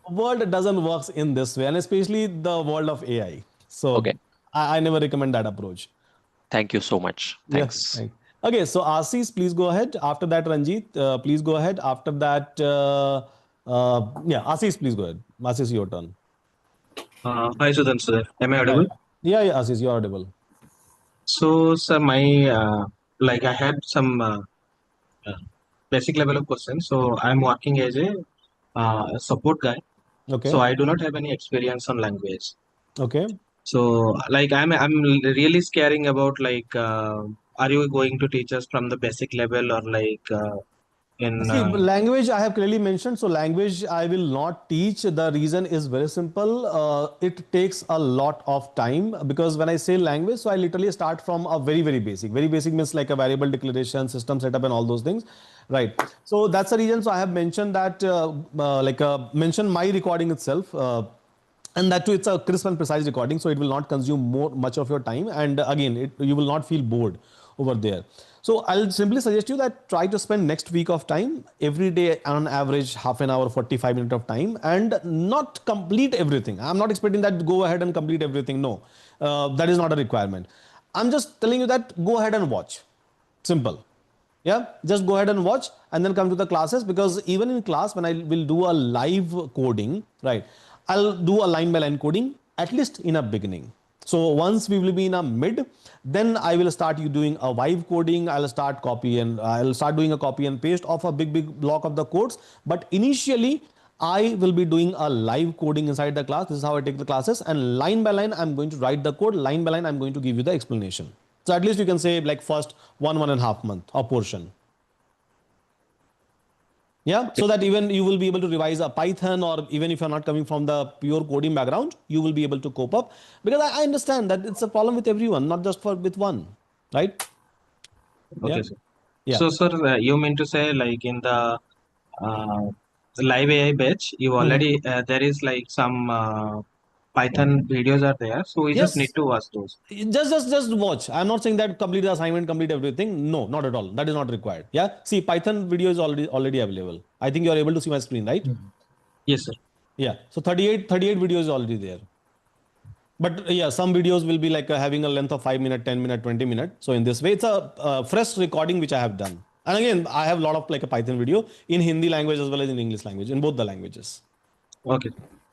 world doesn't works in this way, and especially the world of AI. So Okay. I never recommend that approach. Thank you so much. Yeah. Thanks. Okay, so Assis, please go ahead. After that, Ranjit, please go ahead. After that, yeah, Assis, please go ahead. Assis, your turn. Hi, Sudhan, sir. Am I Yeah, audible? yeah, yeah, Assis, you're audible. So, sir, my like I had some uh, basic level of questions. So, I'm working as a support guy. So, Okay, I do not have any experience on language. okay. So, like, I'm really scaring about like, are you going to teach us from the basic level or like in See, language I have clearly mentioned. So, language I will not teach. The reason is very simple. It takes a lot of time because when I say language, so I literally start from a very, very basic. Very basic means like a variable declaration, system setup, and all those things. Right. So, that's the reason. So, I have mentioned that, mention my recording itself. And that too, it's a crisp and precise recording, so it will not consume much of your time, and again you will not feel bored over there. So I'll simply suggest you that try to spend next week of time every day on average half an hour, 45 minutes of time, and not complete everything. I'm not expecting that to go ahead and complete everything. No, that is not a requirement. I'm just telling you that go ahead and watch. Simple. Yeah, just go ahead and watch and then come to the classes, because even in class when I will do a live coding, right, I'll do a line by line coding at least in a beginning. So once we will be in a mid, then I will start you doing a vibe coding. I'll start doing a copy and paste of a big block of the codes. But initially I will be doing a live coding inside the class. This is how I take the classes, and line by line I'm going to write the code, line by line I'm going to give you the explanation. So at least you can say like first 1.5 month or portion. Yeah, so that even you will be able to revise a Python, or even if you're not coming from the pure coding background, you will be able to cope up, because I understand that it's a problem with everyone, not just for with one, right? okay, Yeah, sir. yeah. So, sir, you mean to say like in uh, the live AI batch, you Mhm. already there is like some Python videos are there, so we just need Yes, to watch those. just watch. I'm not saying that complete the assignment, complete everything. No, not at all. That is not required. Yeah, see, Python video is already available. I think you are able to see my screen, right? Yes, sir. Yeah, so 38 videos already there. But yeah, some videos will be like having a length of 5 minutes, 10 minutes, 20 minutes. So in this way, it's a fresh recording which I have done. And again, I have a lot of like a Python video in Hindi language as well as in English language, in both the languages. Okay.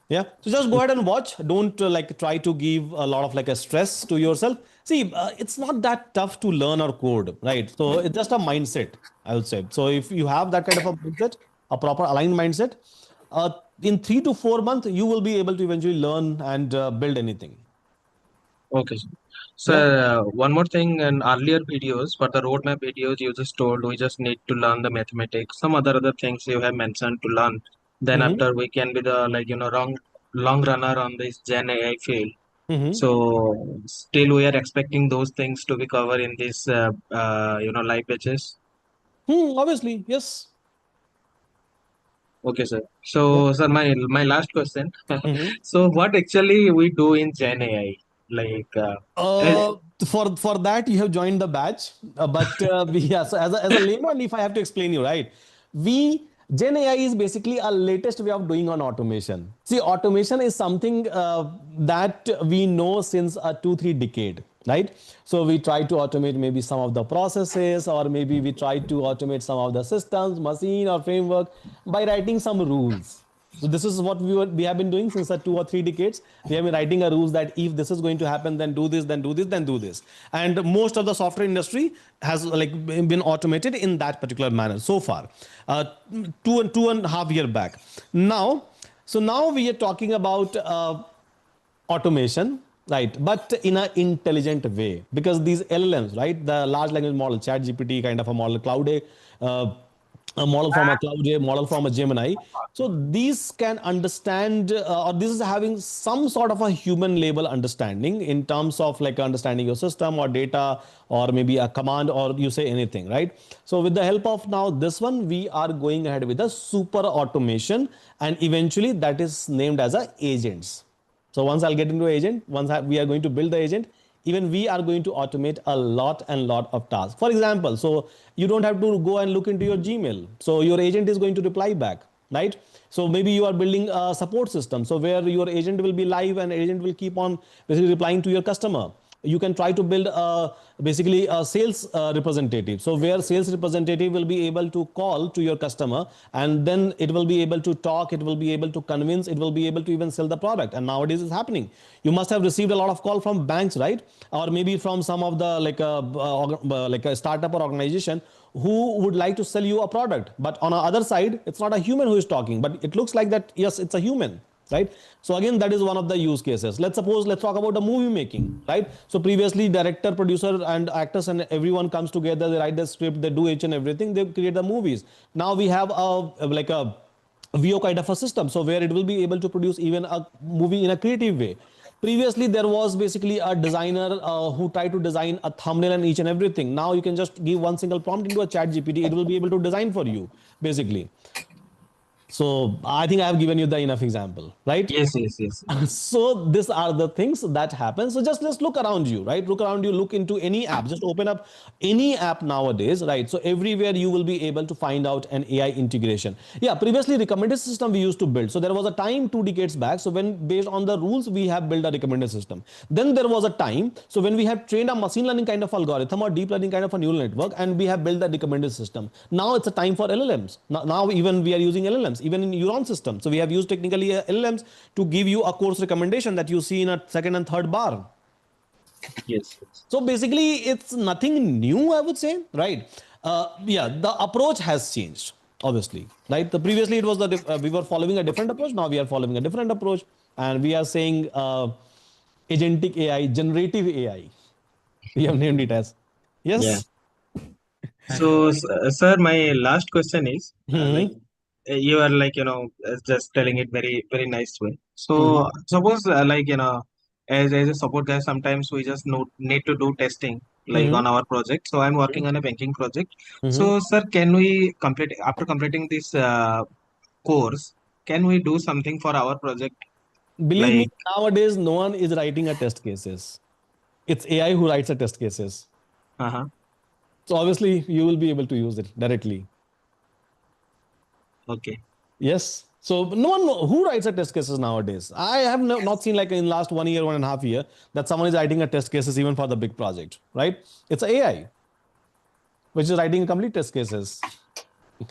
Yeah. So just go ahead and watch. Don't like try to give a lot of like a stress to yourself. See, it's not that tough to learn or code, right? So it's just a mindset, I would say. So if you have that kind of a mindset, a proper aligned mindset, uh, in 3 to 4 months, you will be able to eventually learn and build anything. Okay, sir. So Yeah. one more thing, in earlier videos, for the roadmap videos, you just told we just need to learn the mathematics, some other things you have mentioned to learn. Then Mm-hmm. after we can be the like long runner on this Gen AI field. Mm-hmm. So still we are expecting those things to be covered in this live batches. Obviously, yes. Okay, sir. Yeah. So sir, my last question. Mm-hmm. So what actually we do in Gen AI? Like uh, For that you have joined the batch, but we, yeah. So as a layman, if I have to explain you, right, we Gen AI is basically a latest way of doing on automation. See, automation is something that we know since a 2-3 decade, right? So we try to automate maybe some of the processes, or maybe we try to automate some of the systems, machine or framework by writing some rules. So this is what we have been doing since 2 or 3 decades. We have been writing a rules that if this is going to happen, then do this, then do this, then do this. And most of the software industry has like been automated in that particular manner so far. Uh, 2.5 years back. Now, so now we are talking about automation, right? But in an intelligent way, because these LLMs, right, the large language model, Chat GPT kind of a model, a model from a Cloud A, model from a Gemini. So these can understand, or this is having some sort of a human level understanding in terms of like understanding your system or data, or maybe a command, or you say anything, right? So with the help of now this one, we are going ahead with a super automation, and eventually that is named as a agents. So once I'll get into agent, we are going to build the agent, even we are going to automate a lot and lot of tasks. For example, so you don't have to go and look into your Gmail. So your agent is going to reply back, right? So maybe you are building a support system. So where your agent will be live and agent will keep on basically replying to your customer. You can try to build basically a sales representative. So where sales representative will be able to call to your customer, and then it will be able to talk, it will be able to convince, it will be able to even sell the product. And nowadays it's happening. You must have received a lot of call from banks, right? Or maybe from some of the like a startup or organization who would like to sell you a product. But on the other side, it's not a human who is talking, but it looks like that, yes, it's a human, right? So again, that is one of the use cases. Let's talk about the movie making, right? So previously director, producer and actors and everyone comes together, they write the script, they do each and everything, they create the movies. Now we have like a VO kind of a system, so where it will be able to produce even a movie in a creative way. Previously there was basically a designer who tried to design a thumbnail and each and everything. Now you can just give one single prompt into a Chat GPT, it will be able to design for you basically. So I think I have given you the enough example, right? Yes. So these are the things that happen. So just look around you, right? Look around you, look into any app, just open up any app nowadays, right? So everywhere you will be able to find out an AI integration. Yeah, previously recommended system we used to build. So there was a time 2 decades back. So when based on the rules, we have built a recommended system. Then there was a time. So when we have trained a machine learning kind of algorithm or deep learning kind of a neural network, and we have built the recommended system. Now it's a time for LLMs. Now even we are using LLMs, even in Euron system. So we have used technically LLMs to give you a course recommendation that you see in a second and third bar. Yes. So basically, it's nothing new, I would say, right? Yeah, the approach has changed, obviously, right? The previously it was we were following a different approach. Now we are following a different approach, and we are saying agentic AI, generative AI. We have named it as. Yeah. Yes. So, sir, my last question is like Mhm. you are like just telling it very very nice way. So Mhm. suppose like as a support guy, sometimes we just need to do testing like Mhm. on our project. So I'm working on a banking project. Mhm. So sir, can we complete after completing this course? Can we do something for our project? Believe me, Like nowadays no one is writing a test cases. It's AI who writes the test cases. uh-huh. So obviously you will be able to use it directly. Okay. Yes. So no one who writes a test cases nowadays. I have not seen like in last 1 year, 1.5 years that someone is writing a test cases even for the big project, right? It's AI which is writing complete test cases.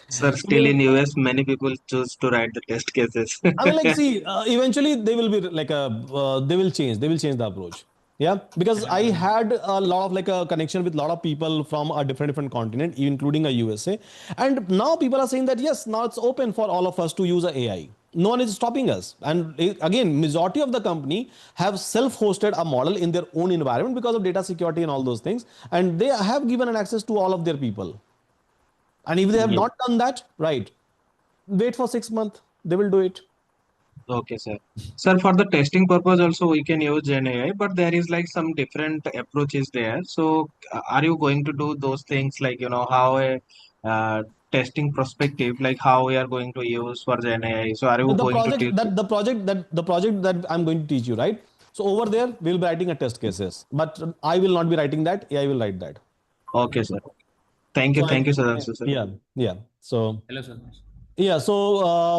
Sir, So still in US, many people choose to write the test cases. I mean, like, see, eventually they will be like they will change. They will change the approach. Yeah, because I had a lot of like a connection with a lot of people from a different continent, including a USA, and now people are saying that yes, now it's open for all of us to use a AI. No one is stopping us. And again, majority of the company have self-hosted a model in their own environment because of data security and all those things, and they have given an access to all of their people. And if they have Yeah. not done that, right, wait for 6 months. They will do it. Okay, sir. Sir, for the testing purpose also we can use Gen AI, but there is like some different approaches there. So, are you going to do those things like how a testing perspective, like how we are going to use for Gen AI? So, are you the going to project teach? that the project that I'm going to teach you, right? So over there we'll be writing a test cases, but I will not be writing that. AI will write that. Okay, sir. So Thank you, sir. yeah, yeah. So Hello, sir. Yeah, so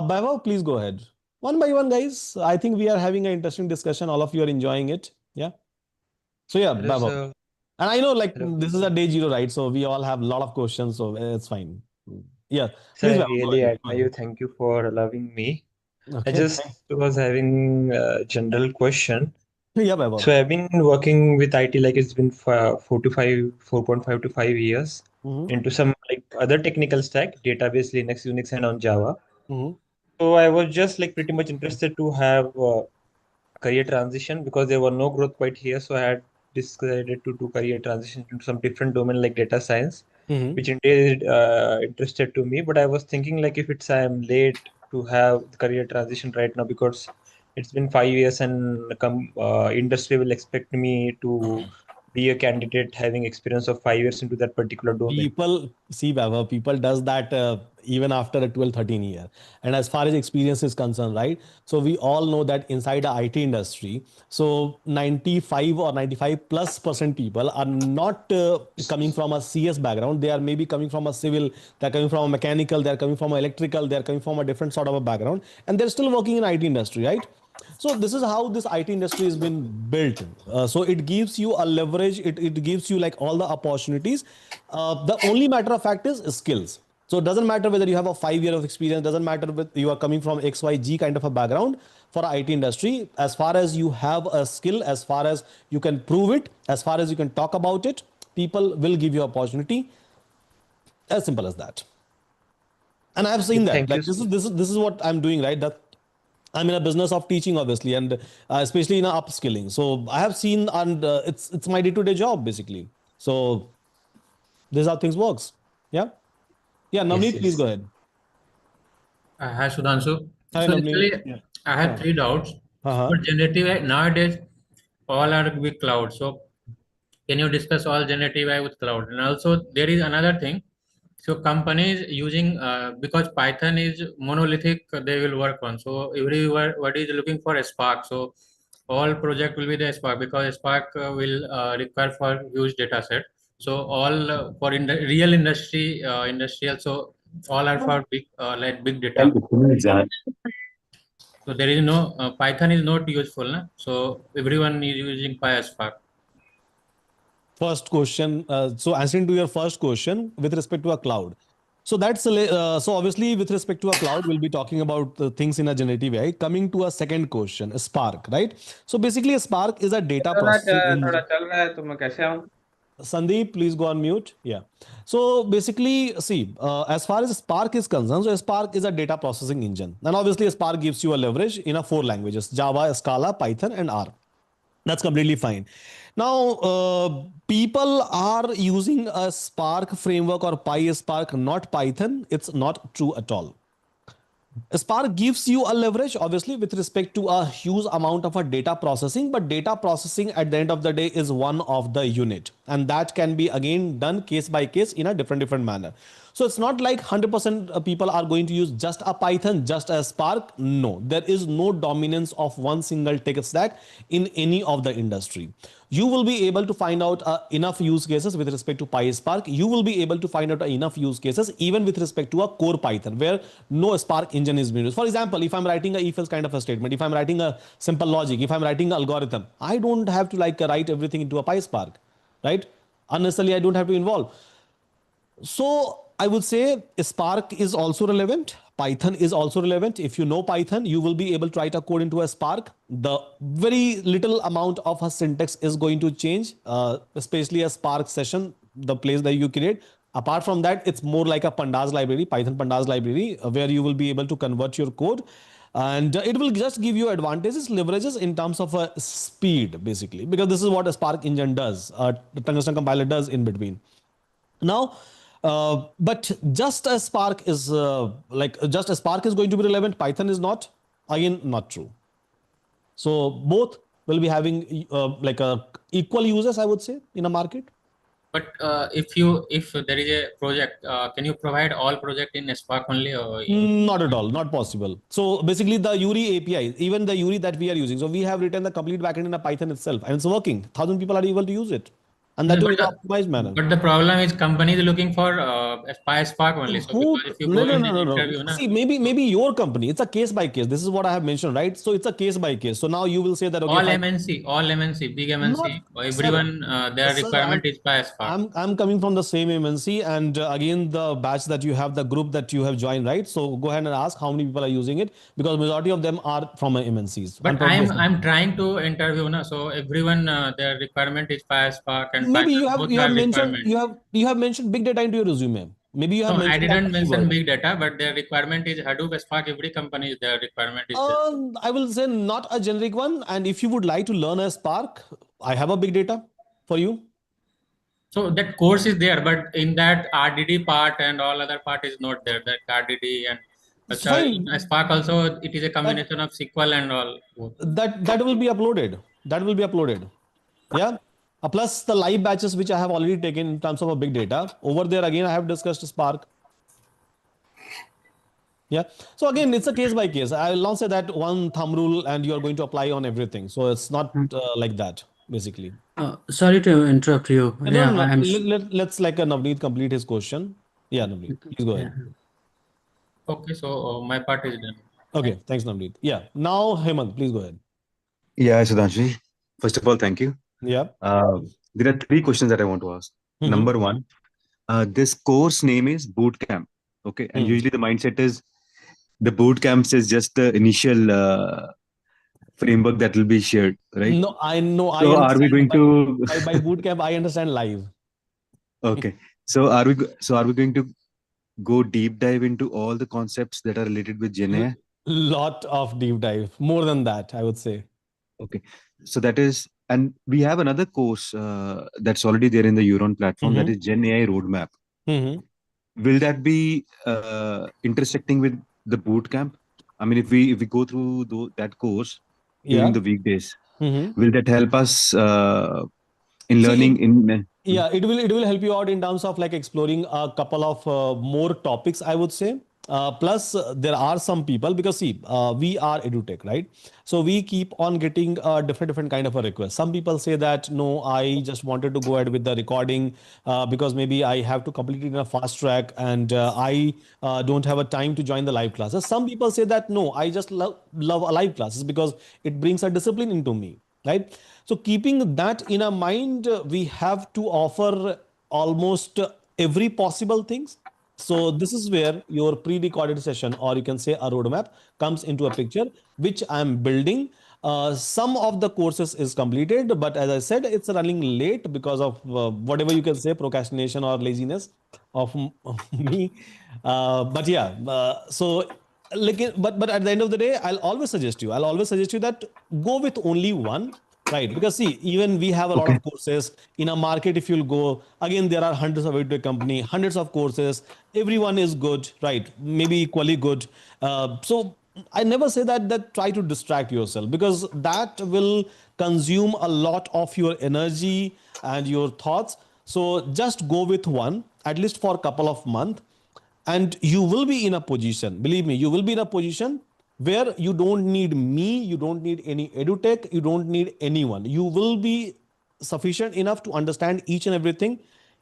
Vaibhav, please go ahead. One by one, guys. I think we are having an interesting discussion. All of you are enjoying it. Yeah. So yeah, Hello, Vaibhav. sir. And I know like Hello. this is a day zero, right? So we all have a lot of questions, so it's fine. Yeah, Sir, please, I Vaibhav, go really ahead. admire you. Thank you for allowing me. I Okay. just was having a general question. Yeah, Vaibhav. So I've been working with IT like it's been 4.5 to 5 years Mm-hmm. into some like other technical stack, database, Linux, Unix, and on Java. Mm-hmm. So I was just like pretty much interested to have career transition because there were no growth quite here. So I had decided to do career transition into some different domain like data science, Mm-hmm. which indeed interested to me. But I was thinking like if it's I'm late to have the career transition right now because it's been 5 years and industry will expect me to be a candidate having experience of 5 years into that particular domain. People see, Baba, people does that even after a 12, 13 year. And as far as experience is concerned, right? So we all know that inside the IT industry, so 95 or 95 plus percent people are not coming from a CS background. They are maybe coming from a civil, they're coming from a mechanical, they're coming from a electrical, they're coming from a different sort of a background. And they're still working in IT industry, right? So this is how this IT industry has been built. So it gives you a leverage. It gives you like all the opportunities. The only matter of fact is skills. So it doesn't matter whether you have a 5 year of experience. Doesn't matter whether you are coming from XYZ kind of a background for IT industry. As far as you have a skill, as far as you can prove it, as far as you can talk about it, people will give you opportunity. As simple as that. And I've Okay, seen that. thank you. Like this is what I'm doing, right? That I'm in a business of teaching, obviously, and especially in upskilling. So I have seen, and it's my day-to-day job basically. So this is how things works. Yeah, yeah. Yes, Navneet, please go yes. ahead. Hi, Sudhanshu. Hi, So Navneet. actually, Yeah. I had three doubts. Uh-huh. For generative AI, nowadays, all are with cloud. So can you discuss all generative AI with cloud? And also, there is another thing. So companies using because Python is monolithic, they will work on. So everybody is looking for a Spark. So all project will be the Spark because Spark will require for huge data set. So all for in the real industry, industrial. So all are for big like big data. So there is no Python is not useful, na? So everyone is using PySpark. First question. So answering to your first question with respect to a cloud. So so obviously with respect to a cloud, we'll be talking about things in a generative AI. Coming to a second question, Spark, right? So basically, a Spark is a data processing थोड़ा engine. चल रहा है तो मैं कैसे आऊँ? Sandeep, please go on mute. Yeah. So basically, see, as far as Spark is concerned, so Spark is a data processing engine. And obviously, Spark gives you a leverage in a four languages: Java, Scala, Python, and R. That's completely fine. Now, people are using a Spark framework or PySpark, not Python. It's not true at all. Spark gives you a leverage, obviously, with respect to a huge amount of a data processing, but data processing at the end of the day is one of the unit, and that can be again done case by case in a different manner. So it's not like 100% people are going to use just a Python, just a Spark. No, there is no dominance of one single tech stack in any of the industry. You will be able to find out enough use cases with respect to PySpark. You will be able to find out enough use cases even with respect to a core Python where no Spark engine is being used. For example, if I'm writing a if-else kind of a statement, if I'm writing a simple logic, if I'm writing an algorithm, I don't have to like write everything into a PySpark, right? Unnecessarily, I don't have to involve. So I would say Spark is also relevant. Python is also relevant. If you know Python, you will be able to write a code into a Spark. The very little amount of a syntax is going to change, especially a Spark session, the place that you create. Apart from that, it's more like a pandas library, Python pandas library, where you will be able to convert your code. And it will just give you advantages, leverages in terms of speed, basically, because this is what a Spark engine does, the tungsten compiler does in between. Now, but just as Spark is just as Spark is going to be relevant, Python is not. Again, not true. So both will be having like a equal users, I would say, in a market. But if there is a project, can you provide all project in Spark only? Or Not at all, not possible. So basically, the Yuri API, even the Yuri that we are using, so we have written the complete backend in a Python itself, and it's working. 1,000 people are able to use it. and that No, too in an optimized manner. but the problem is companies looking for Spark only. So Who? because if you No, go no, in no, an no, no. interview, na, See, maybe your company. It's a case by case. This is what I have mentioned, right? So it's a case by case. So now you will say that okay, all if I MNC, all MNC, big not, MNC, sir, everyone their sir, requirement is Spark. I'm coming from the same MNC, and again the batch that you have, the group that you have joined, right? So go ahead and ask how many people are using it, because majority of them are from MNCs. I'm But talking I'm based on. I'm trying to interview na, so everyone their requirement is Spark and Maybe Python. Both you have have mentioned requirement. you have mentioned big data into your resume. Maybe you have No, I mentioned that didn't mention keyword. big data, but their requirement is Hadoop, Spark. Every company is their requirement is there. I will say not a generic one. And if you would like to learn a Spark, I have a big data for you. So that course is there, but in that RDD part and all other part is not there. That RDD and It's so fine. in Spark also it is a That combination of SQL and all. Both. that will be uploaded. That will be uploaded. Yeah. Plus the live batches which I have already taken in terms of a big data. Over there again, I have discussed Spark. Yeah. So again, it's a case by case. I will not say that one thumb rule and you are going to apply on everything. So it's not like that, basically. Sorry to interrupt you. No, Yeah, no, no. I'm. Let's like Navneet complete his question. Yeah, Navneet, please go Yeah. ahead. Okay, so my part is done. Okay, thanks, Navneet. Yeah. Now, Hemant, please go ahead. Yeah, Sudhanshu. First of all, thank you. Yeah. There are three questions that I want to ask. Number one, this course name is Bootcamp. Okay, and usually the mindset is the bootcamps is just the initial framework that will be shared, right? No, I know. I So are we understand going to? by boot camp. I understand live. Okay, so are we going to go deep dive into all the concepts that are related with Gen AI? Lot of deep dive. More than that, I would say. Okay, so that is, and we have another course that's already there in the Euron platform, that is Gen AI Roadmap. Will that be intersecting with the boot camp? I mean, if we go through that course during Yeah. the weekdays, will that help us in See, learning in? yeah, it will help you out in terms of like exploring a couple of more topics, I would say. Plus, there are some people, because see, we are edutech, right? So we keep on getting different kind of a request. Some people say that no, I just wanted to go ahead with the recording because maybe I have to complete it in a fast track, and I don't have a time to join the live classes. Some people say that no, I just love a live classes because it brings a discipline into me, right? So keeping that in our mind, we have to offer almost every possible things. So this is where your pre-recorded session, or you can say a roadmap, comes into a picture, which I'm building. Some of the courses is completed, but as I said, it's running late because of whatever you can say, procrastination or laziness of me. But yeah, so like, but at the end of the day, I'll always suggest you that go with only one. Right, because see, even we have a lot Okay. of courses in a market. If you'll go again, there are hundreds of edtech company, hundreds of courses. Everyone is good, right? Maybe equally good. So I never say that try to distract yourself, because that will consume a lot of your energy and your thoughts. So just go with one, at least for a couple of months, and you will be in a position, believe me, you will be in a position where you don't need me, you don't need any edutech, you don't need anyone. You will be sufficient enough to understand each and everything,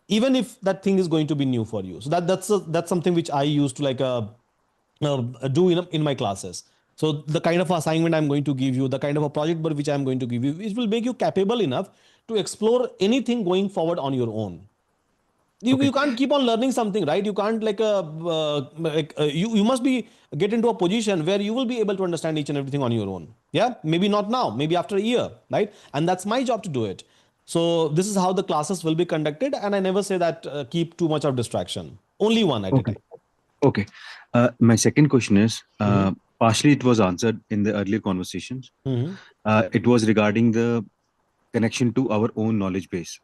even if that thing is going to be new for you. So that's something which I used to like do in my classes. So the kind of assignment I'm going to give you, the kind of a project which I'm going to give you, it will make you capable enough to explore anything going forward on your own. You can't keep on learning something, right? You can't you must be get into a position where you will be able to understand each and everything on your own. Yeah, maybe not now, maybe after a year, right? And that's my job to do it. So this is how the classes will be conducted, and I never say that keep too much of distraction. Only one at a Okay. time. Okay. My second question is partially it was answered in the earlier conversations. It was regarding the connection to our own knowledge base.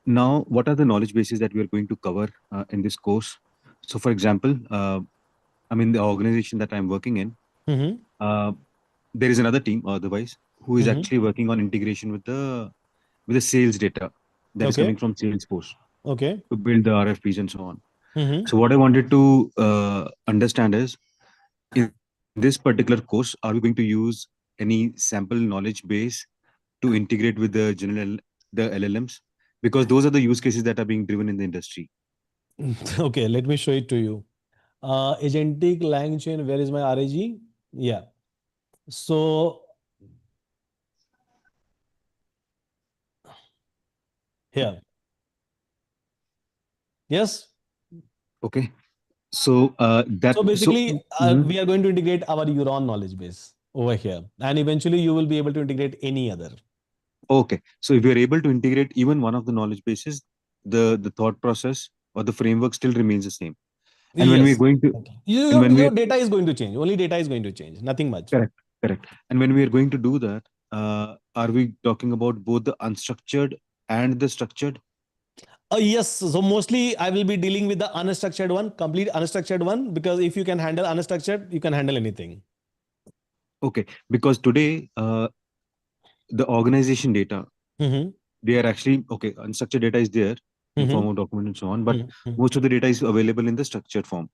Now, what are the knowledge bases that we are going to cover in this course? So, for example, I'm in the organization that I'm working in. There is another team, otherwise, who is actually working on integration with the sales data that is Okay. coming from Salesforce Okay. to build the RFPs and so on. So, what I wanted to understand is, in this particular course, are we going to use any sample knowledge base to integrate with the the LLMs? Because those are the use cases that are being driven in the industry. Okay, let me show it to you. Agentic LangChain, where is my RAG? Yeah. So here. Yes. Okay. So So basically, we are going to integrate our Euron knowledge base over here, and eventually you will be able to integrate any other. Okay. So if you're able to integrate even one of the knowledge bases, the thought process or the framework still remains the same. And when we're Yes. going to, Your data is going to change. Only data is going to change. Nothing much. correct. And when we are going to do that, are we talking about both the unstructured and the structured? Yes. So mostly I will be dealing with the unstructured one, complete unstructured one, because if you can handle unstructured, you can handle anything. Okay. Because today, the organization data, they are actually, okay, unstructured data is there in form of document and so on, but most of the data is available in the structured form.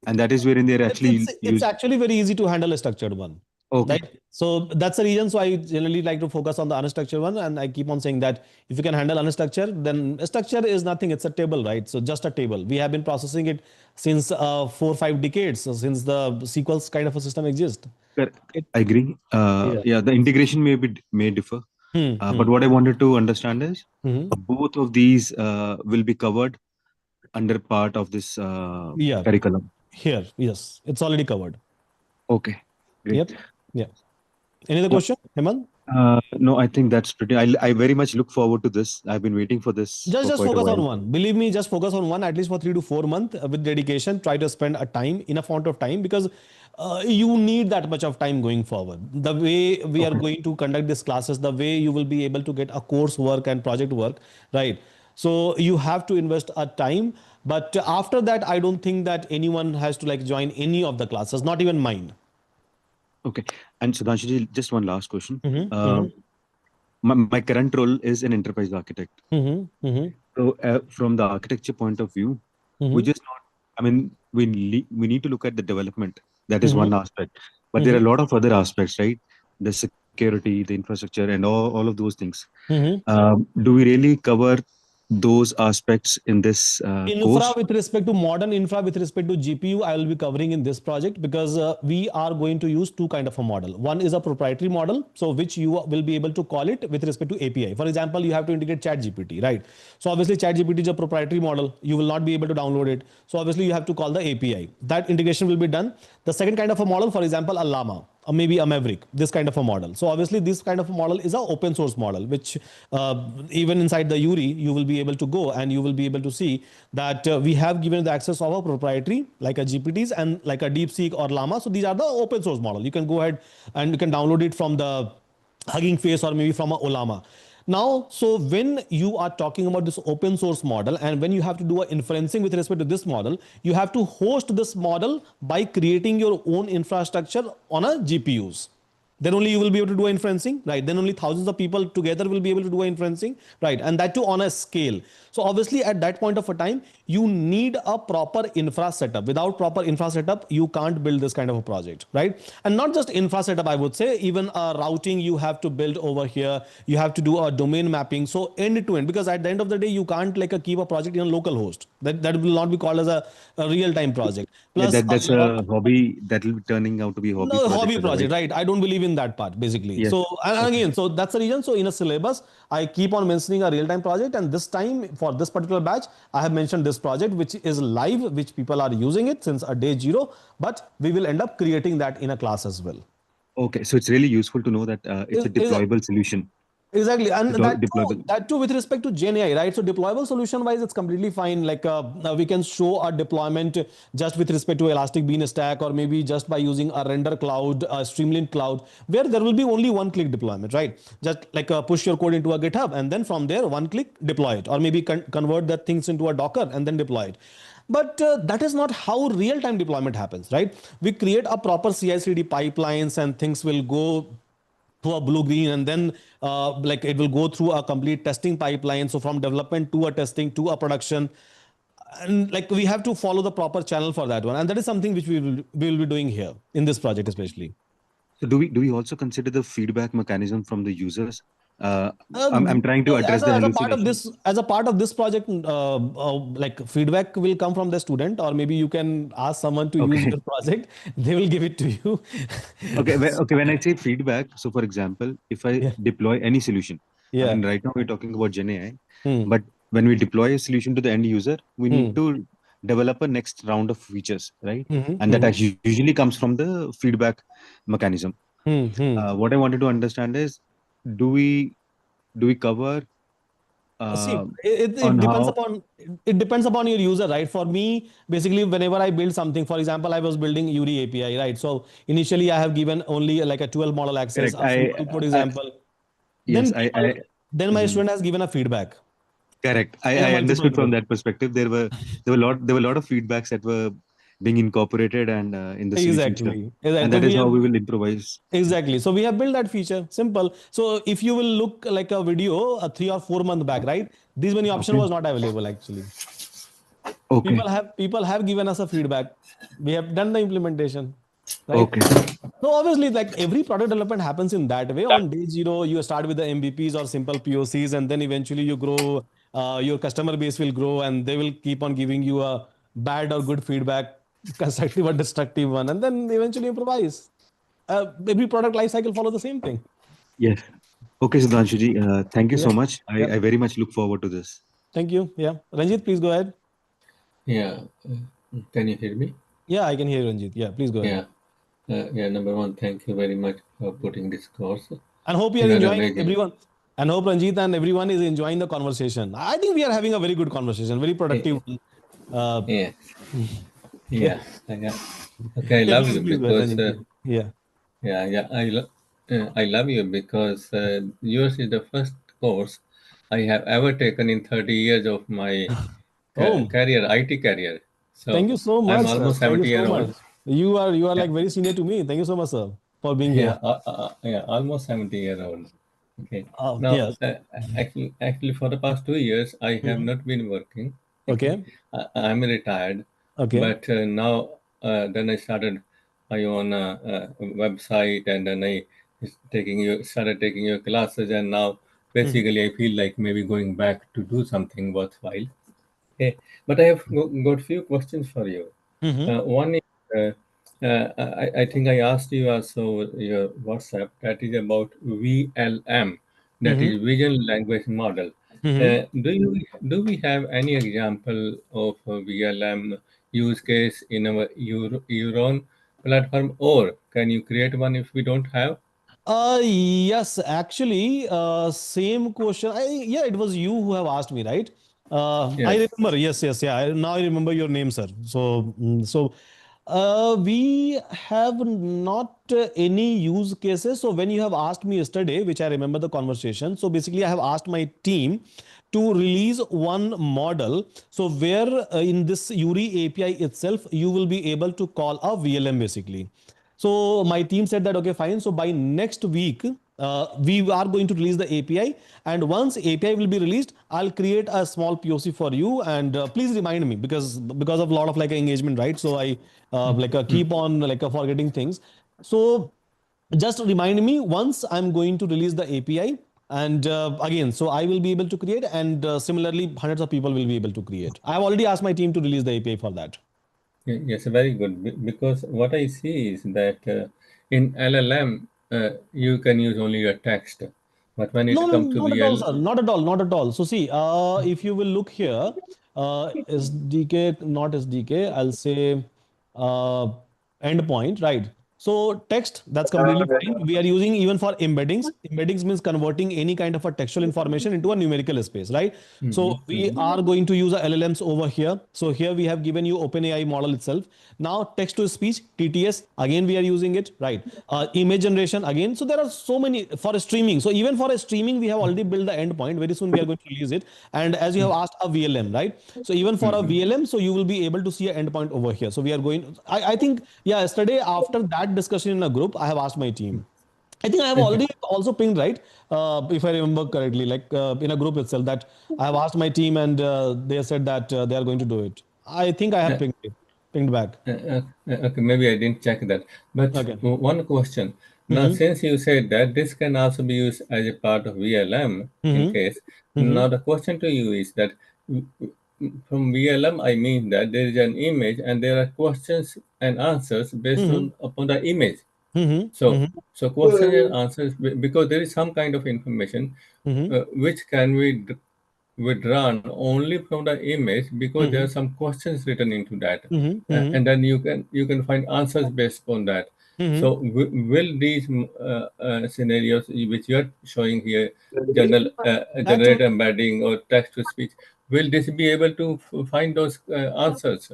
And that is wherein they're actually It's actually very easy to handle a structured one. Okay. Right? So that's the reason. So I generally like to focus on the unstructured one, and I keep on saying that if you can handle unstructured, then a structure is nothing. It's a table, right? So just a table. We have been processing it since 4-5 decades. So since the SQL's kind of a system exists. Correct. I agree. Yeah, the integration may differ. But what I wanted to understand is both of these will be covered under part of this curriculum. Here, yes, it's already covered. Okay, great. Yep. Yeah. Any other question, Hemant? No, I think that's pretty. I very much look forward to this. I've been waiting for this for Just quite a focus while. on one. Believe me, just focus on one at least for 3 to 4 months with dedication. Try to spend a time, enough amount of time, because you need that much of time going forward. The way we are going to conduct these classes, the way you will be able to get a course work and project work, right? So you have to invest a time. But after that, I don't think that anyone has to like join any of the classes, not even mine. Okay. And Sudhanshu, just one last question. My current role is an enterprise architect. So from the architecture point of view, we just not, I mean, we need to look at the development. That is one aspect. But there are a lot of other aspects, right? The security, the infrastructure, and all of those things. Do we really cover those aspects in this Infra course? with respect to modern infra with respect to GPU, I will be covering in this project, because we are going to use two kind of a model. One is a proprietary model, so which you will be able to call it with respect to API. For example, you have to integrate ChatGPT, right? So obviously ChatGPT is a proprietary model. You will not be able to download it. So obviously you have to call the API. That integration will be done. The second kind of a model, for example, a Llama, or maybe a Maverick, this kind of a model. So obviously this kind of a model is an open source model, which even inside the URI, you will be able to go and you will be able to see that we have given the access of a proprietary, like a GPTs and like a DeepSeek or Llama. So these are the open source model. You can go ahead and you can download it from the Hugging Face or maybe from a Olama. Now, so when you are talking about this open source model and when you have to do a inferencing with respect to this model, you have to host this model by creating your own infrastructure on a GPUs. Then only you will be able to do inferencing, right? Then only thousands of people together will be able to do inferencing, right? And that too on a scale. So obviously at that point of a time, you need a proper infra setup. Without proper infra setup, you can't build this kind of a project, right? And not just infra setup, I would say, even a routing you have to build over here. You have to do a domain mapping. So end to end, because at the end of the day, you can't like keep a project in a local host. That will not be called as a real-time project. Plus, Yeah, that's a hobby that will be turning out to be a hobby project. Hobby project, right? I don't believe in that part, basically. Yes. So, and again, so that's the reason. So, in a syllabus, I keep on mentioning a real-time project, and this time for this particular batch, I have mentioned this project, which is live, which people are using it since a day zero. But we will end up creating that in a class as well. Okay, so it's really useful to know that it's a deployable solution. Exactly, and that too with respect to Gen AI, right? So deployable solution wise, it's completely fine. Like we can show a deployment just with respect to Elastic Bean Stack, or maybe just by using a render cloud, a Streamlit cloud, where there will be only one-click deployment, right? Just like push your code into a GitHub, and then from there, one-click deploy it, or maybe convert that things into a Docker and then deploy it. But that is not how real-time deployment happens, right? We create a proper CI/CD pipelines, and things will go to a blue green, and then like it will go through a complete testing pipeline. So from development to a testing to a production, and like we have to follow the proper channel for that one, and that is something which we will be doing here in this project especially. So do we also consider the feedback mechanism from the users? I'm trying to address the as a part of hallucination. this project, like feedback will come from the student, or maybe you can ask someone to use Okay. your project. They will give it to you. Okay. Okay. When I say feedback, so for example, if I Yeah. deploy any solution, I Yeah. mean, right now we're talking about Gen AI, Hmm. but when we deploy a solution to the end user, we need Hmm. to develop a next round of features, right? Mhm, And that mhm. actually usually comes from the feedback mechanism. What I wanted to understand is, do we cover See, uh, it on depends how? upon your user, right? For me, basically, whenever I build something, for example, I was building Uri API, right? So initially, I have given only like a 12 model access, Correct. a simple code I example. yes, Then people, then my mhm. student has given a feedback. Correct. In a I multiple understood from group. that perspective. There were a lot of feedbacks that were being incorporated and in the solution stuff, Exactly. Exactly. and So that we is how have we will improvise. exactly. So we have built that feature. Simple. So if you will look like a video, a 3 or 4 month back, right? This many option Okay. was not available actually. Okay. People have given us a feedback. We have done the implementation, right? Okay. So obviously, like every product development happens in that way. On day zero, you start with the MVPs or simple POCs, and then eventually you grow. Your customer base will grow, and they will keep on giving you a bad or good feedback, constructive or destructive one, and then eventually improvise. Every product life cycle follow the same thing. Yes. Okay, Sudhanshuji, thank you Yeah. so much. Yep. I very much look forward to this. Thank you. Yeah. Ranjit, please go ahead. Yeah, can you hear me? Yeah, I can hear you, Ranjit. Yeah, please go ahead. Yeah, yeah. Number one, thank you very much for putting this course. And hope you are You are enjoying amazing. everyone. And hope Ranjit and everyone is enjoying the conversation. I think we are having a very good conversation, very productive one. Yeah, Yeah. yeah, yeah. Okay, I Yeah, love you please go ahead, because Ranjit. Yeah. yeah, I love you because yours is the first course I have ever taken in 30 years of my Oh, career, IT career. thank So you so I'm much, sir. almost Thank you 70 so year much. old. You are Yeah, like very senior to me. Thank you so much, sir, for being here. yeah, almost 70 year old. Okay. Now, Yes. actually, for the past 2 years, I have Mhm. not been working. Okay, Okay. I'm retired, Okay. but now then I started my own website, and then I started taking your classes, and now Mhm. basically I feel like maybe going back to do something worthwhile. Okay, but I have got few questions for you. Mhm. One is, I think I asked you also your WhatsApp, that is about VLM, that Mhm. is Vision Language Model. Mhm. Do we have any example of a VLM use case in our Euron platform, or can you create one if we don't have? Yes, actually, same question. Yeah, it was you who have asked me, right? I Yes. remember. Yes, yes, yeah. Now I remember your name, sir. So, we have not any use cases. So when you have asked me yesterday, which I remember the conversation. So basically, I have asked my team to release one model. So where in this Uri API itself, you will be able to call a VLM basically. So my team said that, okay, fine. So by next week, we are going to release the API. And once API will be released, I'll create a small POC for you. And please remind me because of a lot of like engagement, right? So I keep on like forgetting things. So just remind me once I'm going to release the API. And again, so I will be able to create, and similarly, hundreds of people will be able to create. I've already asked my team to release the API for that. Yes, very good. Because what I see is that in LLM, you can use only a text, but when No, it no, comes to not at all, VL, sir. Not at all. Not at all. So see, if you will look here, SDK, not SDK, I'll say uh, endpoint, right? So text, that's completely fine. We are using even for embeddings. Embeddings means converting any kind of a textual information into a numerical space, right? So we are going to use a LLMs over here. So here we have given you OpenAI model itself. Now text to speech, TTS, again we are using it, right? Image generation again. So there are so many for streaming. So even for a streaming, we have already built the endpoint. Very soon we are going to release it. And as you have asked, a VLM, right? So even for a VLM, so you will be able to see an endpoint over here. So we are going. I think yeah. Yesterday after that discussion in a group, I have asked my team. I think I have already also pinged, right? If I remember correctly, like in a group itself, that I have asked my team, and they said that they are going to do it. I think I have pinged back. okay, maybe I didn't check that. But Okay. one question: Now, Mm-hmm. since you said that this can also be used as a part of VLM in Mm-hmm. case, Mm-hmm. now the question to you is that from VLM, I mean that there is an image and there are questions and answers based Mm-hmm. on upon the image. Mm-hmm. So, Mm-hmm. so questions and answers because there is some kind of information Mm-hmm. which can be withdrawn only from the image because there Mm-hmm. are some questions written into that, Mm-hmm. and then you can find answers based on that. Mm-hmm. So will these scenarios which you are showing here, general That's what. generate embedding or text to speech, will this be able to find those answers?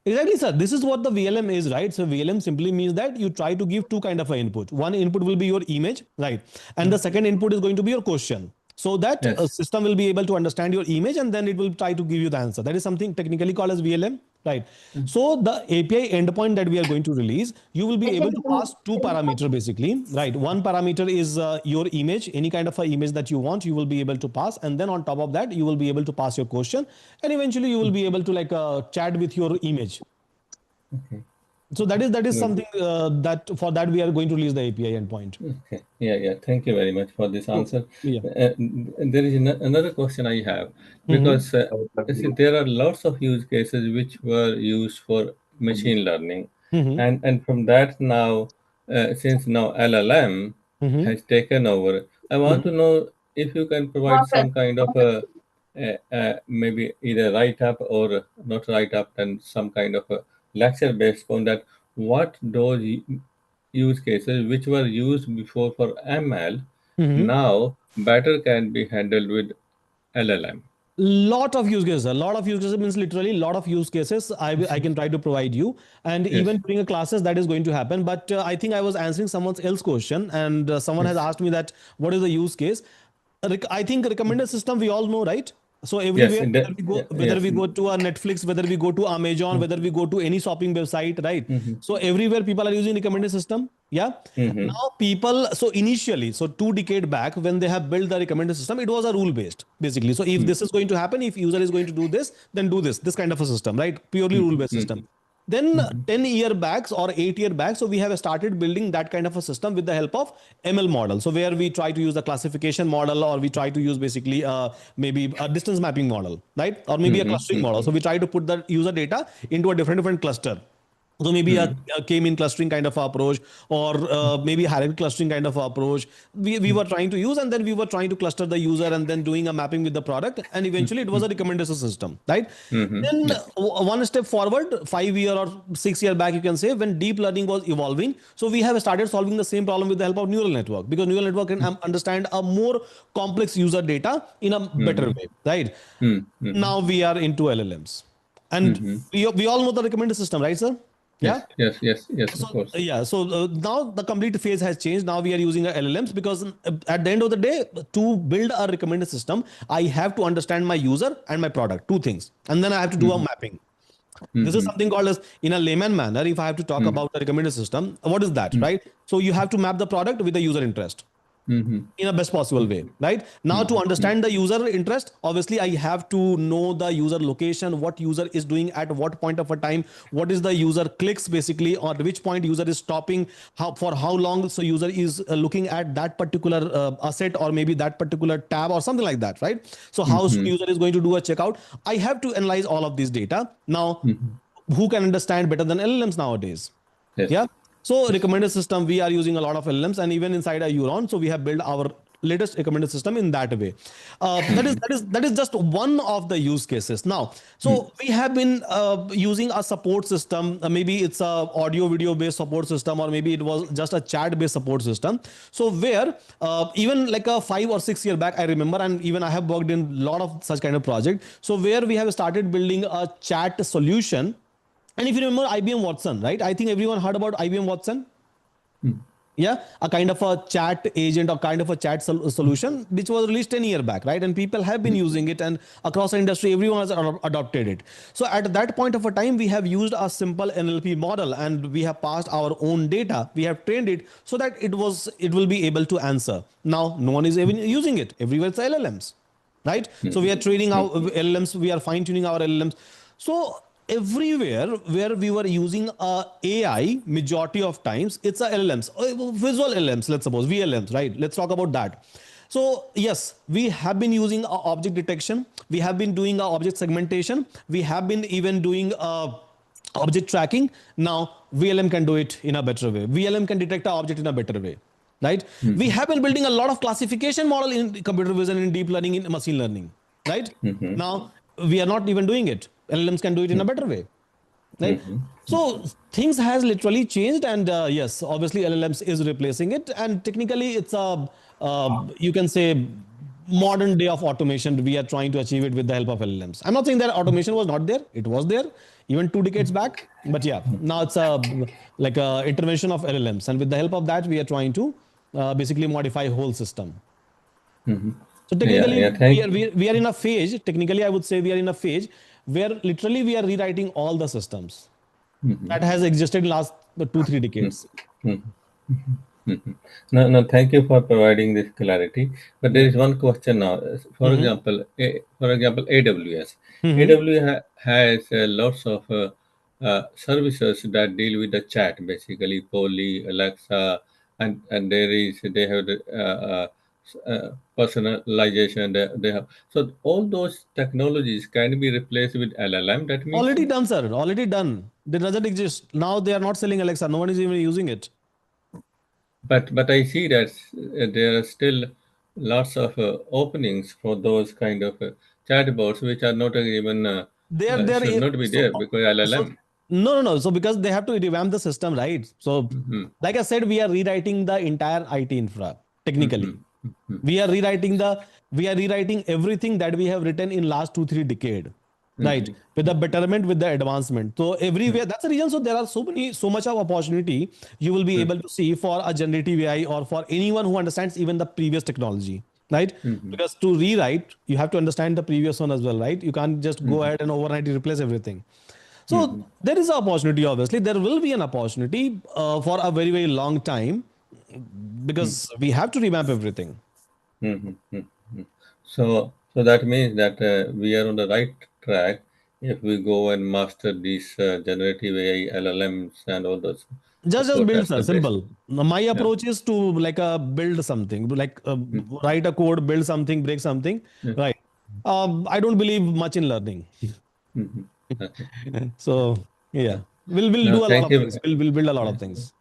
Exactly, sir. This is what the VLM is, right? So VLM simply means that you try to give two kind of input. One input will be your image, right? And the second input is going to be your question. So that a Yes. system will be able to understand your image and then it will try to give you the answer. That is something technically called as VLM, right? So the API endpoint that we are going to release, you will be able to pass two parameter basically, right? One parameter is your image, any kind of a image that you want, you will be able to pass. And then on top of that, you will be able to pass your question. And eventually you will be able to like chat with your image. Okay. So that is Good. something that for that we are going to release the API endpoint. Okay. Yeah. Thank you very much for this So, answer. yeah. There is another question I have Mm-hmm. because see, there are lots of use cases which were used for machine learning, Mm-hmm. and from that now, since now LLM Mm-hmm. has taken over, I want to know if you can provide some kind of maybe either write up or not write up, and some kind of a lecture based on that. What those use cases which were used before for ML Mm-hmm. now better can be handled with LLM. Lot of use cases. A lot of use cases means literally lot of use cases. I can try to provide you, and Yes. even during a classes that is going to happen. But I think I was answering someone else's question, and someone has Yes. asked me that what is the use case. I think recommended system we all know, right? So Yes. everywhere, whether Yes. we go to a Netflix, whether we go to Amazon, whether we go to any shopping website, right? Mm-hmm. So everywhere people are using recommended system. Yeah. Mm-hmm. Now people, so initially, so 2 decade back when they have built the recommended system, it was a rule based basically. So if this is going to happen, if user is going to do this, then do this kind of a system, right? Purely rule based Mm-hmm. system. Then 10-year backs or 8-year back, so we have started building that kind of a system with the help of ML model. So where we try to use the classification model, or we try to use basically maybe a distance mapping model, right? Or maybe a clustering Mm-hmm. model. So we try to put the user data into a different cluster. So maybe a k-mean clustering kind of approach, or maybe hierarchy clustering kind of approach. We were trying to use, and then we were trying to cluster the user and then doing a mapping with the product. And eventually it was a recommendation system, right? Mm-hmm. Then Yes. one step forward, 5 year or 6 year back, you can say, when deep learning was evolving. So we have started solving the same problem with the help of neural network, because neural network can understand a more complex user data in a better Mm-hmm. way, right? Mm-hmm. Now we are into LLMs, and Mm-hmm. we all know the recommended system, right, sir? Yeah. Yes, of So course. yeah, so now the complete phase has changed. Now we are using LLMs, because at the end of the day, to build a recommended system, I have to understand my user and my product, two things, and then I have to do a Mm-hmm. mapping. This is Mm-hmm. something called as, in a layman manner, if I have to talk about the recommended system, what is that, right? So you have to map the product with the user interest Mm-hmm. in a best possible way, right? Now to Mm-hmm. understand the user interest, obviously I have to know the user location, what user is doing at what point of a time, what is the user clicks basically, or which point user is stopping, how for how long, so user is looking at that particular asset, or maybe that particular tab or something like that, right? So how soon Mm-hmm. user is going to do a checkout. I have to analyze all of this data. Now Mm-hmm. who can understand better than LLMs nowadays? Yes. Yeah. So recommended system, we are using a lot of LLMs, and even inside a Euron, so we have built our latest recommended system in that way. That is just one of the use cases. Now, so we have been using a support system. Maybe it's a audio video based support system, or maybe it was just a chat based support system. So where even like a 5 or 6 year back, I remember, and even I have worked in a lot of such kind of project. So where we have started building a chat solution. And if you remember IBM Watson, right? I think everyone heard about IBM Watson. Yeah, a kind of a chat agent, or kind of a chat solution, which was released 10 years back, right? And people have been using it, and across the industry, everyone has adopted it. So at that point of a time, we have used a simple NLP model, and we have passed our own data. We have trained it so that it will be able to answer. Now, no one is even using it. Everywhere it's LLMs, right? So we are training our LLMs, we are fine tuning our LLMs. So everywhere where we were using AI, majority of times it's a LLMs, visual LLMs, let's suppose VLMs, right? Let's talk about that. So yes, we have been using object detection, we have been doing object segmentation, we have been even doing object tracking. Now VLM can do it in a better way. VLM can detect an object in a better way, right? We have been building a lot of classification model in computer vision, in deep learning, in machine learning, right? Now we are not even doing it. LLMs can do it in a better way, right? So things has literally changed, and yes, obviously LLMs is replacing it, and technically it's a you can say modern day of automation. We are trying to achieve it with the help of LLMs. I'm not saying that automation was not there; it was there even 2 decades back. But yeah, now it's a like a intervention of LLMs, and with the help of that, we are trying to basically modify whole system. So technically, Yeah, thank. we are in a phase. Technically, I would say we are in a phase where literally we are rewriting all the systems that has existed in last 2-3 decades. No, no, thank you for providing this clarity. But there Yeah. is one question now. For example, AWS. AWS has lots of services that deal with the chat, basically Polly, Alexa, and they have the personalization. They have, so all those technologies can be replaced with LLM. That means. Already done, sir. Already done. It doesn't exist. Now they are not selling Alexa. No one is even using it. But I see that there are still lots of openings for those kind of chatbots which are not even They should are not be there because so LLM. no. So because they have to revamp the system, right? So like I said, we are rewriting the entire IT infra technically. We are rewriting everything that we have written in last 2-3 decade, right? With the betterment, with the advancement. So everywhere, that's the reason. So there are so much of opportunity you will be able to see for a generative AI or for anyone who understands even the previous technology, right? Because to rewrite, you have to understand the previous one as well, right? You can't just go ahead and overnight replace everything. So there is an opportunity, obviously. There will be an opportunity for a very, very long time because we have to revamp everything. So that means that we are on the right track if we go and master these generative AI, LLMs, and all those. Of Just course, build, that's sir. the best. Simple. Now, my Yeah. approach is to like build something, like write a code, build something, break something, right? I don't believe much in learning. Okay. So yeah, we'll No, do a lot thank of you. things. We'll build a lot of things.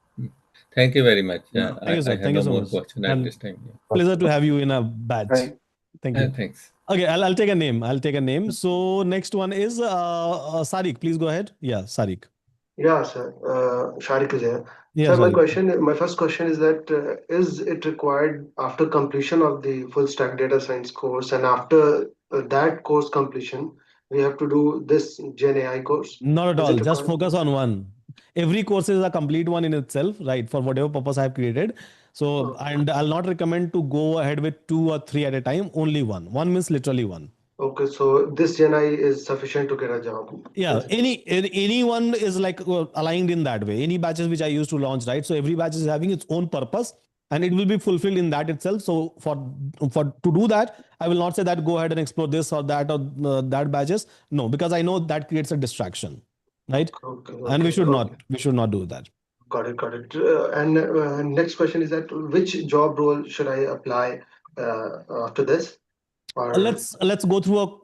Thank you very much. Thank you, I sir. have Thank you no so more much. question at And this time. Yeah. pleasure to have you in a batch. Thank you. Thanks. Okay, I'll take a name. I'll take a name. So next one is Sadiq. Please go ahead. Yeah, Sadiq. Yeah, sir. Sharik is here. Yeah, Sir, Sadiq. my first question is that is it required after completion of the full stack data science course and after that course completion, we have to do this Gen AI course? Not at Is all. it Just required? focus on one. Every course is a complete one in itself, right? For whatever purpose I have created. So, and I'll not recommend to go ahead with 2 or 3 at a time. Only one. One means literally one. Okay, so this Gen AI is sufficient to get a job, Yeah, basically. anyone is like aligned in that way. Any batches which I used to launch, right? So every batch is having its own purpose, and it will be fulfilled in that itself. So for to do that, I will not say that go ahead and explore this or that batches. No, because I know that creates a distraction, right? Okay, And okay, okay. we should not do that. Got it, got it. And next question is that which job role should I apply after this? Or Let's go through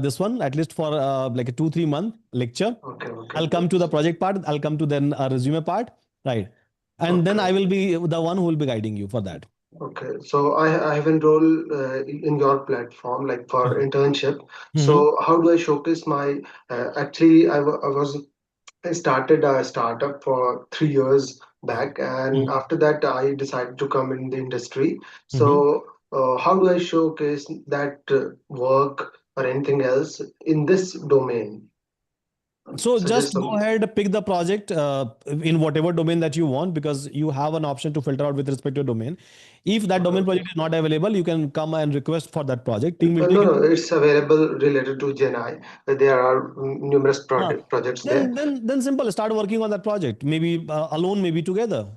this one at least for like a 2-3 month lecture. okay, okay, I'll come to the project part. I'll come to then a resume part, right? And then okay. I will be the one who will be guiding you for that. Okay, so I have enrolled in your platform like for internship. So how do I showcase my actually I started a startup for 3 years back, and after that I decided to come in the industry. So how do I showcase that work or anything else in this domain? So Suggest just go some. ahead, pick the project in whatever domain that you want, because you have an option to filter out with respect to domain. If that domain project is not available, you can come and request for that project. Team will No, take it. no, it's available related to Gen AI. There are numerous Huh. projects there. Then simple. Start working on that project. Maybe alone, maybe together.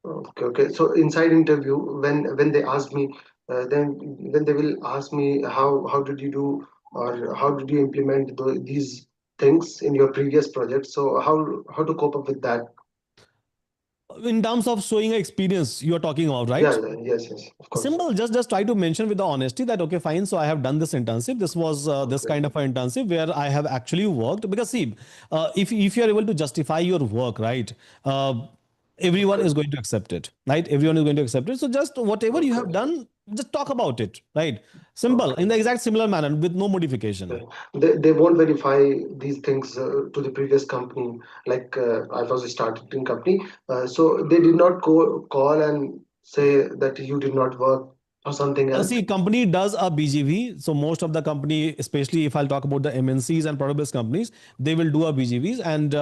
Okay, okay. So inside interview, when they ask me, then they will ask me how did you do or how did you implement these. things in your previous project. So how to cope up with that? In terms of showing experience, you are talking about, Yeah, right? yeah, yes, of course. Simple. Just try to mention with the honesty that okay, fine. So I have done this internship. This was this Okay. kind of an internship where I have actually worked. Because see, if you are able to justify your work, right, everyone is going to accept it, right? Everyone is going to accept it. So just whatever you have done, just talk about it, right? Simple. In the exact similar manner with no modification. They won't verify these things to the previous company. Like I was a starting company, so they did not call and say that you did not work or something else. See, company does a BGV. So most of the company, especially if I'll talk about the MNCs and product-based companies, they will do a BGVs and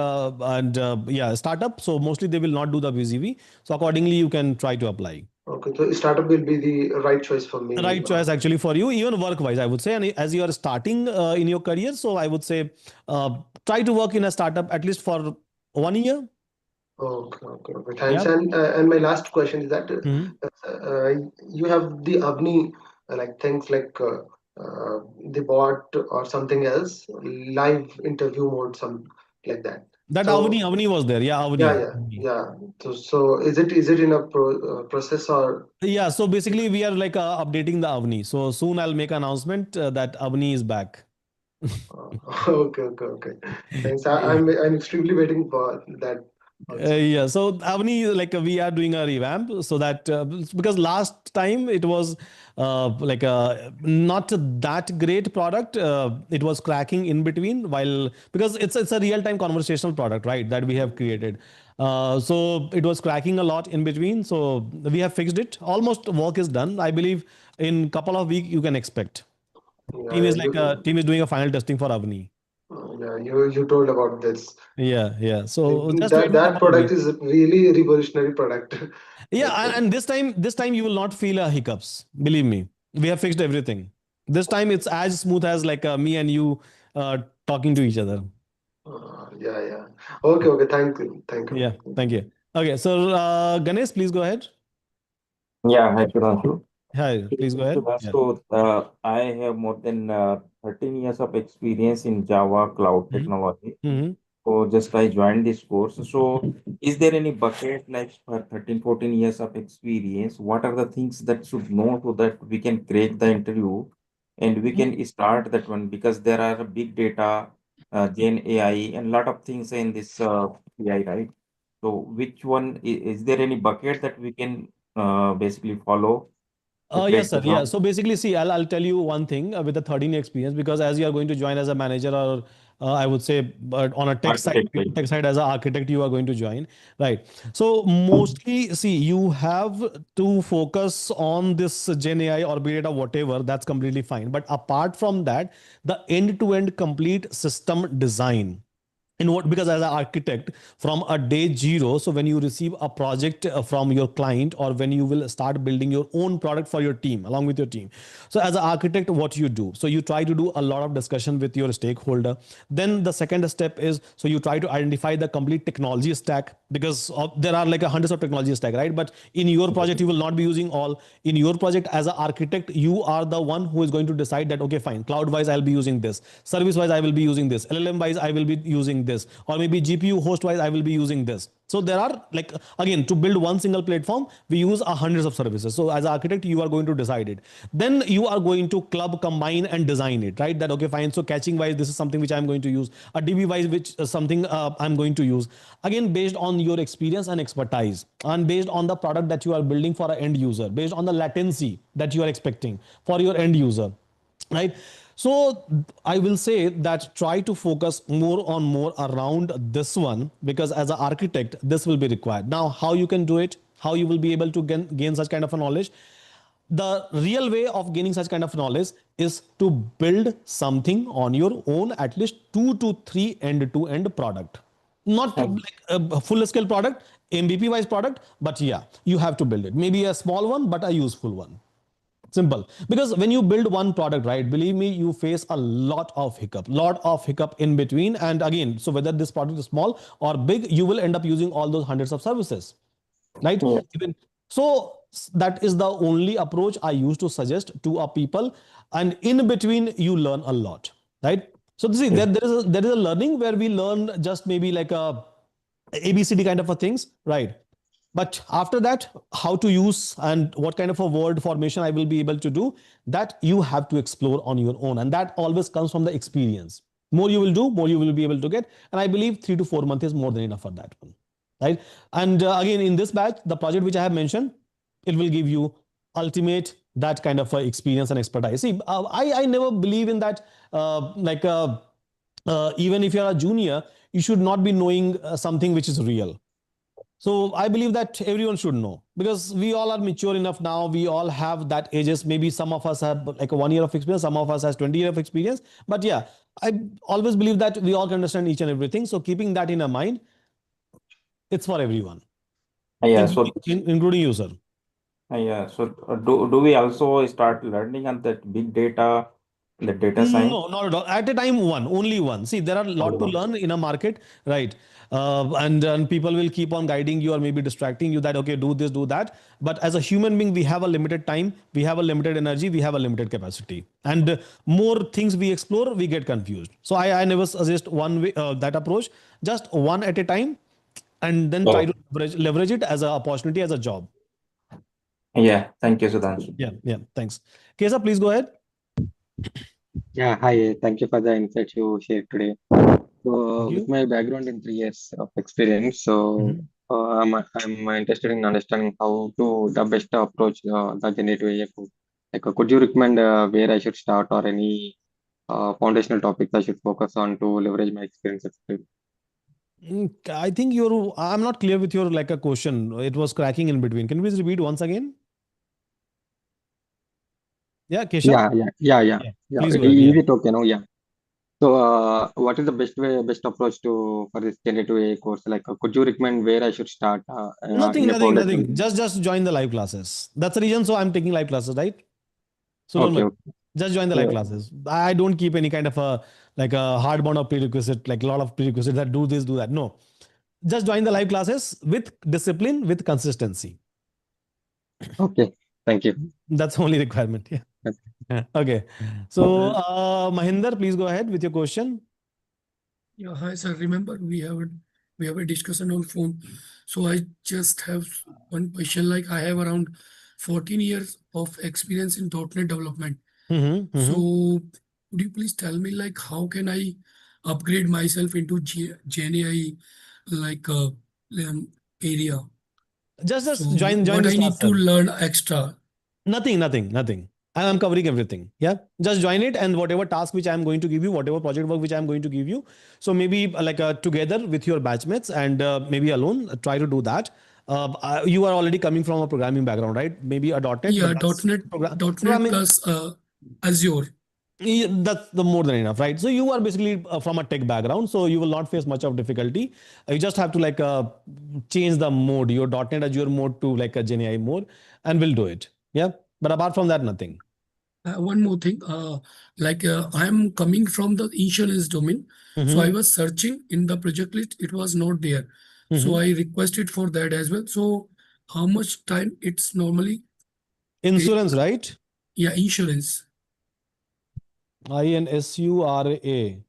yeah, startup. So mostly they will not do the BGV. So accordingly, you can try to apply. Okay, so startup will be the right choice for me. Right choice actually for you, even work-wise, I would say. And as you are starting in your career, so I would say try to work in a startup at least for 1 year. Okay. Thanks. Yeah. And my last question is that Mhm. you have the Avni like things like the bot or something else, live interview mode, some like that. That So Avni was there. Yeah, yeah, Avni. yeah. So is it in a process or? Yeah, so basically we are like updating the Avni. So soon I'll make an announcement that Avni is back. Okay. Thanks. Yeah. I'm extremely waiting for that also. Yeah, so Avni, like we are doing a revamp so that because last time it was like not that great product. It was cracking in between while because it's a real time conversational product, right? That we have created. So it was cracking a lot in between. So we have fixed it. Almost work is done. I believe in couple of weeks you can expect. Yeah, Team is doing a final testing for Avni. you told about this. Yeah. So just wait That for a that couple of product weeks. is really revolutionary product. Yeah, Like and this time you will not feel hiccups. Believe me, we have fixed everything. This time it's as smooth as like me and you talking to each other. yeah. Okay. Thank you. Yeah, thank you. Okay, so Ganesh, please go ahead. Yeah, hi, Sudhanshu. Hi, please go ahead. Yeah. So, I have more than 13 years of experience in Java cloud technology. Mm-hmm. So, just I joined this course. So, is there any bucket like for 13, 14 years of experience? What are the things that should know so that we can crack the interview and we can start that one? Because there are big data, Gen AI, and lot of things in this AI, right? So, which one is there any bucket that we can basically follow to Yes, crack the sir. Yeah. job? So basically, see, I'll tell you one thing with the 13 year experience because as you are going to join as a manager or I would say, but on a Architect, right? tech side as an architect, you are going to join, right? So mostly, see, you have to focus on this Gen AI or be it or whatever. That's completely fine. But apart from that, the end-to-end complete system design in what because as an architect from a day zero, so when you receive a project from your client or when you will start building your own product for your team along with your team, so as an architect what you do, so you try to do a lot of discussion with your stakeholder. Then the second step is, so you try to identify the complete technology stack because there are like hundreds of technology stack, right? But in your project you will not be using all. In your project as an architect, you are the one who is going to decide that okay, fine, cloud wise I'll be using this, service wise I will be using this, LLM wise I will be using this, or maybe GPU host wise I will be using this. So there are like again to build one single platform we use hundreds of services. So as an architect you are going to decide it. Then you are going to club, combine and design it, right? That okay, fine, so catching wise this is something which I'm going to use, a DB wise which is something I'm going to use, again based on your experience and expertise and based on the product that you are building for an end user, based on the latency that you are expecting for your end user, right? So I will say that try to focus more around this one because as an architect this will be required. Now how you can do it, how you will be able to gain such kind of a knowledge, the real way of gaining such kind of knowledge is to build something on your own, at least 2 to 3 end-to-end product, not like a full scale product, MVP wise product, but yeah, you have to build it, maybe a small one but a useful one. Simple. Because when you build one product, right, believe me, you face a lot of hiccup in between. And again, so whether this product is small or big, you will end up using all those hundreds of services, right? So that is the only approach I used to suggest to our people. And in between, you learn a lot, right? So see, there is a learning where we learn just maybe like a ABCD kind of a things, right? But after that, how to use and what kind of a word formation I will be able to do, that you have to explore on your own. And that always comes from the experience. More you will do, more you will be able to get. And I believe 3 to 4 months is more than enough for that one, right? And again, in this batch, the project which I have mentioned, it will give you ultimate that kind of experience and expertise. See, I never believe in that, even if you're a junior, you should not be knowing something which is real. So I believe that everyone should know, because we all are mature enough now. We all have that ages. Maybe some of us have like a 1 year of experience, some of us has 20 years of experience. But yeah, I always believe that we all can understand each and everything. So keeping that in our mind, it's for everyone, Yeah, so including you, sir. yeah, so do we also start learning on that big data, the data science? No, not at all. At a time, only one. See, there are a lot to learn in a market, right? And people will keep on guiding you or maybe distracting you that, okay, do this, do that. But as a human being, we have a limited time, we have a limited energy, we have a limited capacity. And more things we explore, we get confused. So I never suggest one way, that approach, just one at a time, and then try to leverage it as an opportunity, as a job. Yeah, thank you, Sudhanshu. Yeah, thanks. Kesa, please go ahead. Yeah, hi. Thank you for the insights you shared today. So, with my background in 3 years of experience, so I'm interested in understanding how to the best approach the generative AI. Like, could you recommend where I should start or any foundational topics I should focus on to leverage my experience? I think I'm not clear with your like a question. It was cracking in between. Can you please repeat once again? Yeah, Keshav? Yeah. Please go ahead. Is it okay? No, yeah. So, what is the best approach for this generative AI course? Like, could you recommend where I should start in a foundational? Nothing. Just join the live classes. That's the reason. So I'm taking live classes, right? So don't Okay, worry. okay. Just join the live classes. I don't keep any kind of a hard bound of prerequisite, like a lot of prerequisites that do this, do that. No. Just join the live classes with discipline, with consistency. Okay, thank you. That's the only requirement. Yeah. Okay. So, Mahinder, please go ahead with your question. Yeah, hi sir. Remember we have a discussion on phone. So I just have one question. Like I have around 14 years of experience in .NET development. So could you please tell me like how can I upgrade myself into Gen AI like area? Just join What this I class, need to sir. learn extra. Nothing. I'm covering everything. Yeah. Just join it, and whatever task which I'm going to give you, whatever project work which I'm going to give you. So maybe like together with your batchmates and maybe alone, try to do that. You are already coming from a programming background, right? Maybe a .NET, Yeah, but that's .NET programming. plus Azure. Yeah, that's the more than enough, right? So you are basically from a tech background, so you will not face much of difficulty. You just have to like change the mode, your .NET Azure mode to like a Gen AI mode, and we'll do it. Yeah, but apart from that, nothing. One more thing, I'm coming from the insurance domain, so I was searching in the project list, it was not there. So I requested for that as well. So how much time it's normally? Insurance, right? Yeah, insurance. INSURA.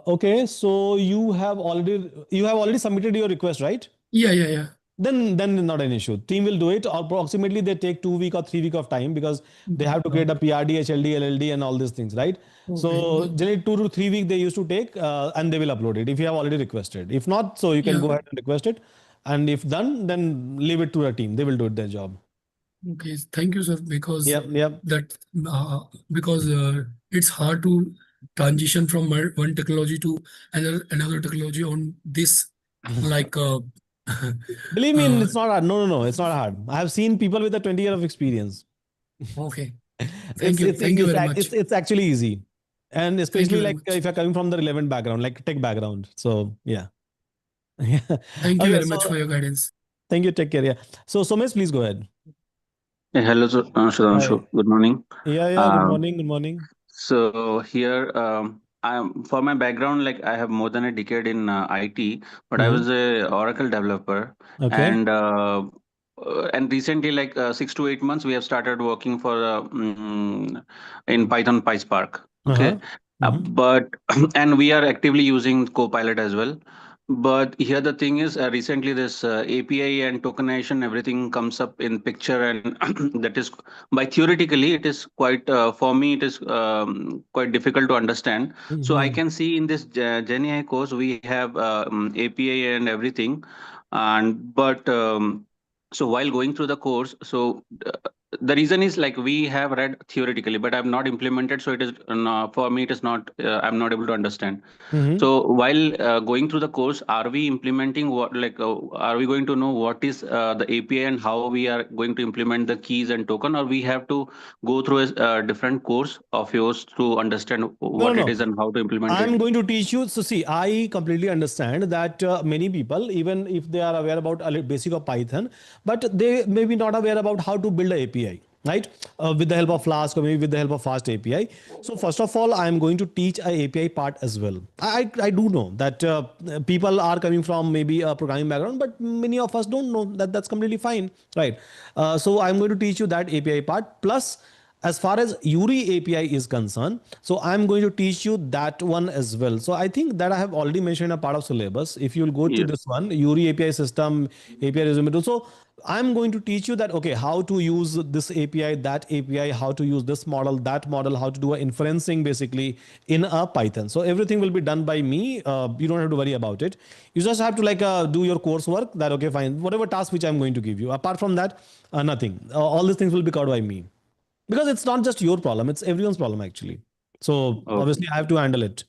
Okay, so you have already submitted your request, right? Yeah. Then not an issue. Team will do it. Approximately they take 2 week or 3 week of time because they have to create a PRD, HLD, LLD, and all these things, right? So generally 2 to 3 weeks they used to take, and they will upload it if you have already requested. If not, so you can go ahead and request it, and if done, then leave it to the team. They will do their job. Okay, thank you, sir. Because Yep. that because it's hard to transition from one technology to another technology on this like Believe me, it's not hard. No, it's not hard. I have seen people with a 20 year of experience. Okay. Thank you very much. It's actually easy, and especially like if you're coming from the relevant background, like tech background. So yeah. Thank you very much for your guidance. Thank you. Take care. Yeah. So Somesh, please go ahead. Hello, Sudhanshu. Good morning. Yeah. Good morning. So here, for my background, like I have more than a decade in IT, but I was a Oracle developer, Okay. and and recently, like 6 to 8 months, we have started working for in Python PySpark. Okay, but and we are actively using Copilot as well. But here the thing is, recently this API and tokenization, everything comes up in picture, and that is by theoretically it is quite for me it is quite difficult to understand. So I can see in this Gen AI course we have API and everything, and but so while going through the course, so the reason is like we have read theoretically, but I've not implemented. So it is for me, it is not. I'm not able to understand. So while going through the course, are we implementing what like are we going to know what is the API and how we are going to implement the keys and token, or we have to go through a different course of yours to understand No, what it no. is and how to implement I'm it? going to teach you. So see, I completely understand that many people, even if they are aware about a little basic of Python, but they may be not aware about how to build a API, right? With the help of Flask or maybe with the help of Fast API. So first of all, I'm going to teach a API part as well. I do know that people are coming from maybe a programming background, but many of us don't know that. That's completely fine, right? So I'm going to teach you that API part plus as far as Yuri API is concerned, so I'm going to teach you that one as well. So I think that I have already mentioned a part of syllabus. If you'll go to Yes. this one, Yuri API system, API resume tool. So I'm going to teach you that, okay, how to use this API, that API, how to use this model, that model, how to do a inferencing basically in a Python. So everything will be done by me. You don't have to worry about it. You just have to like do your coursework that, okay, fine, whatever task which I'm going to give you. Apart from that, nothing. All these things will be covered by me because it's not just your problem, it's everyone's problem actually. So Okay. obviously I have to handle it.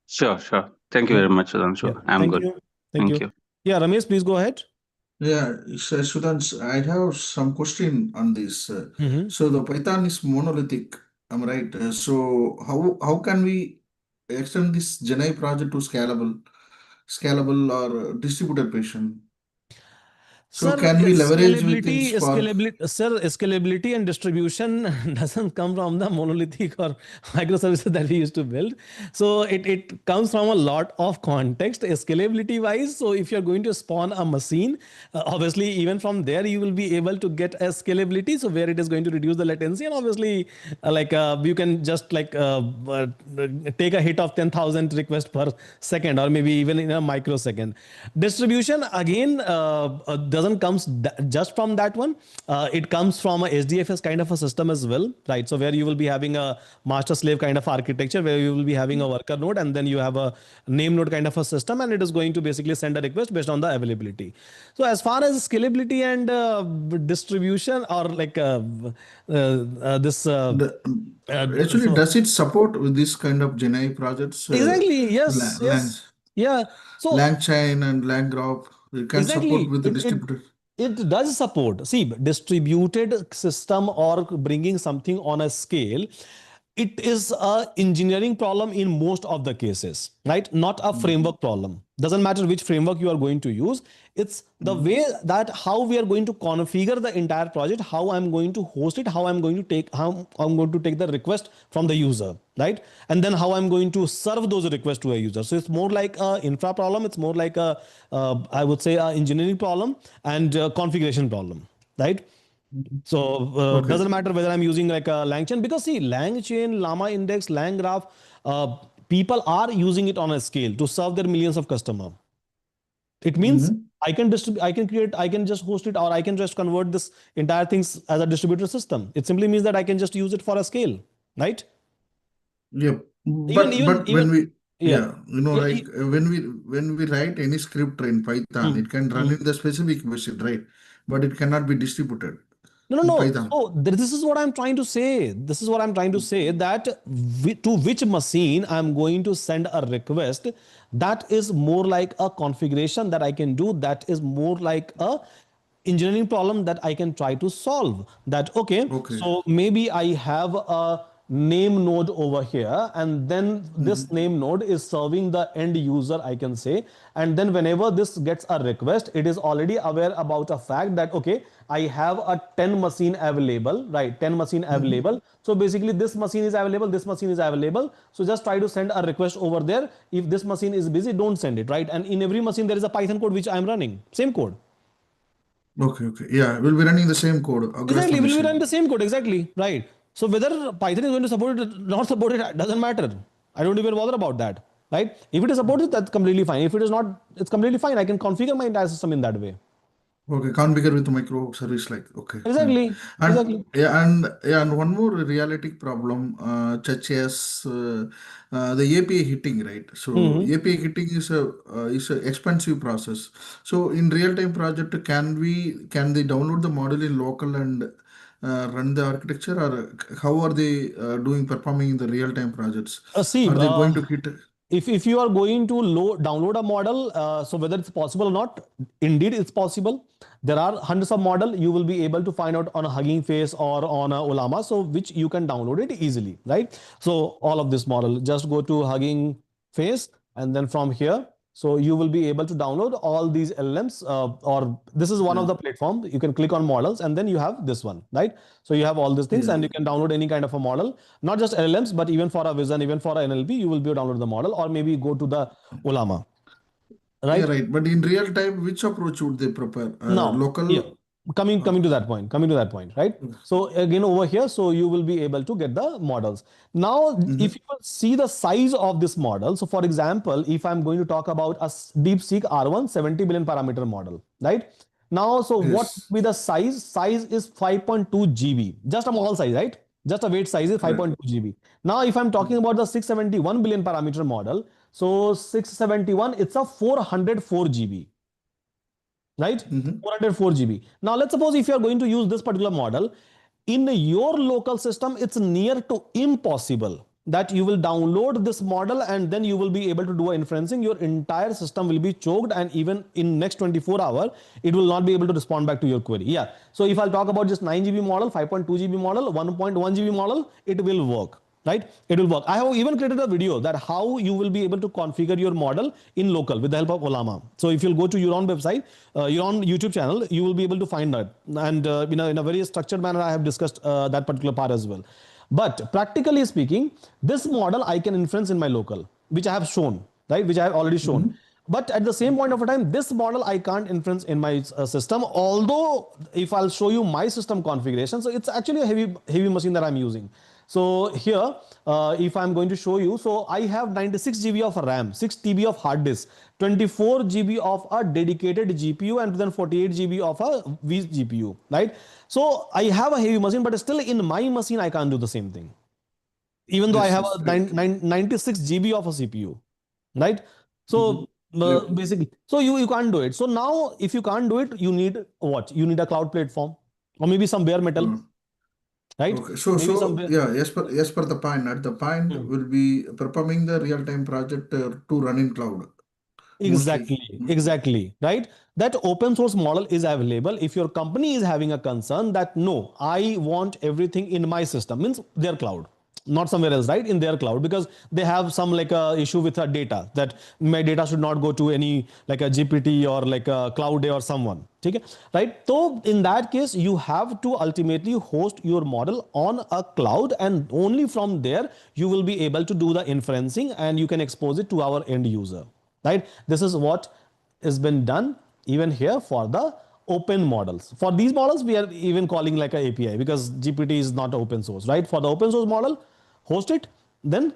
Sure. Sure. Thank you Yeah, very much, Sudhanshu. yeah. I'm Thank good. you. Thank Thank you. you. Yeah, Ramesh, please go ahead. Yeah, so Sudhans, I have some question on this. Mhm. So the Python is monolithic, am I right? So how can we extend this Gen AI project to scalable or distributed patient? So Sir, can we leverage within Spark? scalability and distribution doesn't come from the monolithic or microservices that we used to build. So it comes from a lot of context, scalability wise. So if you're going to spawn a machine, obviously even from there you will be able to get a scalability. So where it is going to reduce the latency, and obviously you can just take a hit of 10,000 requests per second, or maybe even in a microsecond. Distribution again doesn't comes just from that one. It comes from a SDFS kind of a system as well, right? So where you will be having a master slave kind of architecture, where you will be having a worker node and then you have a name node kind of a system, and it is going to basically send a request based on the availability. So as far as scalability and distribution or this The, actually, so does it support with this kind of Gen AI projects? exactly, yes, yes, yeah. So LangChain and LangGraph, it can support exactly. with the It distributed. it does support. See, distributed system or bringing something on a scale, it is a engineering problem in most of the cases, right? Not a framework problem. Doesn't matter which framework you are going to use. It's the way that how we are going to configure the entire project, how I'm going to host it, how I'm going to take the request from the user, right? And then how I'm going to serve those requests to a user. So it's more like a infra problem. It's more like a I would say a engineering problem and configuration problem, right? So Okay. doesn't matter whether I'm using like a LangChain, because see, LangChain, LlamaIndex, LangGraph, people are using it on a scale to serve their millions of customer. It means I can distribute, I can create, I can just host it, or I can just convert this entire things as a distributed system. It simply means that I can just use it for a scale, right? Yep. Even But even but even when we yeah yeah. when we write any script in Python, it can run in the specific machine, right? But it cannot be distributed No, no, in no. Python. So this is what I'm trying to say. This is what I'm trying to say, that to which machine I'm going to send a request, that is more like a configuration that I can do. That is more like a engineering problem that I can try to solve. That, okay, Okay. so maybe I have a name node over here, and then this name node is serving the end user, I can say. And then whenever this gets a request, it is already aware about a fact that, okay, I have a 10 machine available, right? 10 machine available. So basically this machine is available, this machine is available. So just try to send a request over there. If this machine is busy, don't send it, right? And in every machine there is a Python code which I'm running, same code. Okay, okay. Yeah, we'll be running the same code across the Exactly, we'll be running machine. the same code. Exactly, right. So whether Python is going to support it, not support it, doesn't matter. I don't even bother about that, right? If it is supported, that's completely fine. If it is not, it's completely fine. I can configure my entire system in that way. Okay, configure with microservice like okay, fine. Exactly, And exactly. and one more realistic problem, such as the API hitting, right? So Mm-hmm. API hitting is a expensive process. So in real time project, can they download the model in local and run the architecture, or how are they doing performing in the real time projects? See, Are they going to hit? if you are going to download a model, so whether it's possible or not, indeed it's possible. There are hundreds of model you will be able to find out on a Hugging Face or on a Ollama, so which you can download it easily, right? So all of this model, just go to Hugging Face, and then from here, so you will be able to download all these LLMs, or this is one of Yeah, the platform. You can click on models, and then you have this one, right? So you have all these things, yeah. and you can download any kind of a model, not just LLMs, but even for a vision, even for a NLP, you will be able to download the model, or maybe go to the Ollama, Yeah, right? right. But in real time, which approach would they prepare? Now, yeah, Local. coming to that point, right? So again over here, so you will be able to get the models. Now, if Mhm. you will see the size of this model, so for example, if I'm going to talk about a DeepSeek R1 70 billion parameter model, right? Now, so what Yes, will be the size? Size is 5.2 GB, just a model size, right? Just a weight size is right. 5.2 GB. Now, if I'm talking about the 671 billion parameter model, so 671, it's a 404 GB, right? Mm-hmm. 404 GB. Now, let's suppose if you are going to use this particular model in your local system, it's near to impossible that you will download this model and then you will be able to do a inferencing. Your entire system will be choked, and even in next 24 hours, it will not be able to respond back to your query. Yeah. So if I'll talk about just 9 GB model, 5.2 GB model, 1.1 GB model, it will work, right? It will work. I have even created a video that how you will be able to configure your model in local with the help of Ollama. So if you'll go to Euron website, Euron YouTube channel, you will be able to find that. And in a very structured manner, I have discussed that particular part as well. But practically speaking, this model I can inference in my local, which I have shown, right? Which I have already shown. Mm-hmm. But at the same point of time, this model I can't inference in my system. Although if I'll show you my system configuration, so it's actually a heavy machine that I'm using. So here, if I'm going to show you, so I have 96 GB of RAM, 6 TB of hard disk, 24 GB of a dedicated GPU, and then 48 GB of a vGPU, right? So I have a heavy machine, but still in my machine, I can't do the same thing. Even though I Yes, have yes, a right. 96 GB of a CPU, right? Mm-hmm. So Yep. basically, so you can't do it. So now, if you can't do it, you need what? You need a cloud platform, or maybe some bare metal, right? Okay. So Maybe some so bare. yeah, as per the point, at the point Hmm. will be performing the real time project to run in cloud mostly. Exactly, exactly, right? That open source model is available. If your company is having a concern that no, I want everything in my system, means their cloud, not somewhere else, right? In their cloud, because they have some like a issue with a data, that my data should not go to any like a GPT or like a Cloud or someone. Okay, right? So in that case, you have to ultimately host your model on a cloud, and only from there you will be able to do the inferencing, and you can expose it to our end user, right? This is what has been done even here for the open models. For these models, we are even calling like a API, because GPT is not open source, right? For the open source model, host it, then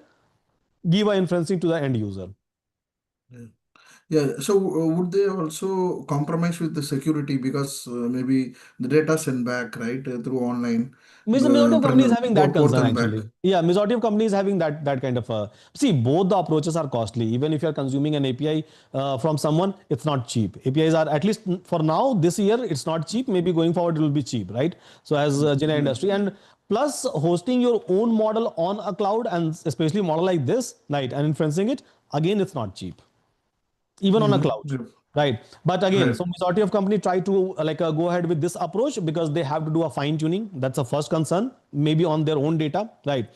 give a inferencing to the end user. Yeah. Yeah. So would they also compromise with the security because maybe the data sent back right through online, Majority of companies having that forth concern and back. actually. Yeah, majority of companies having that kind of a, see, both the approaches are costly. Even if you're consuming an API from someone, it's not cheap. APIs are, at least for now this year, it's not cheap. Maybe going forward it will be cheap, right? So as Gen AI Yeah. industry, and plus hosting your own model on a cloud, and especially model like this, right, and inferencing it, again, it's not cheap even on a Mm-hmm. cloud, Yep. right? But again, Right. so majority of company try to go ahead with this approach because they have to do a fine tuning. That's the first concern, maybe on their own data, right?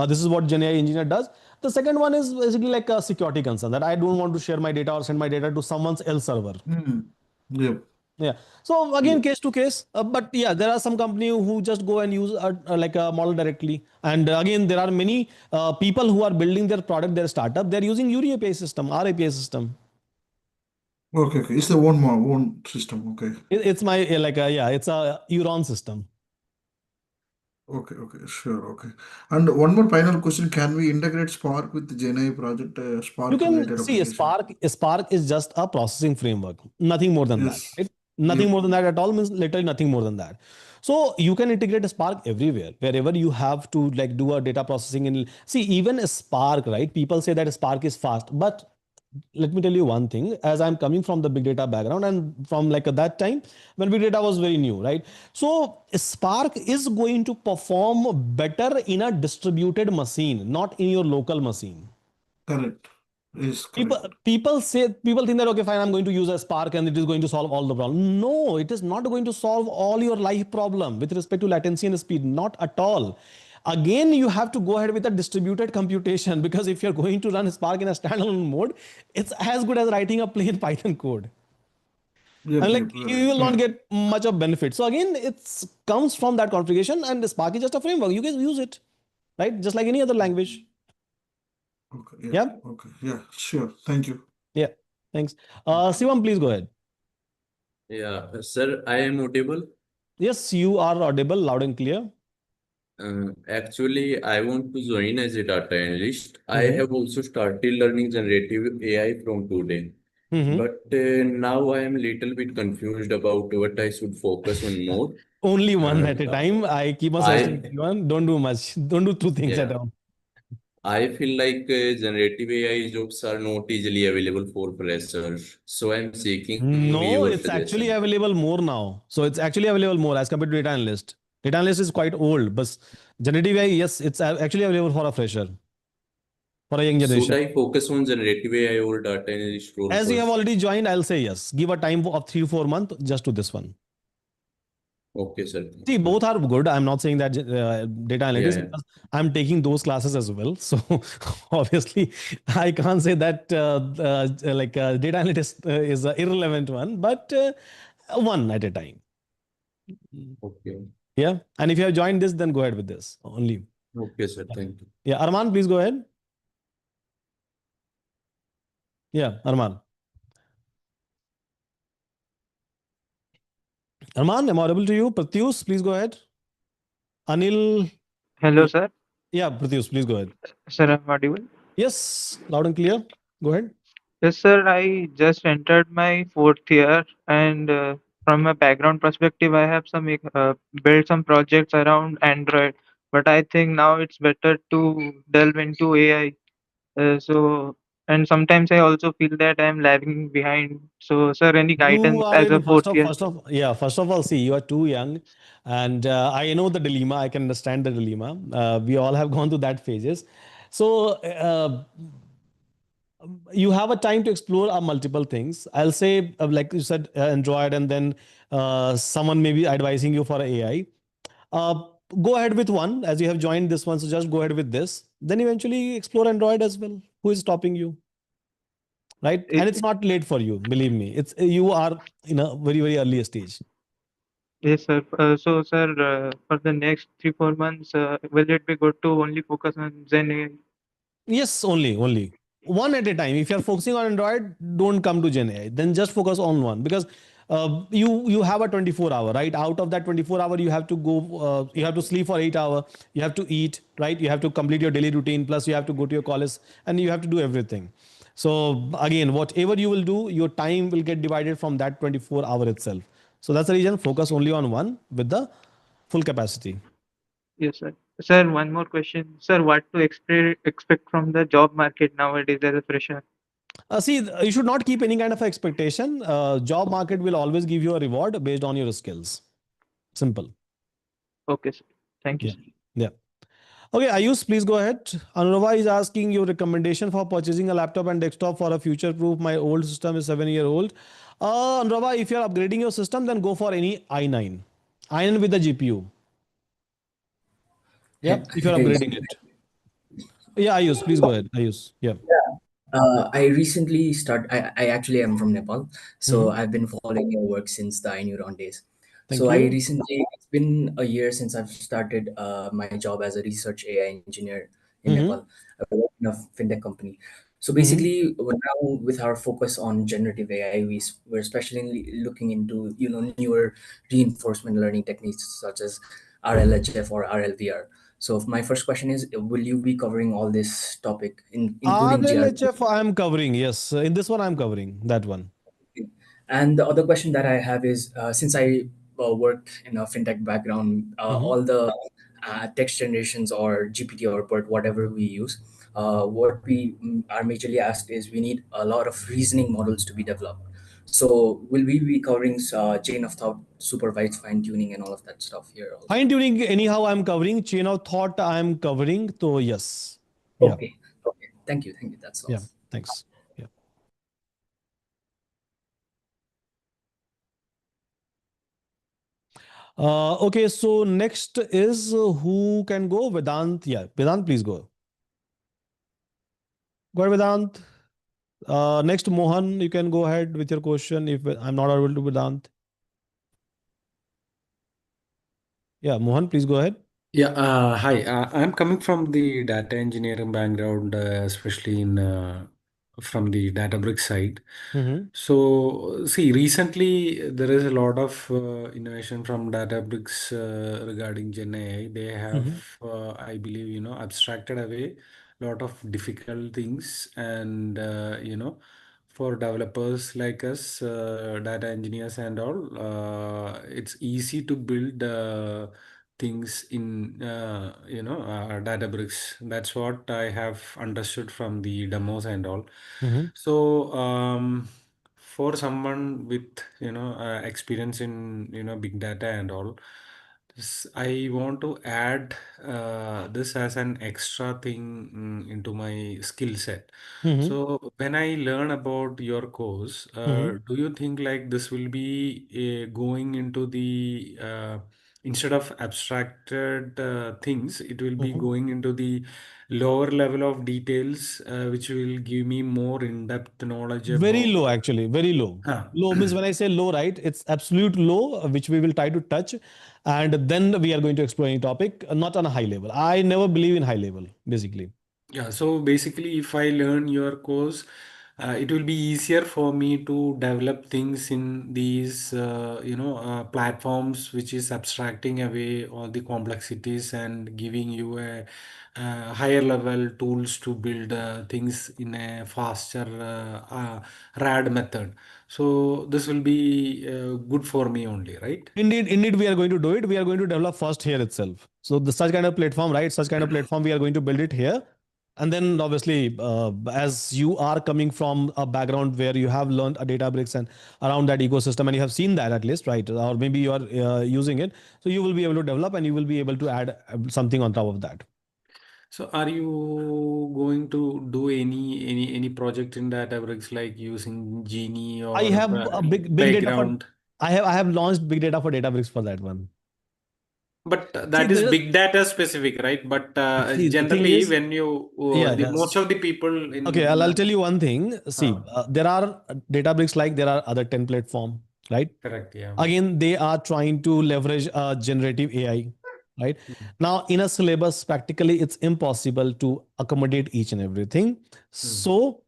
This is what Gen AI engineer does. The second one is basically like a security concern, that I don't want to share my data or send my data to someone's else server. Mm. Yep. Yeah. So again, Yep. case to case, but yeah, there are some company who just go and use like a model directly. And again, there are many people who are building their product, their startup. They're using URI API system, our API system. Okay, okay. It's the one system. Okay. It's my yeah, it's a Euron system. Okay, okay, sure, okay. And one more final question: can we integrate Spark with the Gen AI project, You Spark can related see application? Spark is just a processing framework, nothing more than that, Yes. right? Yep. Nothing more than that at all means literally nothing more than that. So you can integrate a Spark everywhere, wherever you have to like do a data processing. In see, even a Spark, right? People say that Spark is fast, but let me tell you one thing. As I'm coming from the big data background and from like at that time when big data was very new, right? So Spark is going to perform better in a distributed machine, not in your local machine. Correct. Is People, correct. people think that okay, fine, I'm going to use a Spark and it is going to solve all the problem. No, it is not going to solve all your life problem with respect to latency and speed. Not at all. Again, you have to go ahead with a distributed computation because if you're going to run Spark in a standalone mode, it's as good as writing a plain Python code. Yep, And yep, like you will not get much of benefit. So again, it comes from that configuration, and Spark is just a framework. You guys use it, right? Just like any other language. Okay, yeah, Yeah. okay, yeah, sure. Thank you. Yeah. Thanks. Sivam, please go ahead. Yeah, sir, I am audible. Yes, you are audible, loud and clear. Actually, I want to join as a data analyst. I Mhm. have also started learning generative AI from today. Mhm. But now I am a little bit confused about what I should focus on more. Only one Uh, at a time. I keep on suggesting I everyone, don't do much. Don't do two things at yeah, once. I feel like generative AI jobs are not easily available for freshers. So I'm seeking No, your it's actually suggestion. available more now. So it's actually available more as compared to data analyst. Data analyst is quite old, but generative AI, yes, it's actually available for a fresher, for a young Should generation. I focus on generative AI or data analyst role As you have first? already joined, I'll say yes. Give a time of 3 to 4 months just to this one. Okay, sir. See, both are good. I'm not saying that data Yeah, analytics yeah. because I'm taking those classes as well. So obviously, I can't say that data analytics is an irrelevant one, but one at a time. Okay. Yeah. And if you have joined this, then go ahead with this only. Okay, sir. Thank you. Yeah. Arman, please go ahead. Yeah. Arman. Arman, am I audible to you? Pratyush, please go ahead. Anil. Hello, sir. Yeah, Pratyush, please go ahead. Sir, I'm audible. Yes. Loud and clear. Go ahead. Yes, sir. I just entered my fourth year, and from a background perspective, I have built some projects around Android. But I think now it's better to delve into AI. And sometimes I also feel that I'm lagging behind. So, sir, any You guidance are as a in fourth year? first of all, see, you are too young, and I know the dilemma. I can understand the dilemma. We all have gone through that phases. So you have a time to explore multiple things. I'll say, like you said, Android, and then someone may be advising you for AI. Uh, Go ahead with one as you have joined this one. So just go ahead with this. Then eventually explore Android as well. Who is stopping you? Right? And it's not late for you, believe me. It's you are in a very, very early stage. Yes, sir. Sir, for the next 3 4 months, will it be good to only focus on Gen AI? Yes, only one at a time. If you're focusing on Android, don't come to Gen AI. Then just focus on one because you have a 24 hour, right? Out of that 24 hour, you have to go. You have to sleep for 8 hours. You have to eat, right? You have to complete your daily routine. Plus, you have to go to your college and you have to do everything. So again, whatever you will do, your time will get divided from that 24 hour itself. So that's the reason. Focus only on one with the full capacity. Yes, sir. Sir, one more question. Sir, what to expect from the job market nowadays as a fresher? See, you should not keep any kind of expectation. Job market will always give you a reward based on your skills. Simple. Okay, sir. Thank you, Yeah. sir. Yeah. Okay, Ayush, please go ahead. Anurava is asking your recommendation for purchasing a laptop and desktop for a future proof. My old system is 7 year old. Anurava, if you're upgrading your system, then go for any i9. i9 with the GPU. Yeah, if you're Hey, upgrading it. Yeah, Ayush, please go ahead. Ayush. Yeah. I recently I actually am from Nepal, so Mhm. I've been following your work since the Neuron days. Thank So I you. recently, it's been a year since I've started my job as a research AI engineer in Mhm. Nepal. I work in a fintech company. So basically, now with our focus on generative AI, we're especially looking into newer reinforcement learning techniques such as RLHF or RLVR. So my first question is, will you be covering all this topic, including GRP? RLHF I'm covering, yes. In this one, I'm covering that one. And the other question that I have is, since I work in a fintech background, all the text generations or GPT or BERT, whatever we use, what we are majorly asked is we need a lot of reasoning models to be developed. So will we be covering chain of thought, supervised fine tuning, and all of that stuff here also? Fine tuning, anyhow, I'm covering. Chain of thought, I'm covering. So, yes. Yeah. Okay. Okay. Thank you. Thank you. That's all. Yeah. Thanks. Yeah. Okay. So, next is who can go? Vedant. Yeah. Vedant, please go. Go ahead, Vedant. Next, Mohan, you can go ahead with your question if I'm not able to Vedant. Yeah, Mohan, please go ahead. Yeah, hi. I'm coming from the data engineering background, especially in from the Databricks side. So, see, recently there is a lot of innovation from Databricks regarding Gen AI. They have, I believe, abstracted away a lot of difficult things, and for developers like us, data engineers and all, it's easy to build things in Databricks. That's what I have understood from the demos and all. So for someone with experience in big data and all, I want to add this as an extra thing into my skill set. So when I learn about your course, do you think like this will be going into the instead of abstracted things, it will be going into the lower level of details, which will give me more in-depth knowledge Very about. low, actually, very low. Low means when I say low, right? It's absolute low, which we will try to touch. And then we are going to explore any topic, not on a high level. I never believe in high level, basically. Yeah, so basically, if I learn your course, it will be easier for me to develop things in these, platforms, which is abstracting away all the complexities and giving you a higher level tools to build things in a faster RAD method. So this will be good for me only, right? Indeed, we are going to do it. We are going to develop first here itself. So the such kind of platform, right? Such kind of platform, we are going to build it here. And then obviously, as you are coming from a background where you have learned a Databricks and around that ecosystem, and you have seen that at least, right? Or maybe you are using it. So you will be able to develop and you will be able to add something on top of that. So are you going to do any project in Databricks like using Genie I or have a big data for background? I have launched big data for Databricks for that one. But See, that is big data specific, right? But see, the thing generally, is, when you yeah, the most yes. of the people Okay, in I'll tell you one thing. See, there are Databricks like there are other 10 platform, right? correct, yeah. Again, they are trying to leverage generative AI, right? Now, in a syllabus, practically it's impossible to accommodate each and everything. So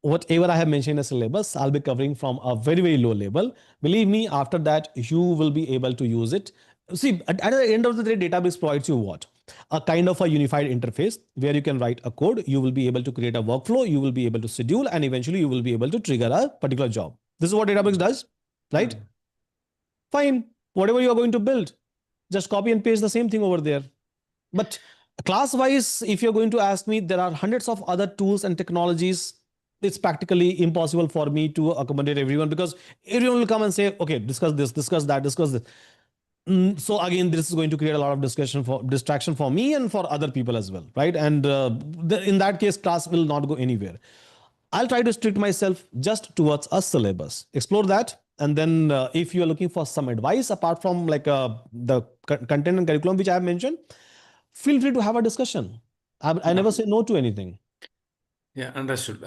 whatever I have mentioned in a syllabus, I'll be covering from a very, very low level. Believe me, after that, you will be able to use it. See, at the end of the day, database provides you what? A kind of a unified interface where you can write a code, you will be able to create a workflow, you will be able to schedule, and eventually you will be able to trigger a particular job. This is what Databricks does, right? Fine. Whatever you are going to build, just copy and paste the same thing over there. But class wise, if you're going to ask me, there are hundreds of other tools and technologies. It's practically impossible for me to accommodate everyone because everyone will come and say, okay, discuss this, discuss that, discuss this. So again, this is going to create a lot of discussion for distraction for me and for other people as well, right? And in that case, class will not go anywhere. I'll try to restrict myself just towards a syllabus. Explore that. And then if you are looking for some advice apart from like the content and curriculum, which I have mentioned, feel free to have a discussion. I never say no to anything. Yeah, understood.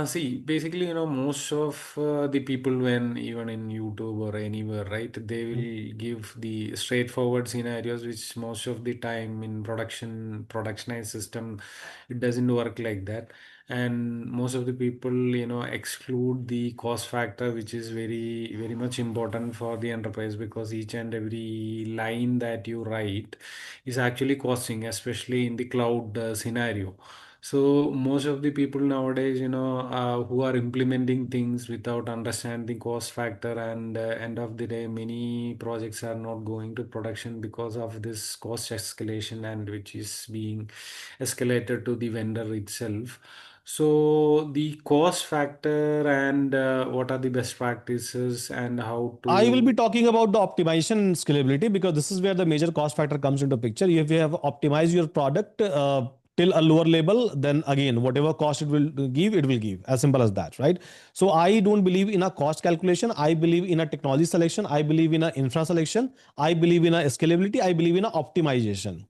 See, basically, most of the people, when even in YouTube or anywhere, right, they will give the straightforward scenarios, which most of the time in productionized system, it doesn't work like that. and most of the people, exclude the cost factor, which is very very much important for the enterprise, because each and every line that you write is actually costing, especially in the cloud scenario. So most of the people nowadays, who are implementing things without understanding cost factor, and end of the day, many projects are not going to production because of this cost escalation, and which is being escalated to the vendor itself. So the cost factor, and what are the best practices, and how I will be to. talking about the optimization and scalability because this is where the major cost factor comes into picture. If you have optimized your product till a lower level, then again, whatever cost it will give. As simple as that, right? So I don't believe in a cost calculation. I believe in a technology selection. I believe in a infra selection. I believe in a scalability. I believe in a optimization.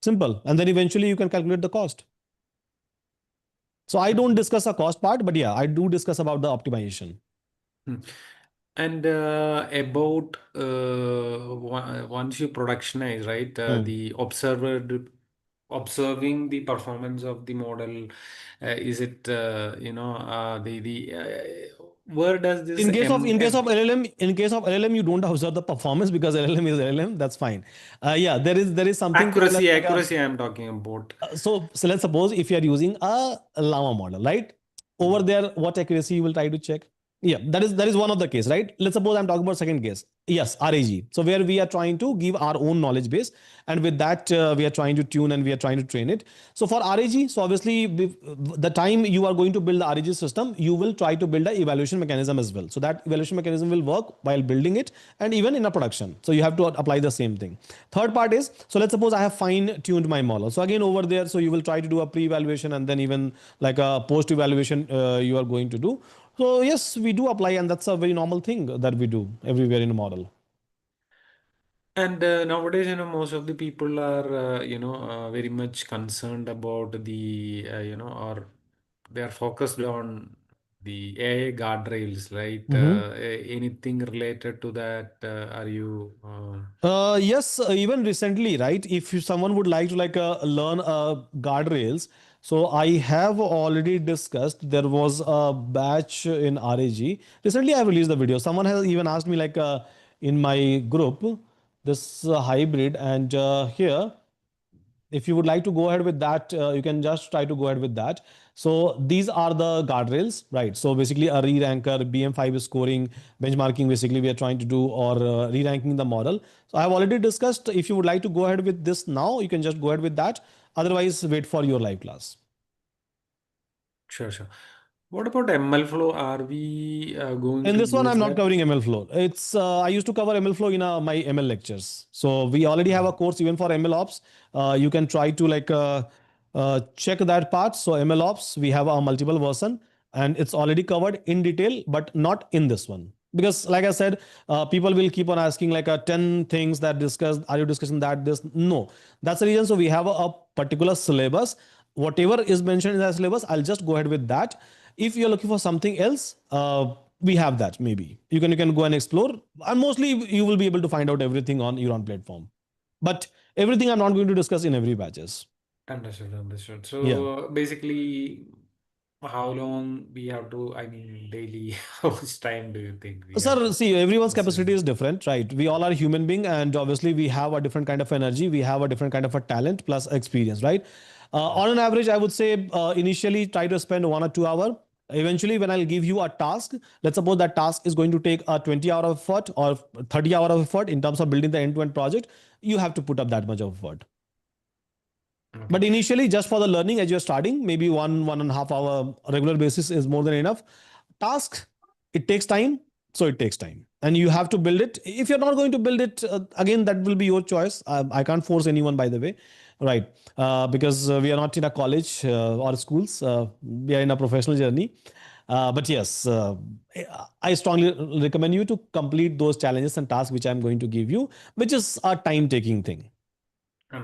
Simple. And then eventually you can calculate the cost. So I don't discuss a cost part, but yeah, I do discuss about the optimization. Hmm. And about once you productionize, right, the observing the performance of the model, is it the where does this In case of LLM, you don't observe the performance because LLM is LLM. That's fine. Yeah, there is something called as like a. accuracy I'm talking about. So let's suppose if you are using a Llama model, right? Over there, what accuracy you will try to check? Yeah, that is one of the case, right? Let's suppose I'm talking about second case. Yes, RAG. So where we are trying to give our own knowledge base, and with that we are trying to tune and we are trying to train it. So for RAG, so obviously the time you are going to build the RAG system, you will try to build an evaluation mechanism as well. So that evaluation mechanism will work while building it and even in a production. So you have to apply the same thing. Third part is, so let's suppose I have fine tuned my model. So again over there, so you will try to do a pre-evaluation and then even like a post-evaluation you are going to do. So yes, we do apply, and that's a very normal thing that we do everywhere in a model. And nowadays, most of the people are, very much concerned about the, or they are focused on the AI guardrails, right? Anything related to that? Are you? Yes, even recently, right? If someone would like to learn guardrails, so I have already discussed. There was a batch in RAG. Recently, I released the video. Someone has even asked me in my group this hybrid, and here if you would like to go ahead with that, you can just try to go ahead with that. So these are the guardrails, right? So basically a re-ranker, BM5 scoring, benchmarking, basically we are trying to do, or re-ranking the model. So I have already discussed. If you would like to go ahead with this now, you can just go ahead with that. Otherwise, wait for your live class. Sure, sure. What about MLflow? Are we going In to this one, use I'm not that? covering MLflow. It's I used to cover MLflow in my ML lectures. So we already have a course even for MLOps. You can try to check that part. So MLOps, we have a multiple version, and it's already covered in detail, but not in this one. Because like I said, people will keep on asking 10 things that discuss. Are you discussing that? This no. That's the reason. So we have a particular syllabus. Whatever is mentioned in that syllabus, I'll just go ahead with that. If you're looking for something else, we have that. Maybe you can go and explore, and mostly you will be able to find out everything on Euron platform. But everything I'm not going to discuss in every batches. Understood, understood. Yeah. So basically, how long we have to, I mean, daily, how much time do you think we have Sir, to see, everyone's capacity listen? is different, right? We all are human being, and obviously we have a different kind of energy. We have a different kind of a talent plus experience, right? On an average, I would say initially try to spend 1 or 2 hours. Eventually, when I'll give you a task, let's suppose that task is going to take a 20-hour of effort or 30-hour of effort in terms of building the end-to-end project. You have to put up that much of effort. Okay. But initially, just for the learning as you're starting, maybe 1.5 hour regular basis is more than enough. Task, it takes time. So it takes time. And you have to build it. If you're not going to build it, again, that will be your choice. I can't force anyone, by the way. Right. Because we are not in a college or schools. We are in a professional journey. But yes, I strongly recommend you to complete those challenges and tasks which I'm going to give you, which is a time taking thing,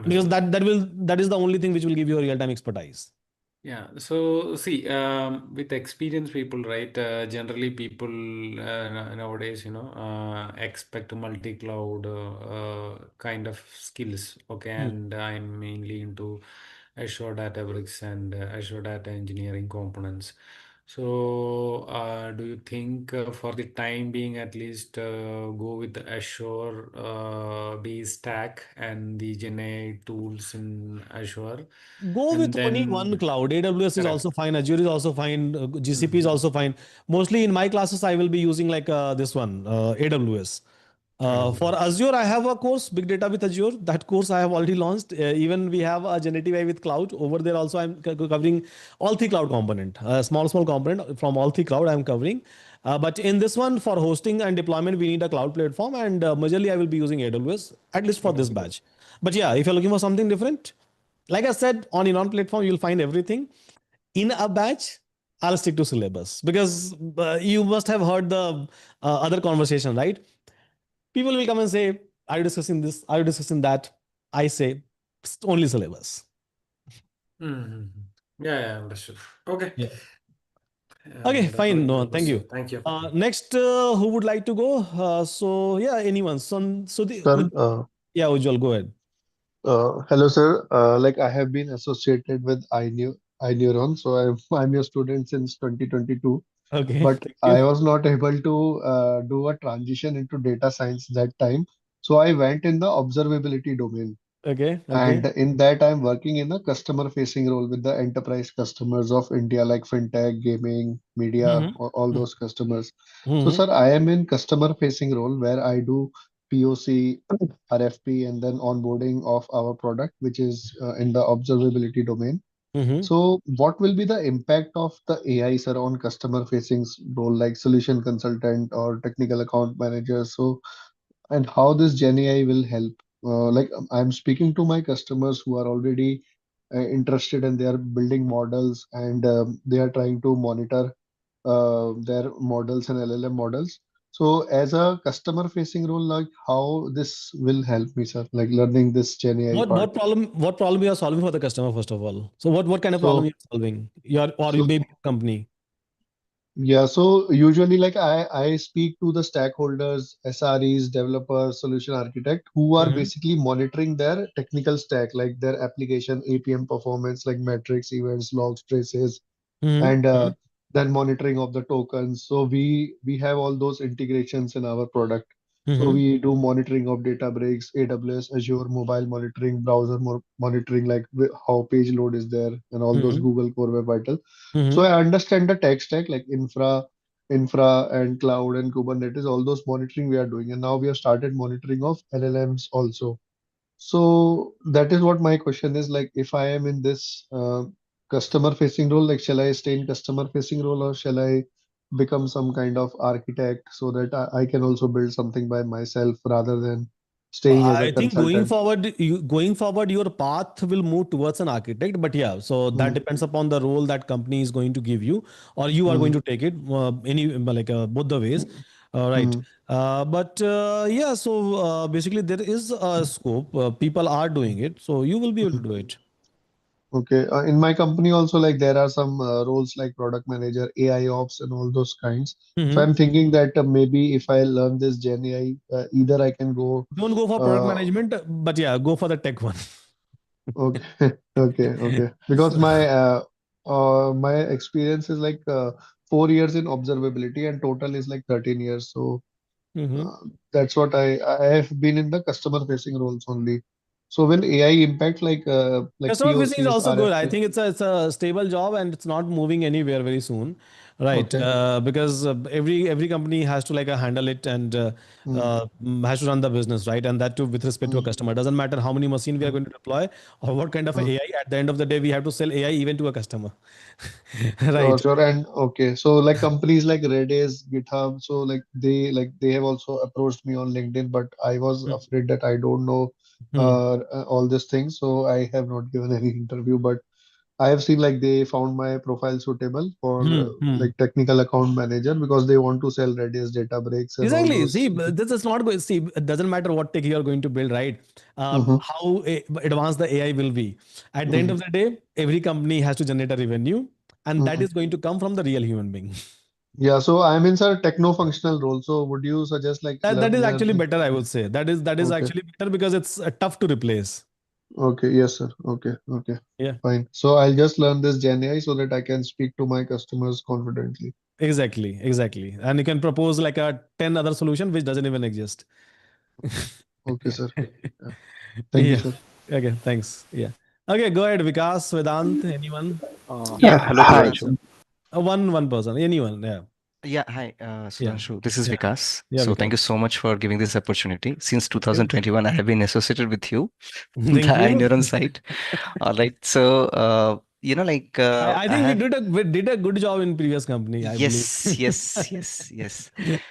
because Understood. that is the only thing which will give you a real time expertise. Yeah. So see, with experienced people, right? Generally, people nowadays, expect multi-cloud kind of skills. Okay, and I'm mainly into Azure Databricks and Azure Data Engineering components. So, do you think for the time being, at least go with the Azure base stack and the Gen AI tools in Azure, Go and with only then one cloud. AWS is correct. also fine. Azure is also fine. GCP is also fine. Mostly in my classes, I will be using like this one, AWS. For AWS. Azure, I have a course, Big Data with Azure. That course I have already launched. Even we have a Generative AI with cloud. Over there also, I'm covering all three cloud component. Small component from all three cloud I'm covering. But in this one, for hosting and deployment, we need a cloud platform. And majorly, I will be using AWS, at least for this batch. But yeah, if you're looking for something different, like I said, on Euron platform, you'll find everything. In a batch, I'll stick to syllabus because you must have heard the other conversation, right? People will come and say, "Are you discussing this? Are you discussing that?" I say, only syllabus. Mm-hmm. Yeah, yeah, understood. Okay. Yeah. Okay, That was fine. No, thank purpose. you. Thank you. Next, who would like to go? So yeah, anyone. So the Sir, yeah, Ujjwal, go ahead. hello, sir. Like I have been associated with iNeuron, so I'm your student since 2022. Okay, But thank you. I was not able to do a transition into data science that time, so I went in the observability domain. Okay, And okay. in that, I'm working in a customer-facing role with the enterprise customers of India, like fintech, gaming, media, all Mm-hmm. those customers. So, Mm-hmm. sir, I am in customer-facing role where I do POC, RFP, and then onboarding of our product, which is in the observability domain. Mm-hmm. So, what will be the impact of the AI, sir, on customer-facing role, like solution consultant or technical account manager? So, and how this Gen AI will help. I'm speaking to my customers who are already interested and they are building models and they are trying to monitor their models and LLM models. So as a customer facing role, like how this will help me, sir, like learning this Gen AI What part. what problem what problem you are solving for the customer first of all? So what kind of problem So you're solving? Your or you so maybe company. Yeah, so usually like I speak to the stakeholders, SREs, developers, solution architect who are Mm-hmm. basically monitoring their technical stack, like their application APM performance, like metrics, events, logs, traces, and Mm-hmm. then monitoring of the tokens. So we have all those integrations in our product. So Mm-hmm. we do monitoring of Databricks, AWS, Azure, mobile monitoring, browser monitoring, like how page load is there, and all those Mm-hmm. Google Core Web Vital. So Mm-hmm. I understand the tech stack like infra and cloud and Kubernetes, all those monitoring we are doing. And now we have started monitoring of LLMs also. So that is what my question is like, if I am in this customer facing role, like shall I stay in customer facing role or shall I become some kind of architect so that I can also build something by myself rather than staying as a I think consultant? going forward, your path will move towards an architect. But yeah, so that Hmm. depends upon the role that company is going to give you, or you are going Hmm. to take it any like both the ways. Right. Hmm. Yeah. So basically, there is a scope. People are doing it, so you will be able to do it. Okay. In my company also, like there are some roles like product manager, AI ops, and all those kinds. So Mm-hmm. I'm thinking that maybe if I learn this Gen AI, either I can go. Don't go for product Uh, management, but yeah, go for the tech one. okay, okay. Because So, my experience is like 4 years in observability, and total is like 13 years. So mhm. that's what I have been in the customer facing roles only. So will AI impact like Customer facing is POCs, also good. I RFP? think it's a stable job and it's not moving anywhere very soon, right? Okay. Because every company has to like handle it and Hmm. has to run the business, right? And that too with respect to a Hmm. customer. Doesn't matter how many machine we are Hmm. going to deploy or what kind of Hmm. AI. At the end of the day, we have to sell AI even to a customer, Sure, right? sure. And okay, so like companies like Redis, GitHub, so like they have also approached me on LinkedIn, but I was afraid that I don't know Hmm. all these things, so I have not given any interview. But I have seen like they found my profile suitable for Hmm. Hmm. like technical account manager because they want to sell Redis, Databricks, and all Exactly. See, those. this is not going. See, it doesn't matter what tech you are going to build, right? Mm-hmm. How advanced the AI will be. At the end Mm-hmm. of the day, every company has to generate a revenue, and that Mm-hmm. is going to come from the real human being. Yeah, so I'm in sir techno-functional role. So would you suggest like That is actually learning? better, I would say. That is Okay. actually better because it's tough to replace. Okay, yes, sir. Okay, okay, Yeah, fine. So I'll just learn this Gen AI so that I can speak to my customers confidently. exactly. And you can propose like a 10 other solution which doesn't even exist. Okay, sir. Yeah. Thank you, Yeah. sir. Okay, thanks. Yeah. Okay, go ahead, Vikas, Vedant, anyone? Yeah, hello Hi. Sudhanshu. One person, anyone. Yeah. Yeah, hi, Yeah. Sudhanshu. This is Yeah. Vikas. Yeah, So thank Vikas. you so much for giving this opportunity. Since Thank you. 2021, I have been associated with you, the Thank you. Neuron site. All right. So, I I think have, we did a good job in previous company, I believe. yes.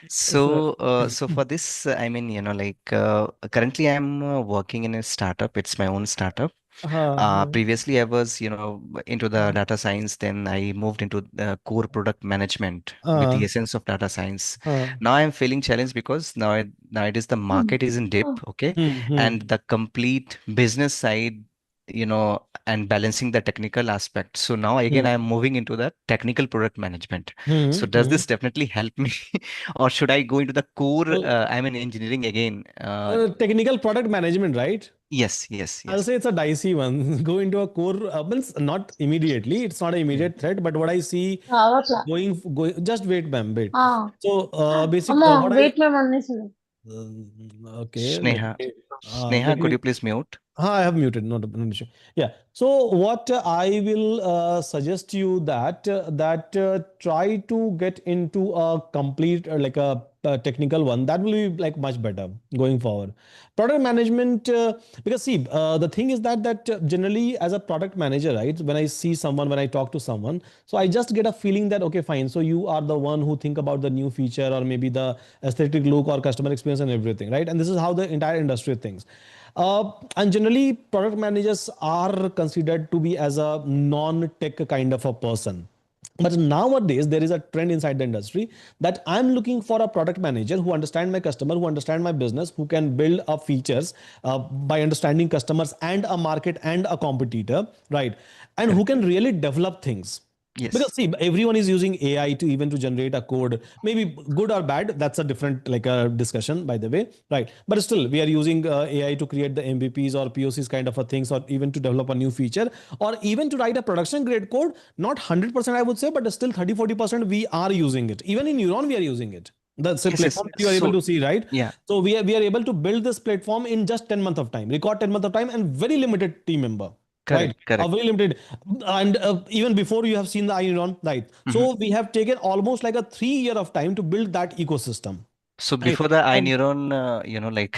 So, So for this, currently I'm working in a startup. It's my own startup. uh, Previously, I was, into the data science. Then I moved into the core product management with the uh, essence of data science. uh, Now I'm feeling challenged because nowadays the market is in dip, okay, hmm. and the complete business side, and balancing the technical aspect. So now again, I'm moving into the technical product management. So does Hmm. this definitely help me, or should I go into the core? Well, I'm in engineering again. technical product management, right? I'll Yes. say it's a dicey one. Go into a core, means not immediately. It's not an immediate threat, but what I see going, just wait, ma'am, wait. So, what I, Wait, ma'am, okay, let Sneha, me, Sneha, let could me you please mute? I have muted, not an issue. Yeah. So what I will suggest you that try to get into a complete like a technical one. That will be like much better going forward. Product management, because see, the thing is that generally as a product manager, right? When I see someone, when I talk to someone, so I just get a feeling that okay, fine. So you are the one who think about the new feature or maybe the aesthetic look or customer experience and everything, right? And this is how the entire industry thinks. And generally, product managers are considered to be as a non-tech kind of a person. But nowadays, there is a trend inside the industry that I'm looking for a product manager who understand my customer, who understand my business, who can build up features by understanding customers and a market and a competitor, right? And who can really develop things. Because Yes. see, everyone is using AI to even to generate a code, maybe good or bad. That's a different like a discussion, by the way, right? But still, we are using AI to create the MVPs or POCs kind of a things, or even to develop a new feature, or even to write a production grade code. Not 100%, I would say, but still 30-40% we are using it. Even in Neuron, we are using it. That's a Yes. platform that you are able So, to see, right? yeah. So we are able to build this platform in just 10 months of time, record 10 months of time, and very limited team member. Right, a Correct. very limited, and even before you have seen the Iron, right? Mhm. So we have taken almost like a 3 year of time to build that ecosystem, So right? before the And iNeuron,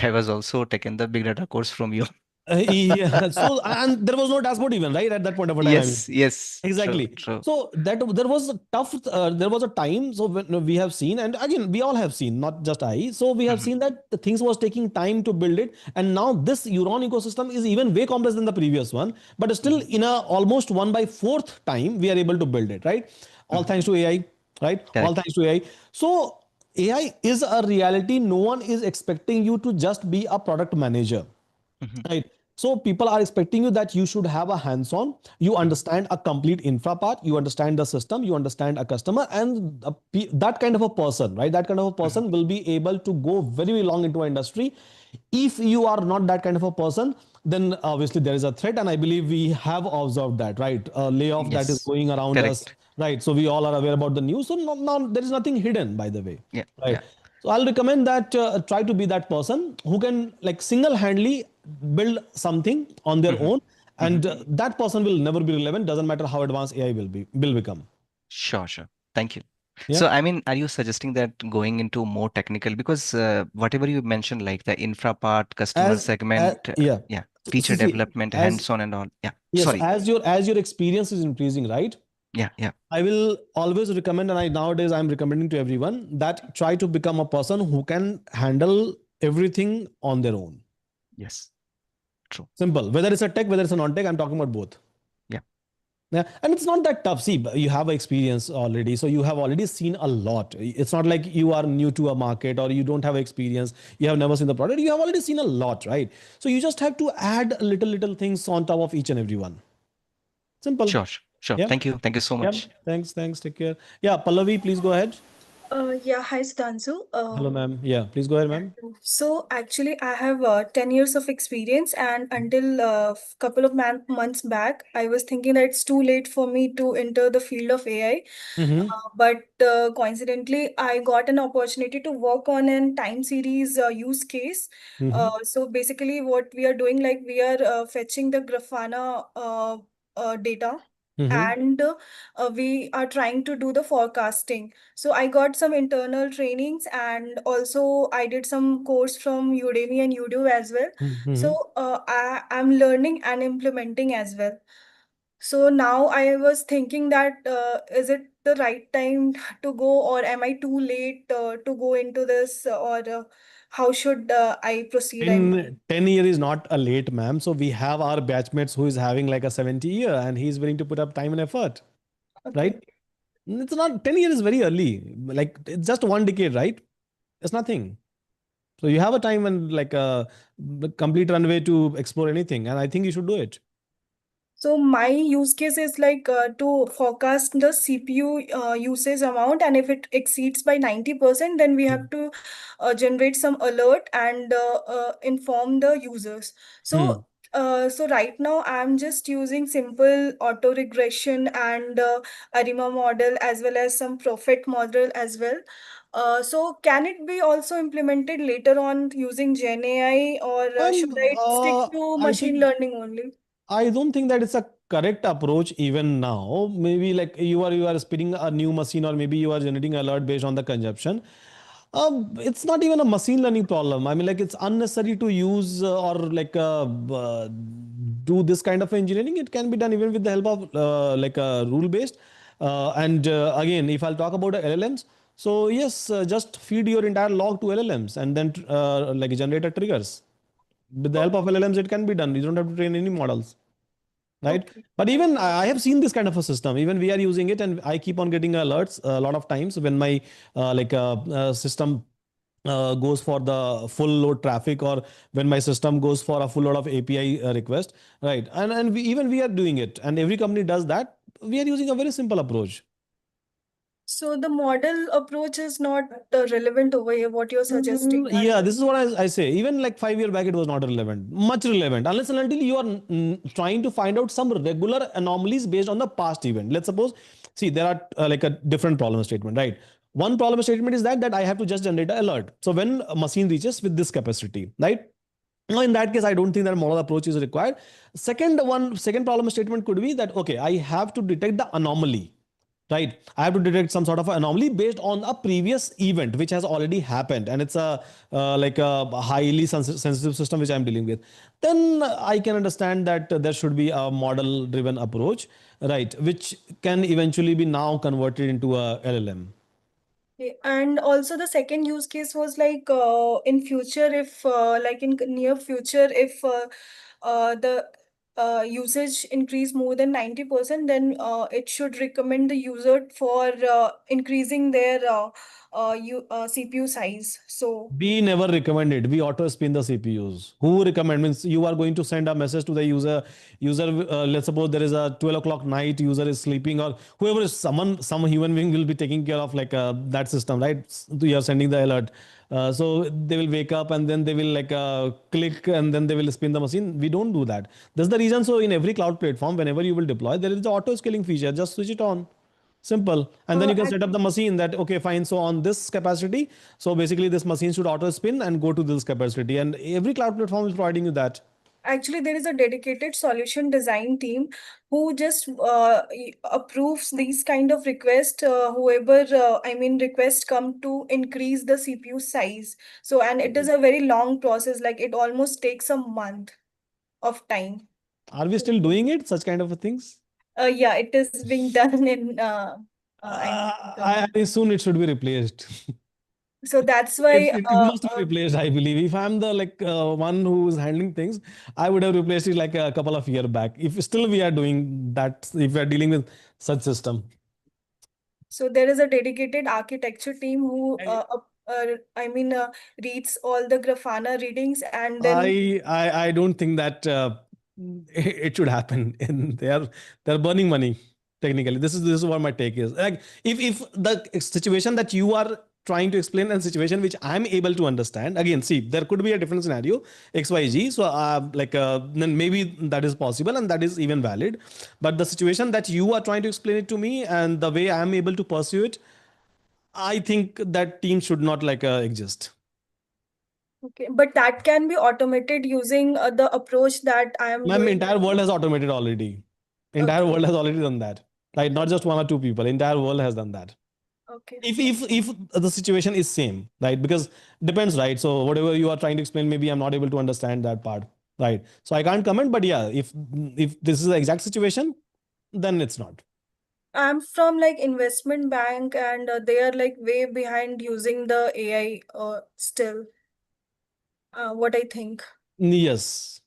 I was also taking the big data course from you. yeah, so and there was no dashboard even, right, at that point of time. I mean, Yes. exactly. True. So that there was a tough. There was a time. So when we have seen, and again, we all have seen, not just I. So we have Mhm. seen that the things was taking time to build it, and now this Euron ecosystem is even way complex than the previous one. But still, in a almost 1/4 time, we are able to build it, right? All thanks to AI, right? All Correct. thanks to AI. So AI is a reality. No one is expecting you to just be a product manager, Mhm. right? So people are expecting you that you should have a hands-on, you understand a complete infra part, you understand the system, you understand a customer, and that kind of a person, right? That kind of a person will be able to go very, very long into an industry. If you are not that kind of a person, then obviously there is a threat, and I believe we have observed that, right? A layoff that is Yes. going around us, Correct. right? So we all are aware about the news. So there is nothing hidden, by the way, Yeah. right? So I'll recommend that try to be that person who can like single-handedly build something on their Mhm. own, Mhm. and that person will never be relevant. Doesn't matter how advanced AI will become. Sure. Thank you. Yeah. So, I mean, are you suggesting that going into more technical? Because whatever you mentioned, like the infra part, customer As segment, yeah. yeah, feature See, development, as hands-on and all. Yeah. yes, Sorry. as your experience is increasing, right? Yeah. I will always recommend, and I nowadays I'm recommending to everyone that try to become a person who can handle everything on their own. Yes. True. Simple. Whether it's a tech, whether it's a non-tech, I'm talking about both. Yeah. Yeah, and it's not that tough. See, you have experience already, so you have already seen a lot. It's not like you are new to a market or you don't have experience. You have never seen the product. You have already seen a lot, right? So you just have to add little things on top of each and every one. Simple. Sure. Yeah. Thank you so Yeah. much. Thanks. Take care. Yeah, Pallavi, please go ahead. Yeah, hi Sudhanshu. Hello, ma'am. Yeah, please go ahead, ma'am. So actually, I have 10 years of experience, and until a couple of months back, I was thinking that it's too late for me to enter the field of AI. But coincidentally, I got an opportunity to work on an time series use case. So basically, what we are doing, like we are fetching the Grafana data. And we are trying to do the forecasting. So I got some internal trainings, and also I did some course from Udemy and YouTube as well. So I'm learning and implementing as well. So now I was thinking that is it the right time to go, or am I too late to go into this, or how should I proceed? In 10 year is not a late, ma'am. So we have our batchmates who is having like a 70 year and he's willing to put up time and effort, right? It's not 10 years is very early. Like it's just 1 decade, right? It's nothing. So you have a time and like a complete runway to explore anything. And I think you should do it. So my use case is like to forecast the CPU usage amount, and if it exceeds by 90%, then we have to generate some alert and inform the users. So so right now I'm just using simple auto regression and ARIMA model, as well as some profit model as well. So can it be also implemented later on using Gen AI, or should I stick to I machine think learning only? I don't think that it's a correct approach even now. Maybe like you are spinning a new machine, or maybe you are generating alert based on the consumption. It's not even a machine learning problem. I mean, like it's unnecessary to use or like do this kind of engineering. It can be done even with the help of like a rule based. And again, if I'll talk about the LLMs, so yes, just feed your entire log to LLMs and then like generate a triggers. With the help of LLMs, it can be done. You don't have to train any models, right? But even I have seen this kind of a system. Even we are using it, and I keep on getting alerts a lot of times when my system goes for the full load traffic, or when my system goes for a full load of API request, right? And even we are doing it, and every company does that. We are using a very simple approach. So the model approach is not relevant over here, what you're suggesting. Yeah, this is what I say. Even like 5 year back, it was not relevant, much relevant, unless and until you are trying to find out some regular anomalies based on the past event. Let's suppose, see, there are like a different problem statement, right? One problem statement is that I have to just generate an alert. So when a machine reaches with this capacity, right? Now, in that case, I don't think that model approach is required. Second problem statement could be that, okay, I have to detect the anomaly, right? I have to detect some sort of anomaly based on a previous event which has already happened, and it's a like a highly sensitive system which I'm dealing with. Then I can understand that there should be a model driven approach, right, which can eventually be now converted into a LLM. Okay. And also the second use case was like in future, if like in near future, if the usage increase more than 90%, then it should recommend the user for increasing their CPU size. So We never recommend it. We auto spin the CPUs. Who recommend? Means you are going to send a message to the user. Let's suppose there is a 12 o'clock night. User is sleeping, or whoever is some human being will be taking care of like that system, right? You are sending the alert. So they will wake up and then they will like click and then they will spin the machine. We don't do that. That's the reason. So in every cloud platform, whenever you will deploy, there is the auto scaling feature. Just switch it on. Simple. And then you can set up the machine that, okay, fine. So on this capacity, so basically this machine should auto spin and go to this capacity. And every cloud platform is providing you that. actually, there is a dedicated solution design team who just approves these kind of requests. Whoever, I mean, requests come to increase the CPU size. So, and it is a very long process. Like it almost takes a month of time. Are we still doing it? Such kind of things? Yeah, it is being done in. I think soon it should be replaced. So that's why. It must be replaced, I believe. If I'm the like one who's handling things, I would have replaced it like a couple of years back. If still we are doing that, if we are dealing with such system. So there is a dedicated architecture team who, I mean, reads all the Grafana readings, and then I don't think that it should happen. And they're burning money technically. This is what my take is. Like if the situation that you are trying to explain and situation which I'm able to understand, again, see, there could be a different scenario, XYZ. So then maybe that is possible and that is even valid. But the situation that you are trying to explain it to me and the way I'm able to pursue it, I think that team should not exist. Okay, but that can be automated using the approach that I am Ma'am, doing entire right world now. has automated already. Entire Okay, world has already done that. Right? Not just one or two people. Entire world has done that. okay. If the situation is same, right? Because depends, right? So whatever you are trying to explain, maybe I'm not able to understand that part, right? So I can't comment. But yeah, if this is the exact situation, then it's not. I'm from like investment bank and they are like way behind using the AI still. What I think. Yes,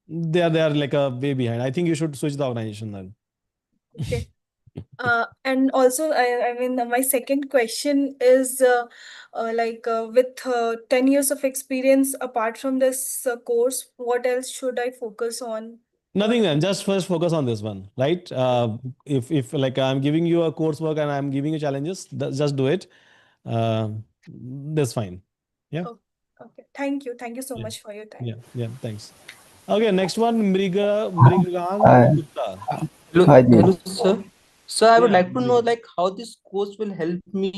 they are like a way behind. I think you should switch the organization then. Okay. And also, I mean, my second question is with 10 years of experience, apart from this course, what else should I focus on? Nothing then. Just first focus on this one, right? If like I'm giving you a coursework and I'm giving you challenges, just do it. That's fine. Yeah. Oh, okay. Thank you. Thank you so Yeah. much for your Yeah. time. Yeah. Thanks. Okay. Next one, Mrigan Hi, Gupta. hi, Ji. Hello, sir. So I would Yeah. like to know like how this course will help me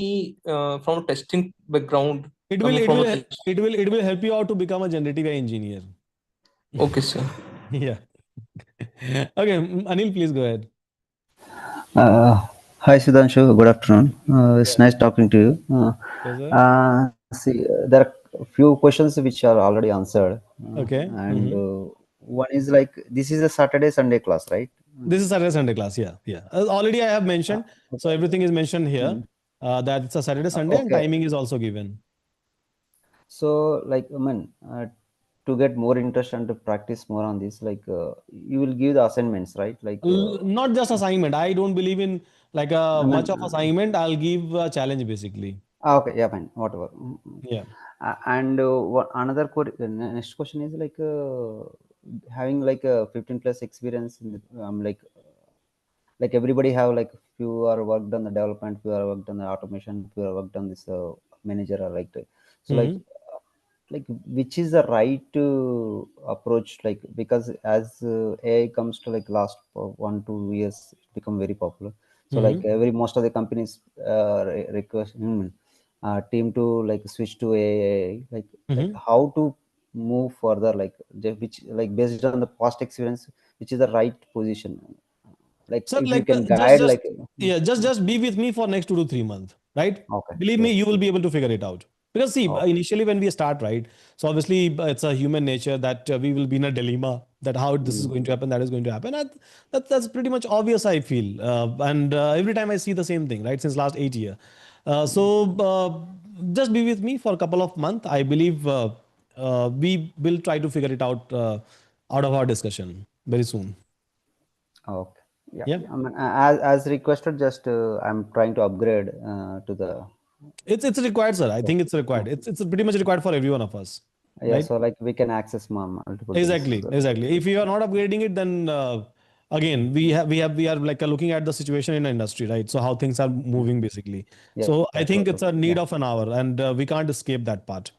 from a testing background, It will coming it from a will test. it will help you out to become a generative AI engineer. Okay, sir. Yeah. Okay. Anil, please go ahead. Hi, Sudhanshu. Good afternoon. It's Yeah. nice talking to you. Yes, sir. See, there are a few questions which are already answered, Okay. and one is like this is a Saturday Sunday class, right? This is Saturday Sunday class. Yeah. Yeah. Already I have mentioned. So Okay. everything is mentioned here. Mm. That it's a Saturday Sunday and Okay. timing is also given. So, like, I mean, to get more interest and to practice more on this, like, you will give the assignments, right? Like, Not just assignment. I don't believe in like a I much mean, of assignment. I'll give a challenge basically. okay, yeah, fine, whatever. Yeah. And another next question is like having like a 15 plus experience in the, like everybody have like few are worked on the development, few are worked on the automation, few are worked on this manager or like that. So like which is the right approach, like because as AI comes to like last 1 2 years it become very popular. So like every most of the companies request team to like switch to AI, like how to move further, like which like based on the past experience, which is the right position, like Sir, if you like can guide just like yeah, just be with me for next 2 to 3 months, right? okay, Believe me, sure. you will be able to figure it out. Because see, Okay. initially when we start, right? So obviously it's a human nature that we will be in a dilemma that how this is going to happen, that is going to happen. And that's pretty much obvious, I feel. And every time I see the same thing, right? Since last 8 years. Just be with me for a couple of months. I believe we will try to figure it out of our discussion very soon. Okay. Yeah. Yeah. I mean, as requested, just I'm trying to upgrade to the. It's required, sir. I So, think it's required. It's pretty much required for every one of us, yeah. right? So like we can access more multiple things. Exactly, exactly. If you are not upgrading it, then again we are like looking at the situation in the industry, right? So how things are moving basically. Yeah. So I Yeah. think it's a need Yeah. of an hour, and we can't escape that part.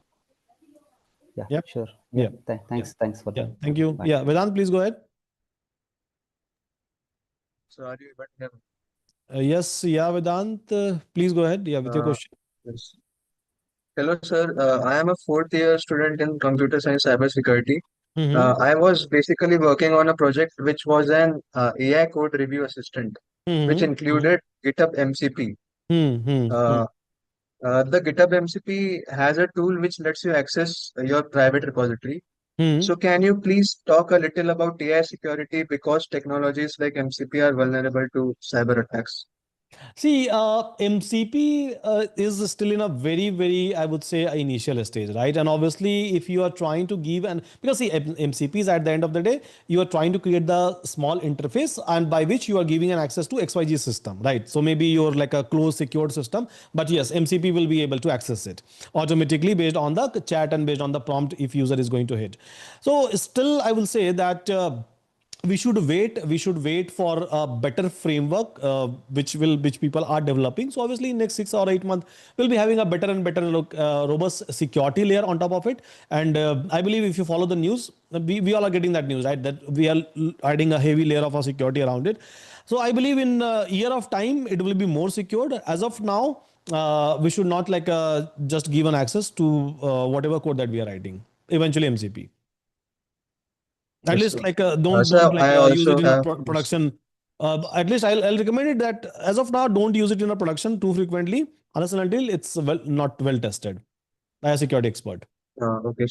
Yeah. Yep. Sure. Yeah. Yeah. Yeah. Thanks for Yeah. that. Thank you. Bye. Yeah. Vedant, please go ahead. So are you able to hear me? Yes. Yeah. Vedant, please go ahead. Yeah, with your question. Yes. Hello, sir. I am a fourth year student in computer science cybersecurity. Mm-hmm. I was basically working on a project which was an AI code review assistant, which Mm-hmm. included GitHub MCP. Mm-hmm. Uh, the GitHub MCP has a tool which lets you access your private repository. Mm-hmm. So can you please talk a little about AI security because technologies like MCP are vulnerable to cyber attacks? See, MCP is still in a very, very, I would say, initial stage, right? And obviously, if you are trying to give and because see, MCPs at the end of the day, you are trying to create the small interface and by which you are giving an access to XYZ system, right? So maybe you're like a closed, secured system, but yes, MCP will be able to access it automatically based on the chat and based on the prompt if user is going to hit. So still, I will say that. we should wait for a better framework which people are developing. So obviously in next 6 or 8 months we'll be having a better and better robust security layer on top of it. And I believe if you follow the news, we all are getting that news, right, that we are adding a heavy layer of our security around it. So I believe in a year of time it will be more secured. As of now, we should not just give an access to whatever code that we are writing, eventually MCP. At Yes, least sir. don't I use it also in a have yes. production. At least I'll recommend it that as of now, don't use it in a production too frequently unless and until it's not well tested by a security expert. Okay.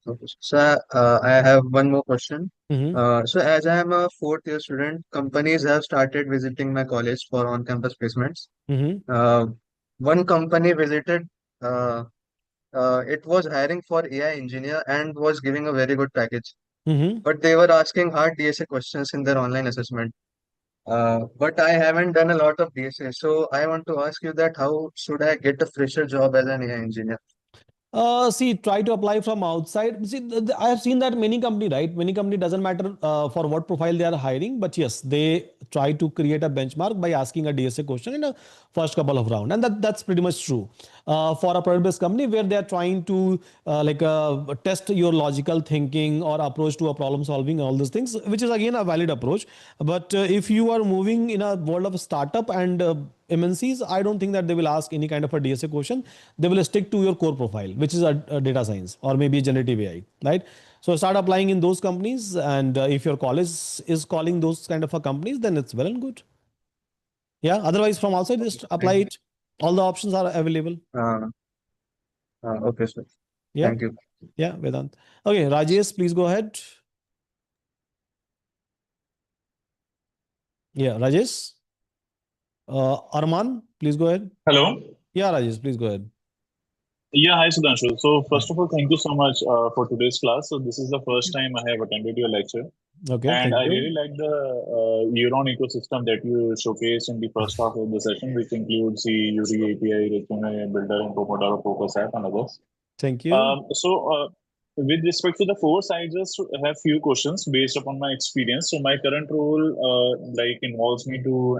Okay. So I have one more question. Mm-hmm. So as I am a fourth year student, companies have started visiting my college for on-campus placements. Mm-hmm. Uh, one company visited. Uh, it was hiring for AI engineer and was giving a very good package. Mm-hmm. But they were asking hard DSA questions in their online assessment. But I haven't done a lot of DSA, so I want to ask you that how should I get a fresher job as an AI engineer? See, try to apply from outside. See, I have seen that many company, right? Many company doesn't matter for what profile they are hiring, but yes, they try to create a benchmark by asking a DSA question in a first couple of round, and that's pretty much true. For a product-based company where they are trying to test your logical thinking or approach to a problem solving, all those things, which is again a valid approach. But if you are moving in a world of a startup and MNCs, I don't think that they will ask any kind of a DSA question. They will stick to your core profile, which is a data science or maybe generative AI, right? So start applying in those companies, and if your college is calling those kind of a companies, then it's well and good. Yeah. Otherwise, from outside, Okay, just apply thank it. All the options are available. uh, okay, sir. Yeah. Thank you. Yeah, Vedant. Okay, Rajesh, please go ahead. Yeah, Rajesh. Arman, please go ahead. Hello. Yeah, Rajesh, please go ahead. Yeah, hi Sudhanshu. So Hi. first of all, thank you so much for today's class. So this is the first time I have attended your lecture, Okay, and thank I you. really like the Euron ecosystem that you showcased in the first half of the session, which includes the URI API, Resume Builder, and Pomodoro Focus app, and others. Thank you. With respect to the course, I just have few questions based upon my experience. So my current role, involves me to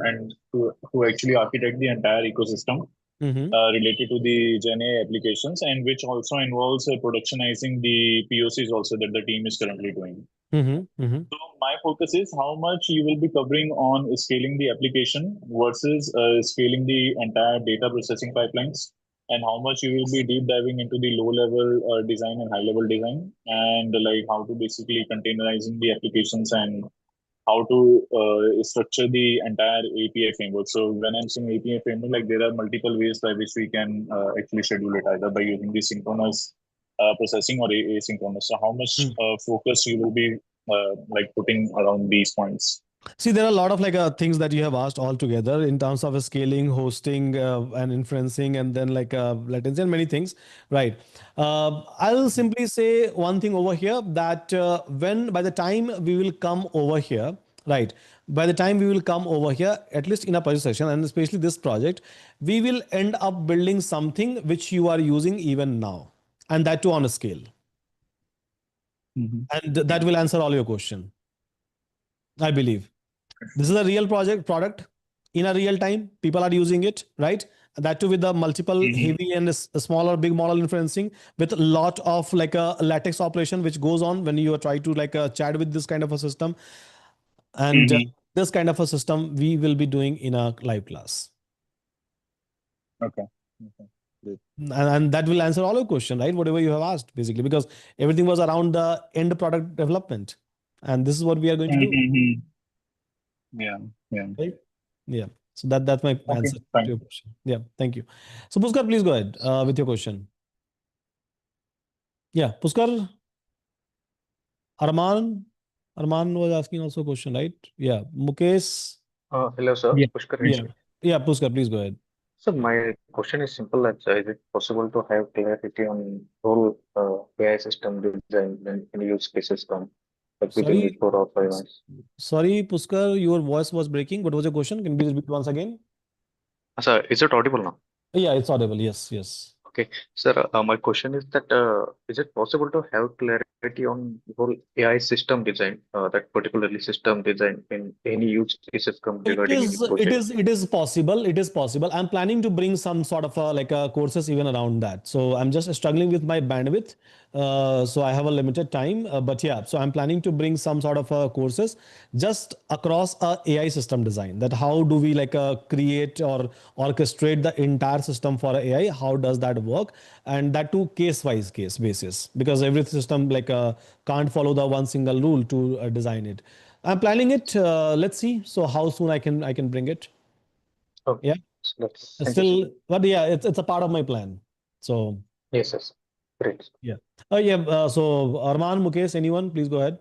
actually architect the entire ecosystem Mm-hmm. related to the Gen AI applications, and which also involves productionizing the POCs also that the team is currently doing. Mm-hmm. Mm-hmm. So my focus is how much you will be covering on scaling the application versus scaling the entire data processing pipelines, and how much you will be deep diving into the low level design and high level design, and like how to basically containerizing the applications and how to structure the entire API framework. So when I'm saying API framework, like there are multiple ways by which we can actually schedule it, either by using the synchronous processing or asynchronous. So how much focus you will be putting around these points? See, there are a lot of things that you have asked all together in terms of scaling, hosting, and inferencing, and then latency and many things, right? I'll simply say one thing over here that when by the time we will come over here, right? By the time we will come over here, at least in a project session, and especially this project, we will end up building something which you are using even now, and that too on a scale, and that will answer all your question, I believe. This is a real product in a real time. People are using it, right? That too with the multiple heavy and small or big model inferencing with a lot of a lattice operation which goes on when you try to chat with this kind of a system. And this kind of a system we will be doing in a live class. Okay. Great. And that will answer all your question, right? Whatever you have asked, basically, because everything was around the end product development. And this is what we are going to do. Yeah. Yeah. Right? Yeah. So that's my Okay. answer to Fine. your question. Yeah. Thank you. So Puskar, please go ahead with your question. Yeah. Puskar, Arman was asking also a question, right? Yeah. Mukesh. Hello, sir. Yeah. Pushkar Yeah. here. Yeah. Puskar, please go ahead. So my question is simple. Is it possible to have clarity on whole AI system design when use cases come, like within Sorry. the 4 or 5 months? Sorry, Puskar, your voice was breaking. What was your question? Can you please repeat once again? Sir, is it audible now? Yeah, it's audible. Yes. Yes. Okay, sir. My question is that is it possible to have clarity clarity on the whole AI system design, that particularly system design in any use cases come regarding any project? It is possible. It is possible. I'm planning to bring some sort of courses even around that. So I'm just struggling with my bandwidth. So I have a limited time. But yeah, so I'm planning to bring some sort of courses just across AI system design. That how do we create or orchestrate the entire system for AI? How does that work? And that too case basis, because every system can't follow the one single rule to design it. I'm planning it. Let's see. So how soon I can bring it? Okay, Yeah. so that's thank you, sir. Still, but yeah, it's a part of my plan. So Yes, yes, great. yeah. Yeah. So Arman, Mukesh, anyone, please go ahead.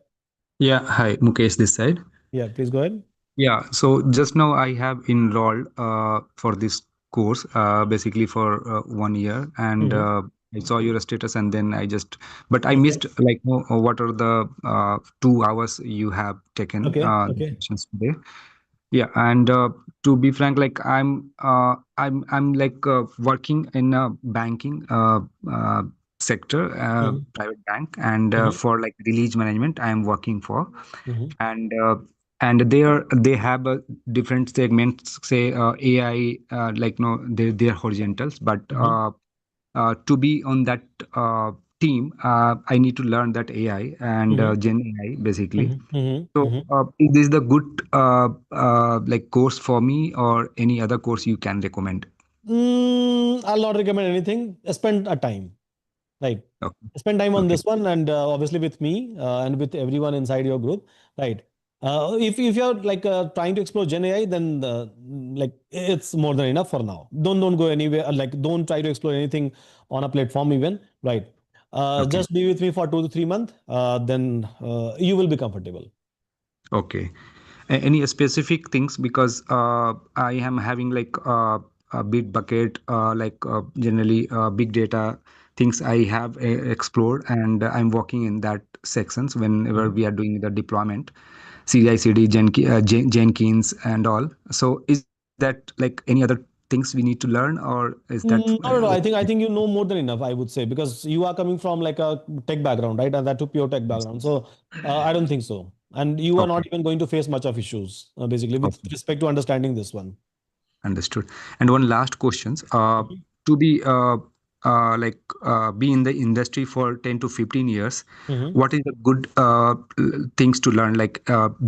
Yeah, hi, Mukesh this side. Yeah, please go ahead. Yeah, so just now I have enrolled for this course, basically for 1 year, and Mm-hmm. I saw your status, and then but I Okay. missed what are the 2 hours you have taken Okay. the Okay. sessions today. Yeah, and to be frank, I'm working in a banking sector, Mm-hmm. private bank, and Mm-hmm. for like release management, I am working for, Mm-hmm. and they have a different segments, say AI, they're horizontals, but Mm-hmm. to be on that team, I need to learn that AI and Mm-hmm. Gen AI basically. Mm-hmm. So, Mm-hmm. is this the good course for me, or any other course you can recommend? I'll not recommend anything. Spend a time. Right. Okay. Spend time on Okay. this one, and obviously with me and with everyone inside your group. Right. If you're trying to explore Gen AI, then it's more than enough for now. Don't go anywhere. Don't try to explore anything on a platform even. Right. Okay. Just be with me for 2 to 3 months. Then you will be comfortable. Okay. Any specific things, because I am having a big bucket, generally big data things I have explored, and I'm working in that sections whenever we are doing the deployment, CI/CD, Jenkins, and all. So is that like any other things we need to learn, or is that No. I think you know more than enough, I would say, because you are coming from like a tech background, right? And that to pure tech background. So I don't think so. And you are not okay? even going to face much of issues, basically, with Okay. respect to understanding this one. Understood. And one last questions. Mhm. To be in the industry for 10 to 15 years, Mhm. what is the good things to learn?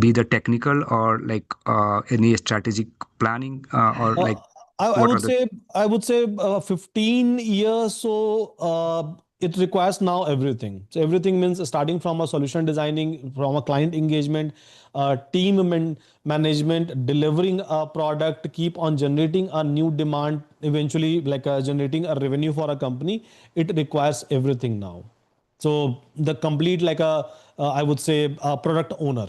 Be the technical, or any strategic planning, or Uh, I what would are the? say 15 years. So it requires now everything. So everything means starting from a solution designing, from a client engagement, management, delivering a product, keep on generating a new demand, eventually generating a revenue for a company. It requires everything now. So the complete I would say a product owner,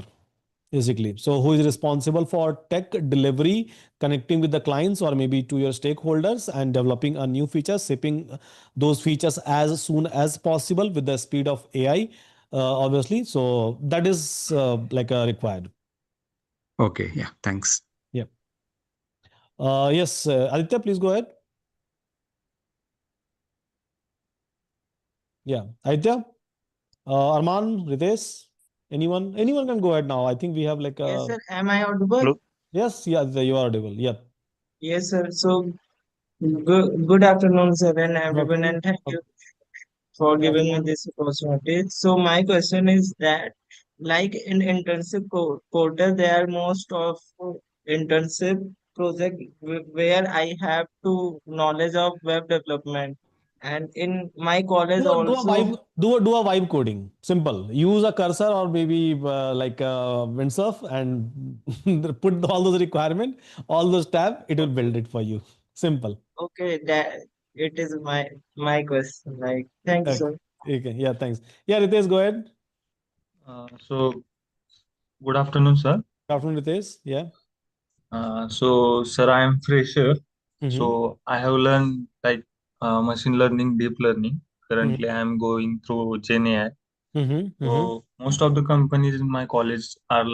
basically. So who is responsible for tech delivery, connecting with the clients or maybe to your stakeholders, and developing a new feature, shipping those features as soon as possible with the speed of AI, obviously. So that is required. Okay, yeah, thanks. Yeah. Yes, Aditya, please go ahead. Yeah, Aditya, Arman, Ritesh, anyone can go ahead now. I think we have Yes, sir. Am I audible? Hello. yes, yeah, you are audible. Yeah. Yes, sir. So, good afternoon, sir, and Good everyone, afternoon. and thank you for Good giving me afternoon. this opportunity. So, my question is that, like in internship portal, there are most of internship project where I have to knowledge of web development, and in my college Do a also. vibe do a vibe coding. Simple. Use a cursor or maybe windsurf and put all those requirement, all those tab. It will build it for you. Simple. Okay, that it is my question. Like, thank you, Okay. sir. Okay. Yeah. Thanks. Yeah. Ritesh, go ahead. So good afternoon, sir. Good afternoon, Ritesh. Yeah. Sir, I am fresher. Mm-hmm. So I have learned machine learning, deep learning. Mm-hmm. Currently, I am going through Gen AI. Mm-hmm. Mm-hmm. So most of the companies in my college are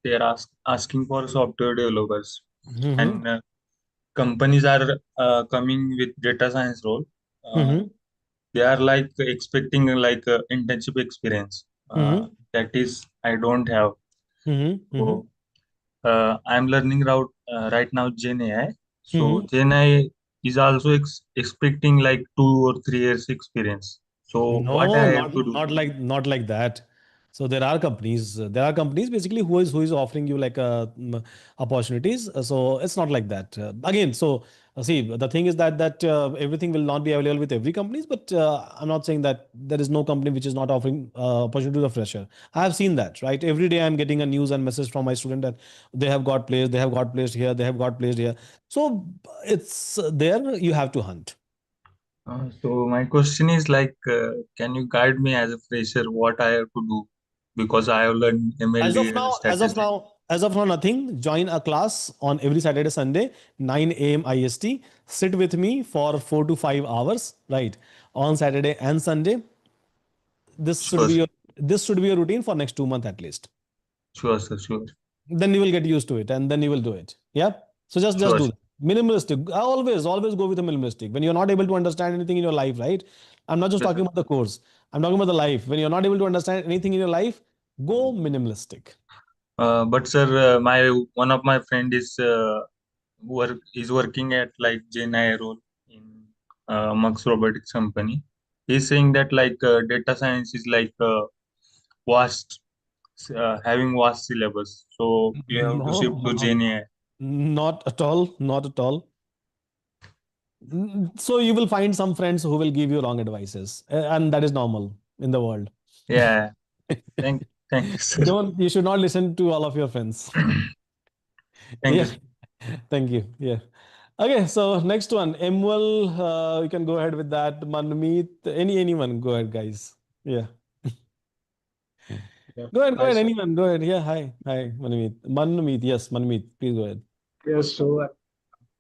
they are asking for software developers, Mm-hmm. and companies are coming with data science role. Uh, Mm-hmm. they are like expecting like internship experience. That is, I don't have. So I'm learning right now Gen AI. So Gen AI is also expecting like 2 or 3 years experience. So what I No, have to do? not like that. So there are companies basically who is offering you like opportunities. So it's not like that. Again, so see, the thing is that everything will not be available with every companies, but I'm not saying that there is no company which is not offering opportunity to the fresher. I have seen that, right? Every day I'm getting a news and message from my student that they have got placed here, they have got placed here. So it's there. You have to hunt. So my question is like, can you guide me as a fresher what I have to do? Because I have learned As of MLD now, as of statistics. now, as of now, nothing. Join a class on every Saturday, Sunday, 9 a.m. IST. Sit with me for 4 to 5 hours, right? On Saturday and Sunday. This should Sure, be your this should be your routine for next 2 months at least. sure, sir, sure, Then you will get used to it, and then you will do it. Yeah. So just sure, do sir. that. Minimalistic. I always go with a minimalistic. When you're not able to understand anything in your life, right? I'm not just Yes, talking sir. about the course. I'm talking about the life. When you're not able to understand anything in your life, go minimalistic. But sir, my one of my friend is working at like Gen AI role in Mux Robotics company. He's saying that like data science is like vast, having vast syllabus. So you have to shift to No, Gen AI. not at all. Not at all. So you will find some friends who will give you wrong advices, and that is normal in the world. Yeah. Thank you, sir. You should not listen to all of your friends. Thank you, Yeah. sir. Thank you. Yeah. Okay. So next one, Emwell, you can go ahead with that. Manmeet, anyone, go ahead, guys. Yeah. Yeah. Go Hi, ahead, sir. anyone, go ahead. Yeah. Hi, Manmeet, yes, Manmeet, please go ahead. Yes, so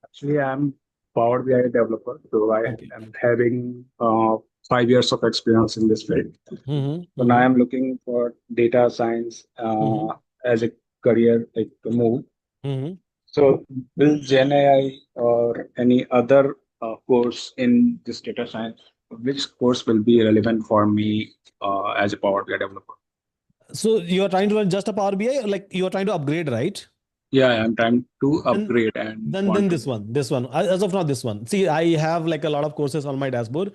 actually, I'm Power BI developer. So I Okay. am having 5 years of experience in this field. So now Mm-hmm. I'm looking for data science Mm-hmm. as a career like to move. Mm-hmm. So will Gen AI or any other course in this data science, which course will be relevant for me as a Power BI developer? So you are trying to learn just a Power BI, or like you are trying to upgrade, right? Yeah, I'm trying to Then upgrade and then want then to. this one. As of now, this one. See, I have like a lot of courses on my dashboard,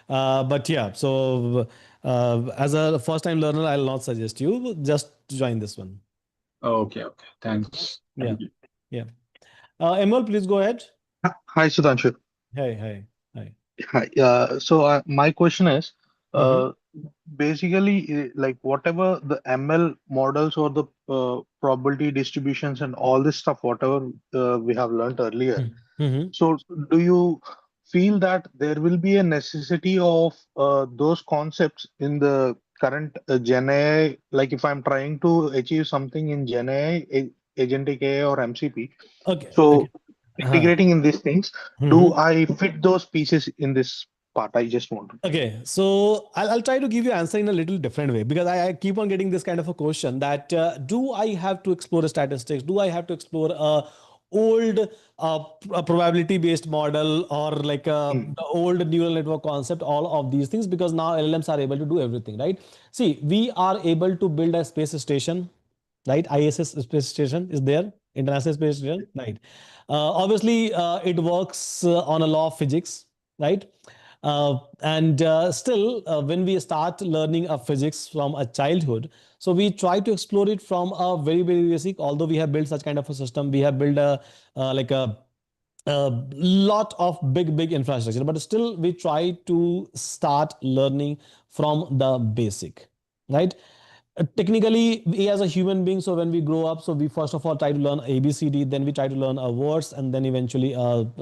but yeah. So as a first time learner, I'll not suggest you. Just join this one. Okay, okay. Thanks. Yeah, Thank you. yeah. Emil, please go ahead. Hi, Sudhanshu. Hi. Hi. So my question is, Mm-hmm. uh, basically, like whatever the ML models or the probability distributions and all this stuff, whatever we have learned earlier. Mm-hmm. So, do you feel that there will be a necessity of those concepts in the current Gen AI? Like, if I'm trying to achieve something in Gen AI, Agentic AI, or MCP, Okay. so Okay. Uh-huh. integrating in these things, do Mm-hmm. I fit those pieces in this part? I just want to. Okay, so I'll try to give you answer in a little different way because I keep on getting this kind of a question that do I have to explore statistics? Do I have to explore a old probability based model or like Hmm. the old neural network concept? All of these things because now LLMs are able to do everything, right? See, we are able to build a space station, right? ISS space station is there, International Space Station, right? Obviously, it works on a law of physics, right? And still, when we start learning physics from a childhood, so we try to explore it from a very basic. Although we have built such kind of a system, we have built like a lot of big infrastructure, but still we try to start learning from the basic, right? Technically, we as a human being, so when we grow up, so we first of all try to learn ABCD, then we try to learn words, and then eventually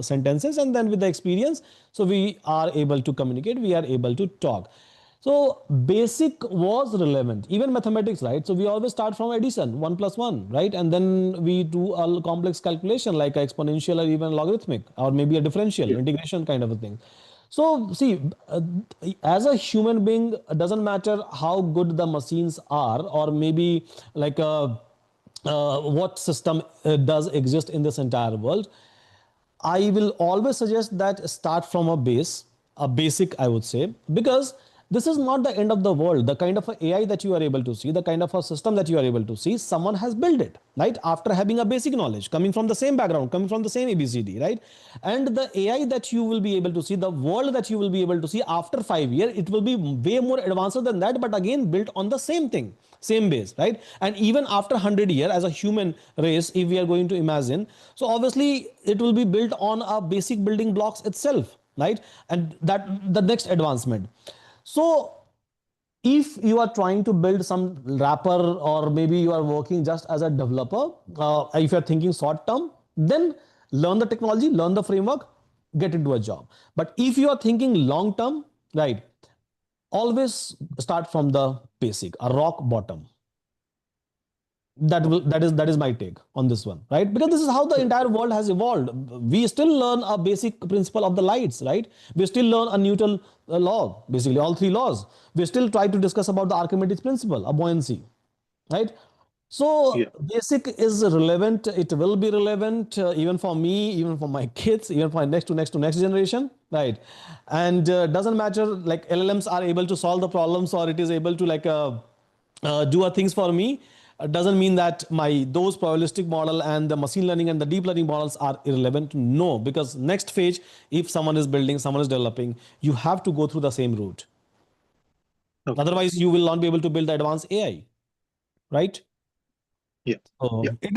sentences, and then with the experience, so we are able to communicate, we are able to talk. So basic was relevant, even mathematics, right? So we always start from addition, 1 plus 1, right? And then we do a complex calculation like exponential or even logarithmic, or maybe a differential integration kind of a thing. So see, as a human being, doesn't matter how good the machines are, or maybe like what system does exist in this entire world. I will always suggest that start from a base. a basic, I would say, because this is not the end of the world. The kind of a AI that you are able to see, the kind of a system that you are able to see, someone has built it, right? After having a basic knowledge, coming from the same background, coming from the same ABCD, right? And the AI that you will be able to see, the world that you will be able to see after 5 years, it will be way more advanced than that, but again, built on the same thing, same base, right? And even after 100 years, as a human race, if we are going to imagine, so obviously it will be built on a basic building blocks itself, right? And that the next advancement. So if you are trying to build some wrapper, or maybe you are working just as a developer, if you are thinking short term, then learn the technology, learn the framework, get into a job. But if you are thinking long term, right, always start from the basic, a rock bottom. That is my take on this one, right? Because this is how the entire world has evolved. We still learn a basic principle of the lights, right? We still learn a Newton law, basically all three laws. We still try to discuss about the Archimedes principle of buoyancy, right? So basic is relevant. It will be relevant even for me, even for my kids, even for next generation, right? And doesn't matter like LLMs are able to solve the problems, or it is able to like do a things for me. Doesn't mean that my those probabilistic model and the machine learning and the deep learning models are irrelevant. No, because next phase, if someone is building, someone is developing, you have to go through the same route. Otherwise, you will not be able to build the advanced AI, right? It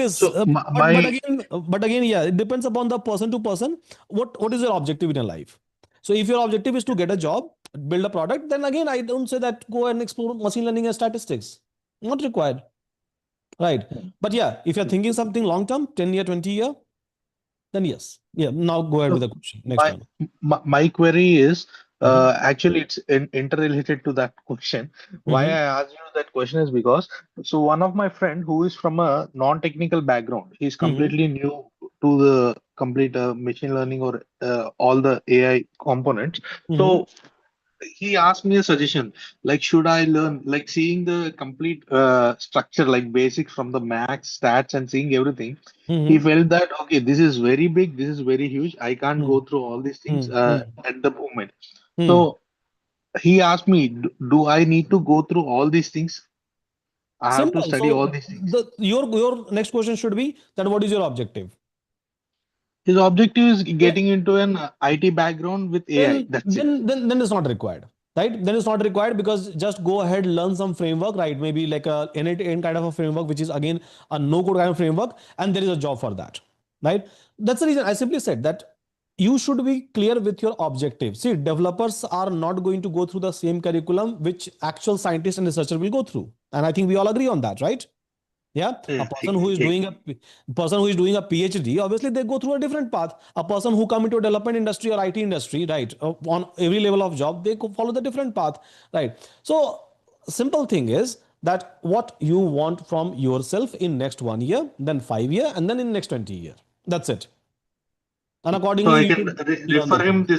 is, So but again, yeah, it depends upon the person to person. What is your objective in your life? So if your objective is to get a job, build a product, then again, I don't say that go and explore machine learning and statistics. Not required, right? But yeah, if you're thinking something long term, 10-year, 20-year, then yes. Yeah. Now go ahead with the question. Next one. my query is actually it's interrelated to that question. Why I asked you that question is because so one of my friend who is from a non-technical background, he's completely new to the complete machine learning or all the AI components. So he asked me a suggestion like should I learn like seeing the complete structure like basics from the max stats and seeing everything. He felt that okay, this is very big, this is very huge, I can't go through all these things at the moment. So he asked me, do I need to go through all these things? I have to Simple. study all So these things. your next question should be that what is your objective? His objective is getting into an IT background with AI. That's it. Then it's not required, right? Then it's not required because just go ahead, learn some framework, right? Maybe like a end kind of a framework, which is again a no code kind of framework, and there is a job for that, right? That's the reason I simply said that you should be clear with your objective. See, developers are not going to go through the same curriculum which actual scientists and researchers will go through, and I think we all agree on that, right? Yeah, a person who is doing a PhD, obviously they go through a different path. A person who come into a development industry or IT industry, right, on every level of job, they follow the different path, right? So simple thing is that what you want from yourself in next 1 year, then 5 year, and then in next 20 year. That's it. And So accordingly, I you can should learn the refer him thing.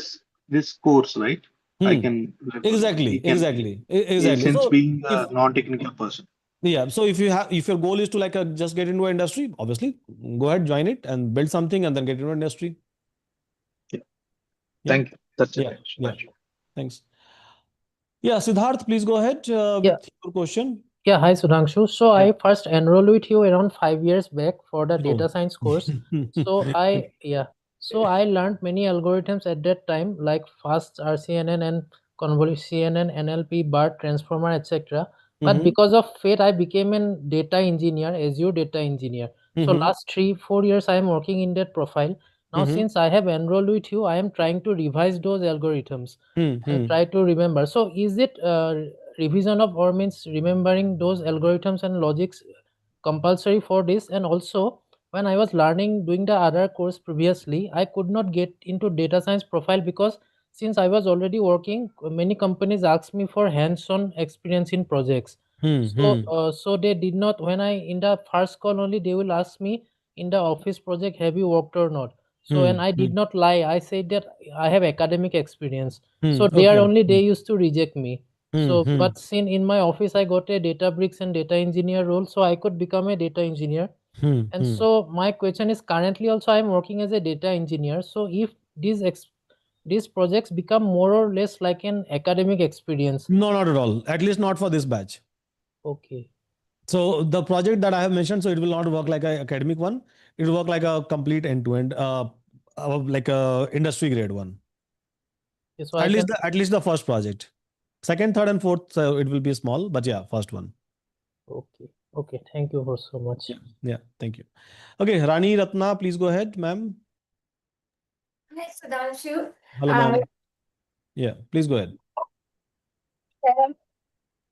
this course, right? I can refer him. He can Exactly. since So being if a non-technical person. yeah, so if your goal is to like just get into an industry, obviously go ahead, join it and build something and then get into industry. Yeah. Yeah. Thank you. That's it. Yeah. Thanks. Yeah, Siddharth, please go ahead with your question. Yeah, hi Sudhanshu. So I first enrolled with you around 5 years back for the data science course. So I learned many algorithms at that time like fast RCNN and convolution CNN, NLP, BART, transformer, etc. But because of fate, I became a data engineer, Azure data engineer. So last 3-4 years I am working in that profile. Now since I have enrolled with you, I am trying to revise those algorithms and try to remember. So is it revision of or means remembering those algorithms and logics compulsory for this? And also when I was learning doing the other course previously, I could not get into data science profile because since I was already working, many companies asked me for hands-on experience in projects. So they did not, when I in the first call only they will ask me in the office project have you worked or not. So and I did not lie, I said that I have academic experience. So there only they used to reject me. So but since in my office I got a Databricks and data engineer role, so I could become a data engineer. And so my question is currently also I am working as a data engineer. So if this these projects become more or less like an academic experience? No, not at all. At least not for this batch. Okay. So the project that I have mentioned, so it will not work like an academic one. It will work like a complete end-to-end, like a industry grade one. Okay, so At least the first project. Second, third, and fourth, so it will be small, but yeah, first one. Okay. Okay. Thank you for so much. Yeah. Thank you. Okay, Rani Ratna, please go ahead, ma'am. Hi, Sudhanshu. Hello, ma'am. Yeah, please go ahead. I'm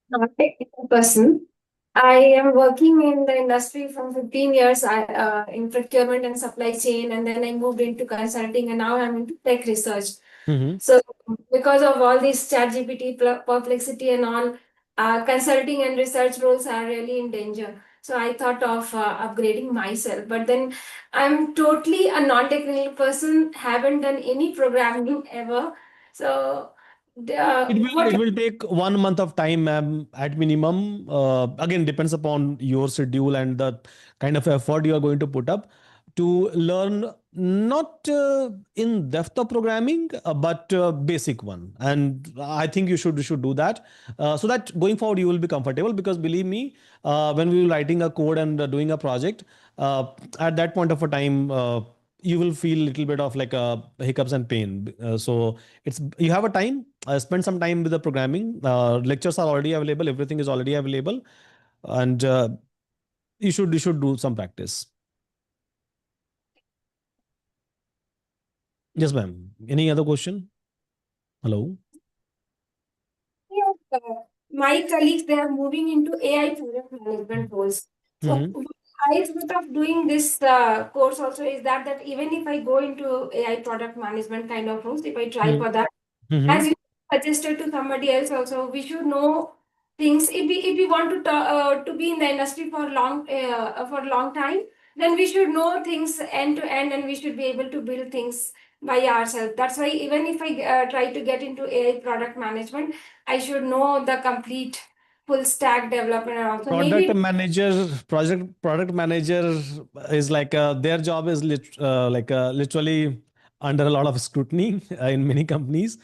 not a technical person. I am working in the industry from 15 years in procurement and supply chain, and then I moved into consulting, and now I'm into tech research. So, because of all this ChatGPT perplexity and all, consulting and research roles are really in danger. So I thought of upgrading myself, but then I'm totally a non-technical person, haven't done any programming ever. So, It will take 1 month of time, ma'am, at minimum. Again, depends upon your schedule and the kind of effort you are going to put up to learn not in depth of programming, but basic one. And I think you should do that so that going forward you will be comfortable. Because believe me, when we were writing a code and doing a project, at that point of a time. You will feel a little bit of like hiccups and pain. So it's you have a time. Spend some time with the programming. Lectures are already available. Everything is already available, and you should do some practice. Yes, ma'am. Any other question? Hello. Yeah, my colleagues, they are moving into AI project management roles. So I thought of doing this course also is that even if I go into AI product management kind of roles, if I try for that, as you suggested to somebody else also, we should know things. If we want to be in the industry for long time, then we should know things end to end, and we should be able to build things by ourselves. That's why even if I try to get into AI product management, I should know the complete full stack development and also Product manager, product manager is like their job is literally under a lot of scrutiny in many companies.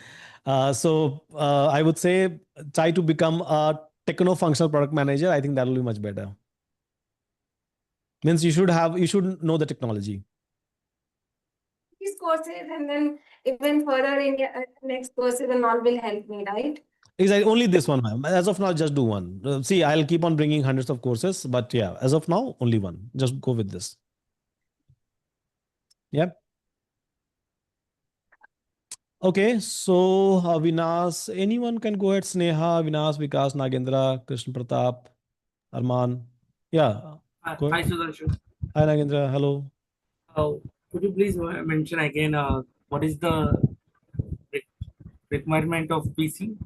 So I would say try to become a techno-functional product manager. I think that will be much better. Means you should know the technology. these courses, and then even further in next courses and all will help me, right? Exactly. Only this one, ma'am. As of now, just do one. See, I'll keep on bringing hundreds of courses, but yeah, as of now, only one. Just go with this. Yep. Okay, so Vinas, anyone can go ahead. Sneha, Vinas, Vikas, Nagendra, Krishna Pratap, Arman. Yeah. Go Hi, ahead. Sudhanshu. Hi, Nagendra. Hello. Could you please mention again what is the re- requirement of PC?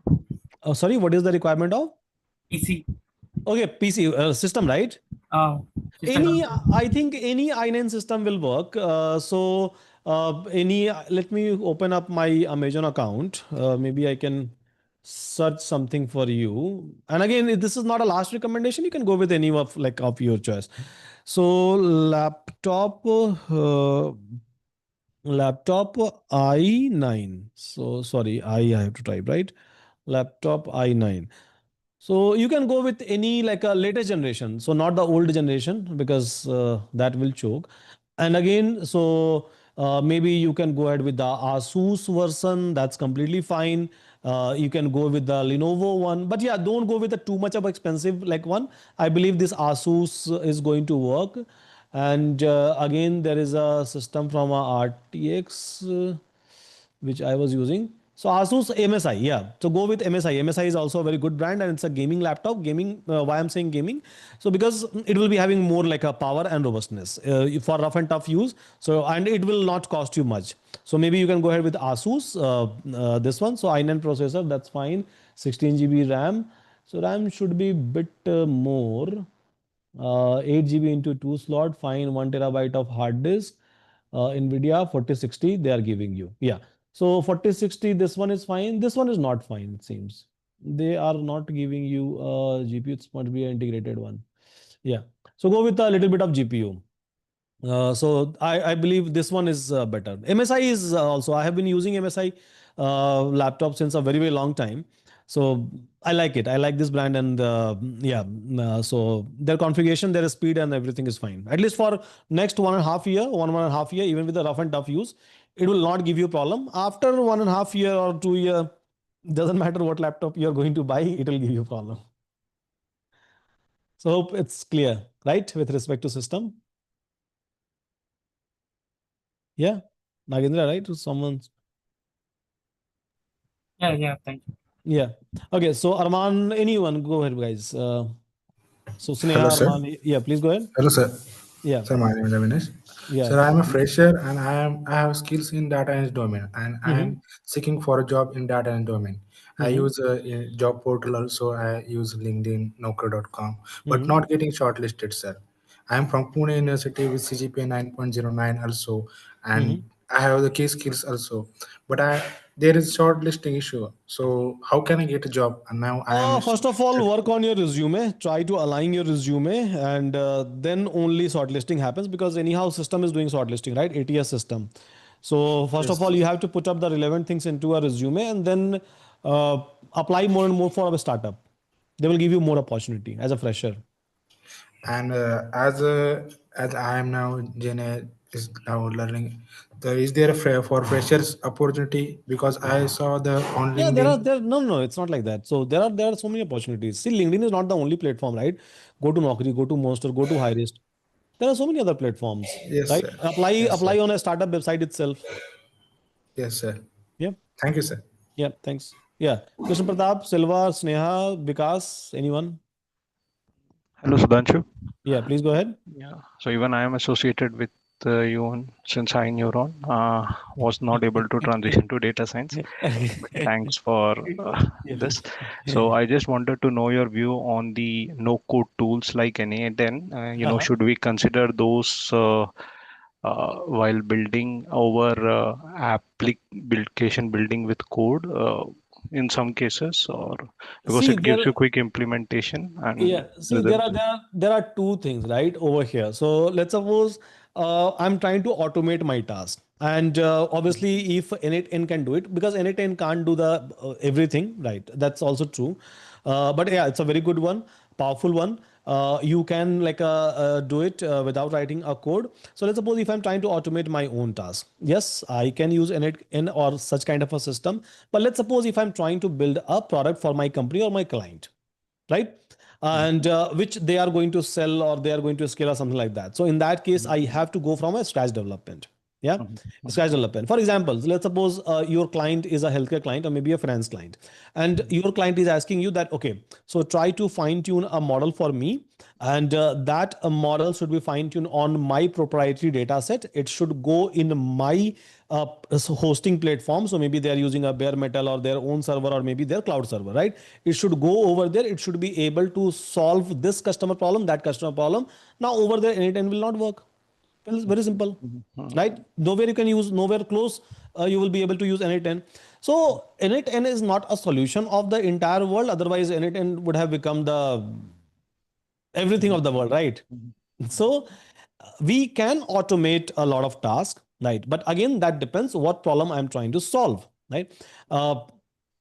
Oh, sorry, what is the requirement of? PC. Okay, PC system, right? System. I think any I9 system will work. Let me open up my Amazon account. Maybe I can search something for you. And again, this is not a last recommendation. You can go with any of your choice. So laptop i9. So sorry, I have to type, right? Laptop i9. So you can go with any like a latest generation. So not the old generation, because that will choke. And again, maybe you can go ahead with the Asus version. That's completely fine. You can go with the Lenovo one, but yeah, don't go with the too much of expensive like one. I believe this Asus is going to work. And again, there is a system from a RTX which I was using. So Asus MSI, yeah. So go with MSI. MSI is also a very good brand, and it's a gaming laptop. Gaming. Why I'm saying gaming? So because it will be having more like a power and robustness for rough and tough use. So and it will not cost you much. So maybe you can go ahead with Asus. This one. So i9 processor. That's fine. 16 GB RAM. So RAM should be bit more. 8 GB into 2 slot. Fine. 1 terabyte of hard disk. Nvidia 4060 they are giving you. Yeah. So 4060, this one is fine. This one is not fine, it seems. They are not giving you a GPU. It must be an integrated one. Yeah. So go with a little bit of GPU. So I believe this one is better. MSI is also, I have been using MSI laptop since a very, very long time. So I like it. I like this brand, and yeah, so their configuration, their speed, and everything is fine. At least for next 1.5 year, one and a half year, even with the rough and tough use, it will not give you problem. After 1.5 year or 2 year, doesn't matter what laptop you're going to buy, it will give you problem. So hope it's clear, right, with respect to system. Yeah, Nagendra, right? Someone's. Yeah, thank you. Yeah. Okay. So Arman, anyone, go ahead, guys. So Hello, Sneha, sir. Arman, yeah, please go ahead. Hello, sir. Yeah. Sir, my name is Avinash. Yeah. Sir, I am a fresher and I have skills in data analyst domain, and I Mm-hmm. am seeking for a job in data analyst domain. I Mm-hmm. use a job portal also. I use LinkedIn, Naukri.com, but Mm-hmm. not getting shortlisted, sir. I am from Pune University with CGPA 9.09 also, Mm-hmm. and I have the key skills also. But there is shortlisting issue. So how can I get a job? And now I am a First of all, work on your resume. Try to align your resume, and then only shortlisting happens, because anyhow system is doing shortlisting, right? ATS system. So first of yes. all, you have to put up the relevant things into a resume, and then apply more and more for a startup. They will give you more opportunity as a fresher. And as I am now Gen AI is now learning. Is there a for freshers opportunity? Because I saw the on Yeah, LinkedIn. no, it's not like that. So there are so many opportunities. See, LinkedIn is not the only platform, right? Go to Naukri, go to Monster, go to Hirist. There are so many other platforms, Yes, right? sir. Yes, Apply sir. on a startup website itself. Yes, sir. Yeah, Thank you, sir. yeah, thanks. Yeah, Krishna Pratap, Silva, Sneha, Vikas, anyone? Hello, Sudhanshu. Yeah, please go ahead. Yeah. So even I am associated with you since I Neuron was not able to transition to data science, but thanks for Yeah, this. please. So I just wanted to know your view on the no-code tools like NA10. Uh-huh. Should we consider those while building our application building with code in some cases, or because See, it gives you quick implementation and results? there are two things right over here. So let's suppose I'm trying to automate my task, and obviously if N8N can do it, because N8N can't do the everything, right? That's also true. But yeah, it's a very good one, powerful one. You can like do it without writing a code. So let's suppose if I'm trying to automate my own task, yes, I can use N8N or such kind of a system. But let's suppose if I'm trying to build a product for my company or my client, right? And which they are going to sell or they are going to scale or something like that. So in that case, I have to go from a scratch development. Yeah, scratch development. For example, let's suppose your client is a healthcare client or maybe a finance client, and your client is asking you that, okay, so try to fine tune a model for me, and that model should be fine tuned on my proprietary data set. It should go in my hosting platform. So maybe they are using a bare metal or their own server or maybe their cloud server, right? It should go over there. It should be able to solve this customer problem, that customer problem. Now over there, N8N will not work. Well, it's very simple, right? Nowhere you can use, nowhere close you will be able to use N8N. So N8N is not a solution of the entire world. Otherwise, N8N would have become the everything of the world, right? So we can automate a lot of tasks, right? But again, that depends what problem I'm trying to solve, right? Uh,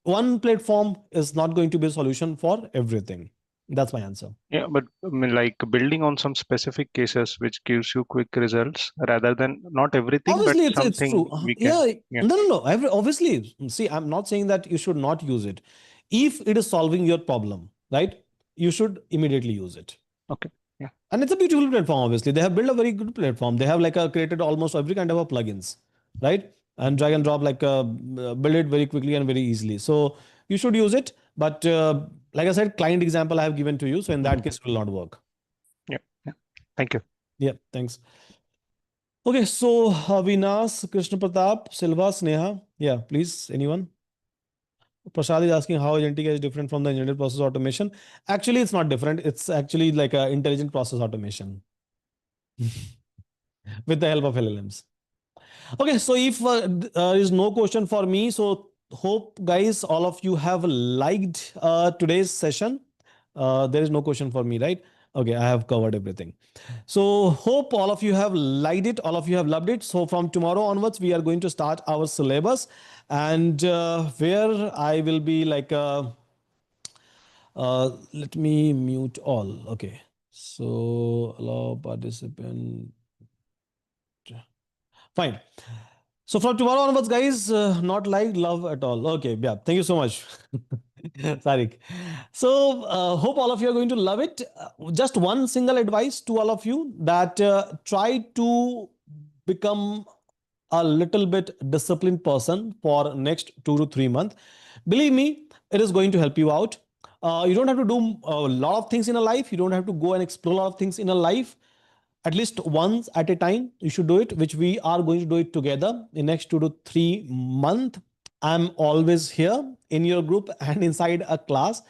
One platform is not going to be a solution for everything. That's my answer. Yeah, but I mean, like building on some specific cases which gives you quick results rather than not everything, but Obviously, it's true. something we can. Yeah, Yeah. no. Obviously, see, I'm not saying that you should not use it. If it is solving your problem, right, you should immediately use it. Okay. Yeah. And it's a beautiful platform. Obviously, they have built a very good platform. They have like created almost every kind of a plugins, right? And drag and drop, like build it very quickly and very easily. So you should use it. But like I said, client example I have given to you. So in that case, it will not work. Yeah. Yeah. Thank you. Yeah. Thanks. Okay. So Vinas, Krishna Pratap, Silva, Sneha. Yeah. Please, anyone? Prasad is asking how agentic is different from the engineered process automation. Actually, it's not different. It's actually like a intelligent process automation with the help of LLMs. Okay, so if there is no question for me, so hope guys, all of you have liked today's session. There is no question for me, right? Okay, I have covered everything. So hope all of you have liked it. All of you have loved it. So from tomorrow onwards, we are going to start our syllabus, and where I will be like, let me mute all. Okay. So allow participant. Fine. So from tomorrow onwards, guys, not like love at all. Okay, yeah. Thank you so much, Tariq. So hope all of you are going to love it. Just one single advice to all of you, that try to become a little bit disciplined person for next 2 to 3 months. Believe me, it is going to help you out. You don't have to do a lot of things in a life. You don't have to go and explore a lot of things in a life. At least once at a time you should do it, which we are going to do it together in next 2 to 3 months. I'm always here in your group and inside a class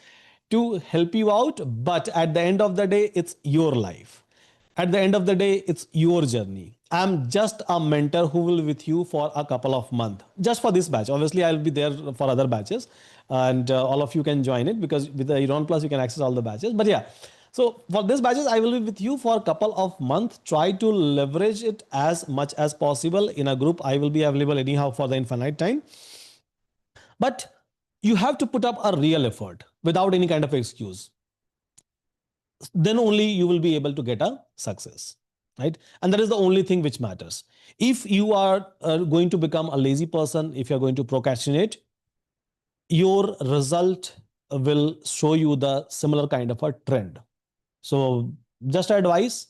to help you out, but at the end of the day, it's your life. At the end of the day, it's your journey. I'm just a mentor who will with you for a couple of months just for this batch. Obviously I'll be there for other batches, and all of you can join it, because with the Euron Plus you can access all the batches. But yeah, so for this batches, I will be with you for a couple of months. Try to leverage it as much as possible. In a group, I will be available anyhow for the infinite time. But you have to put up a real effort without any kind of excuse. Then only you will be able to get a success, right? And that is the only thing which matters. If you are going to become a lazy person, if you're going to procrastinate, your result will show you the similar kind of a trend. So just advice,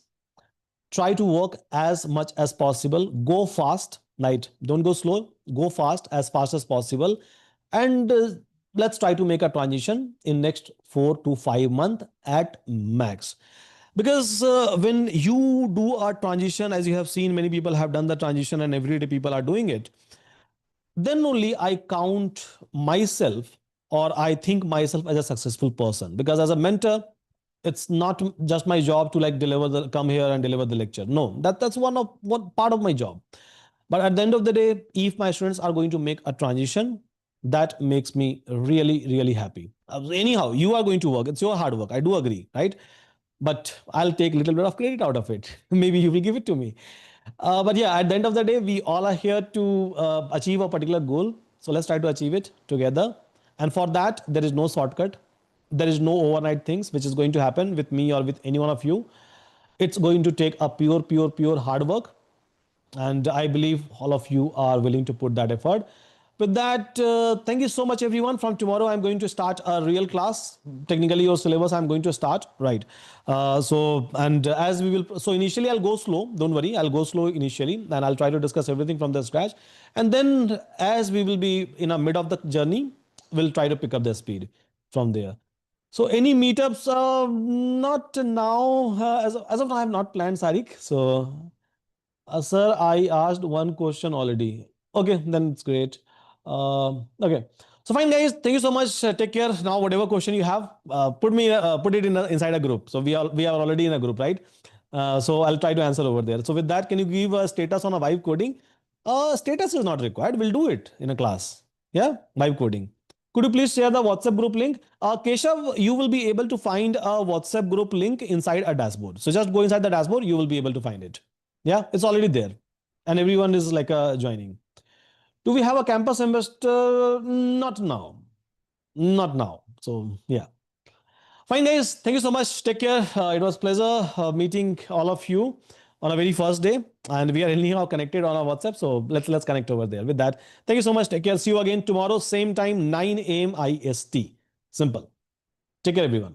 try to work as much as possible. Go fast, right? Don't go slow. Go fast as possible. And let's try to make a transition in next 4 to 5 months at max. Because when you do a transition, as you have seen, many people have done the transition and everyday people are doing it, then only I count myself, or I think myself as a successful person. Because as a mentor, it's not just my job to like come here and deliver the lecture. No, that's one part of my job. But at the end of the day, if my students are going to make a transition, that makes me really, really happy. Anyhow, you are going to work. It's your hard work. I do agree, right? But I'll take a little bit of credit out of it. Maybe you will give it to me. But yeah, at the end of the day, we all are here to achieve a particular goal. So let's try to achieve it together. And for that, there is no shortcut. There is no overnight things which is going to happen with me or with any one of you. It's going to take a pure hard work. And I believe all of you are willing to put that effort. With that, thank you so much, everyone. From tomorrow, I'm going to start a real class. Technically, your syllabus I'm going to start, right? As we will, so initially I'll go slow. Don't worry, I'll go slow initially, and I'll try to discuss everything from the scratch. And then, as we will be in a mid of the journey, we'll try to pick up the speed from there. So any meetups? Not now. As of now, I have not planned, Sarik. So sir, I asked one question already. Okay, then it's great. Okay, so fine, guys. Thank you so much. Take care. Now, whatever question you have, put it inside a group. So we are already in a group, right? So I'll try to answer over there. So with that, can you give a status on a vibe coding? Status is not required. We'll do it in a class. Yeah, vibe coding. Could you please share the WhatsApp group link? Keshav, you will be able to find a WhatsApp group link inside a dashboard. So just go inside the dashboard. You will be able to find it. Yeah, it's already there. And everyone is like joining. Do we have a campus semester? Not now. Not now. So yeah. Fine, guys. Thank you so much. Take care. It was pleasure meeting all of you on a very first day. And we are anyhow connected on our WhatsApp. So let's connect over there. With that, thank you so much. Take care. See you again tomorrow, same time, 9 a.m. IST. Simple. Take care, everyone.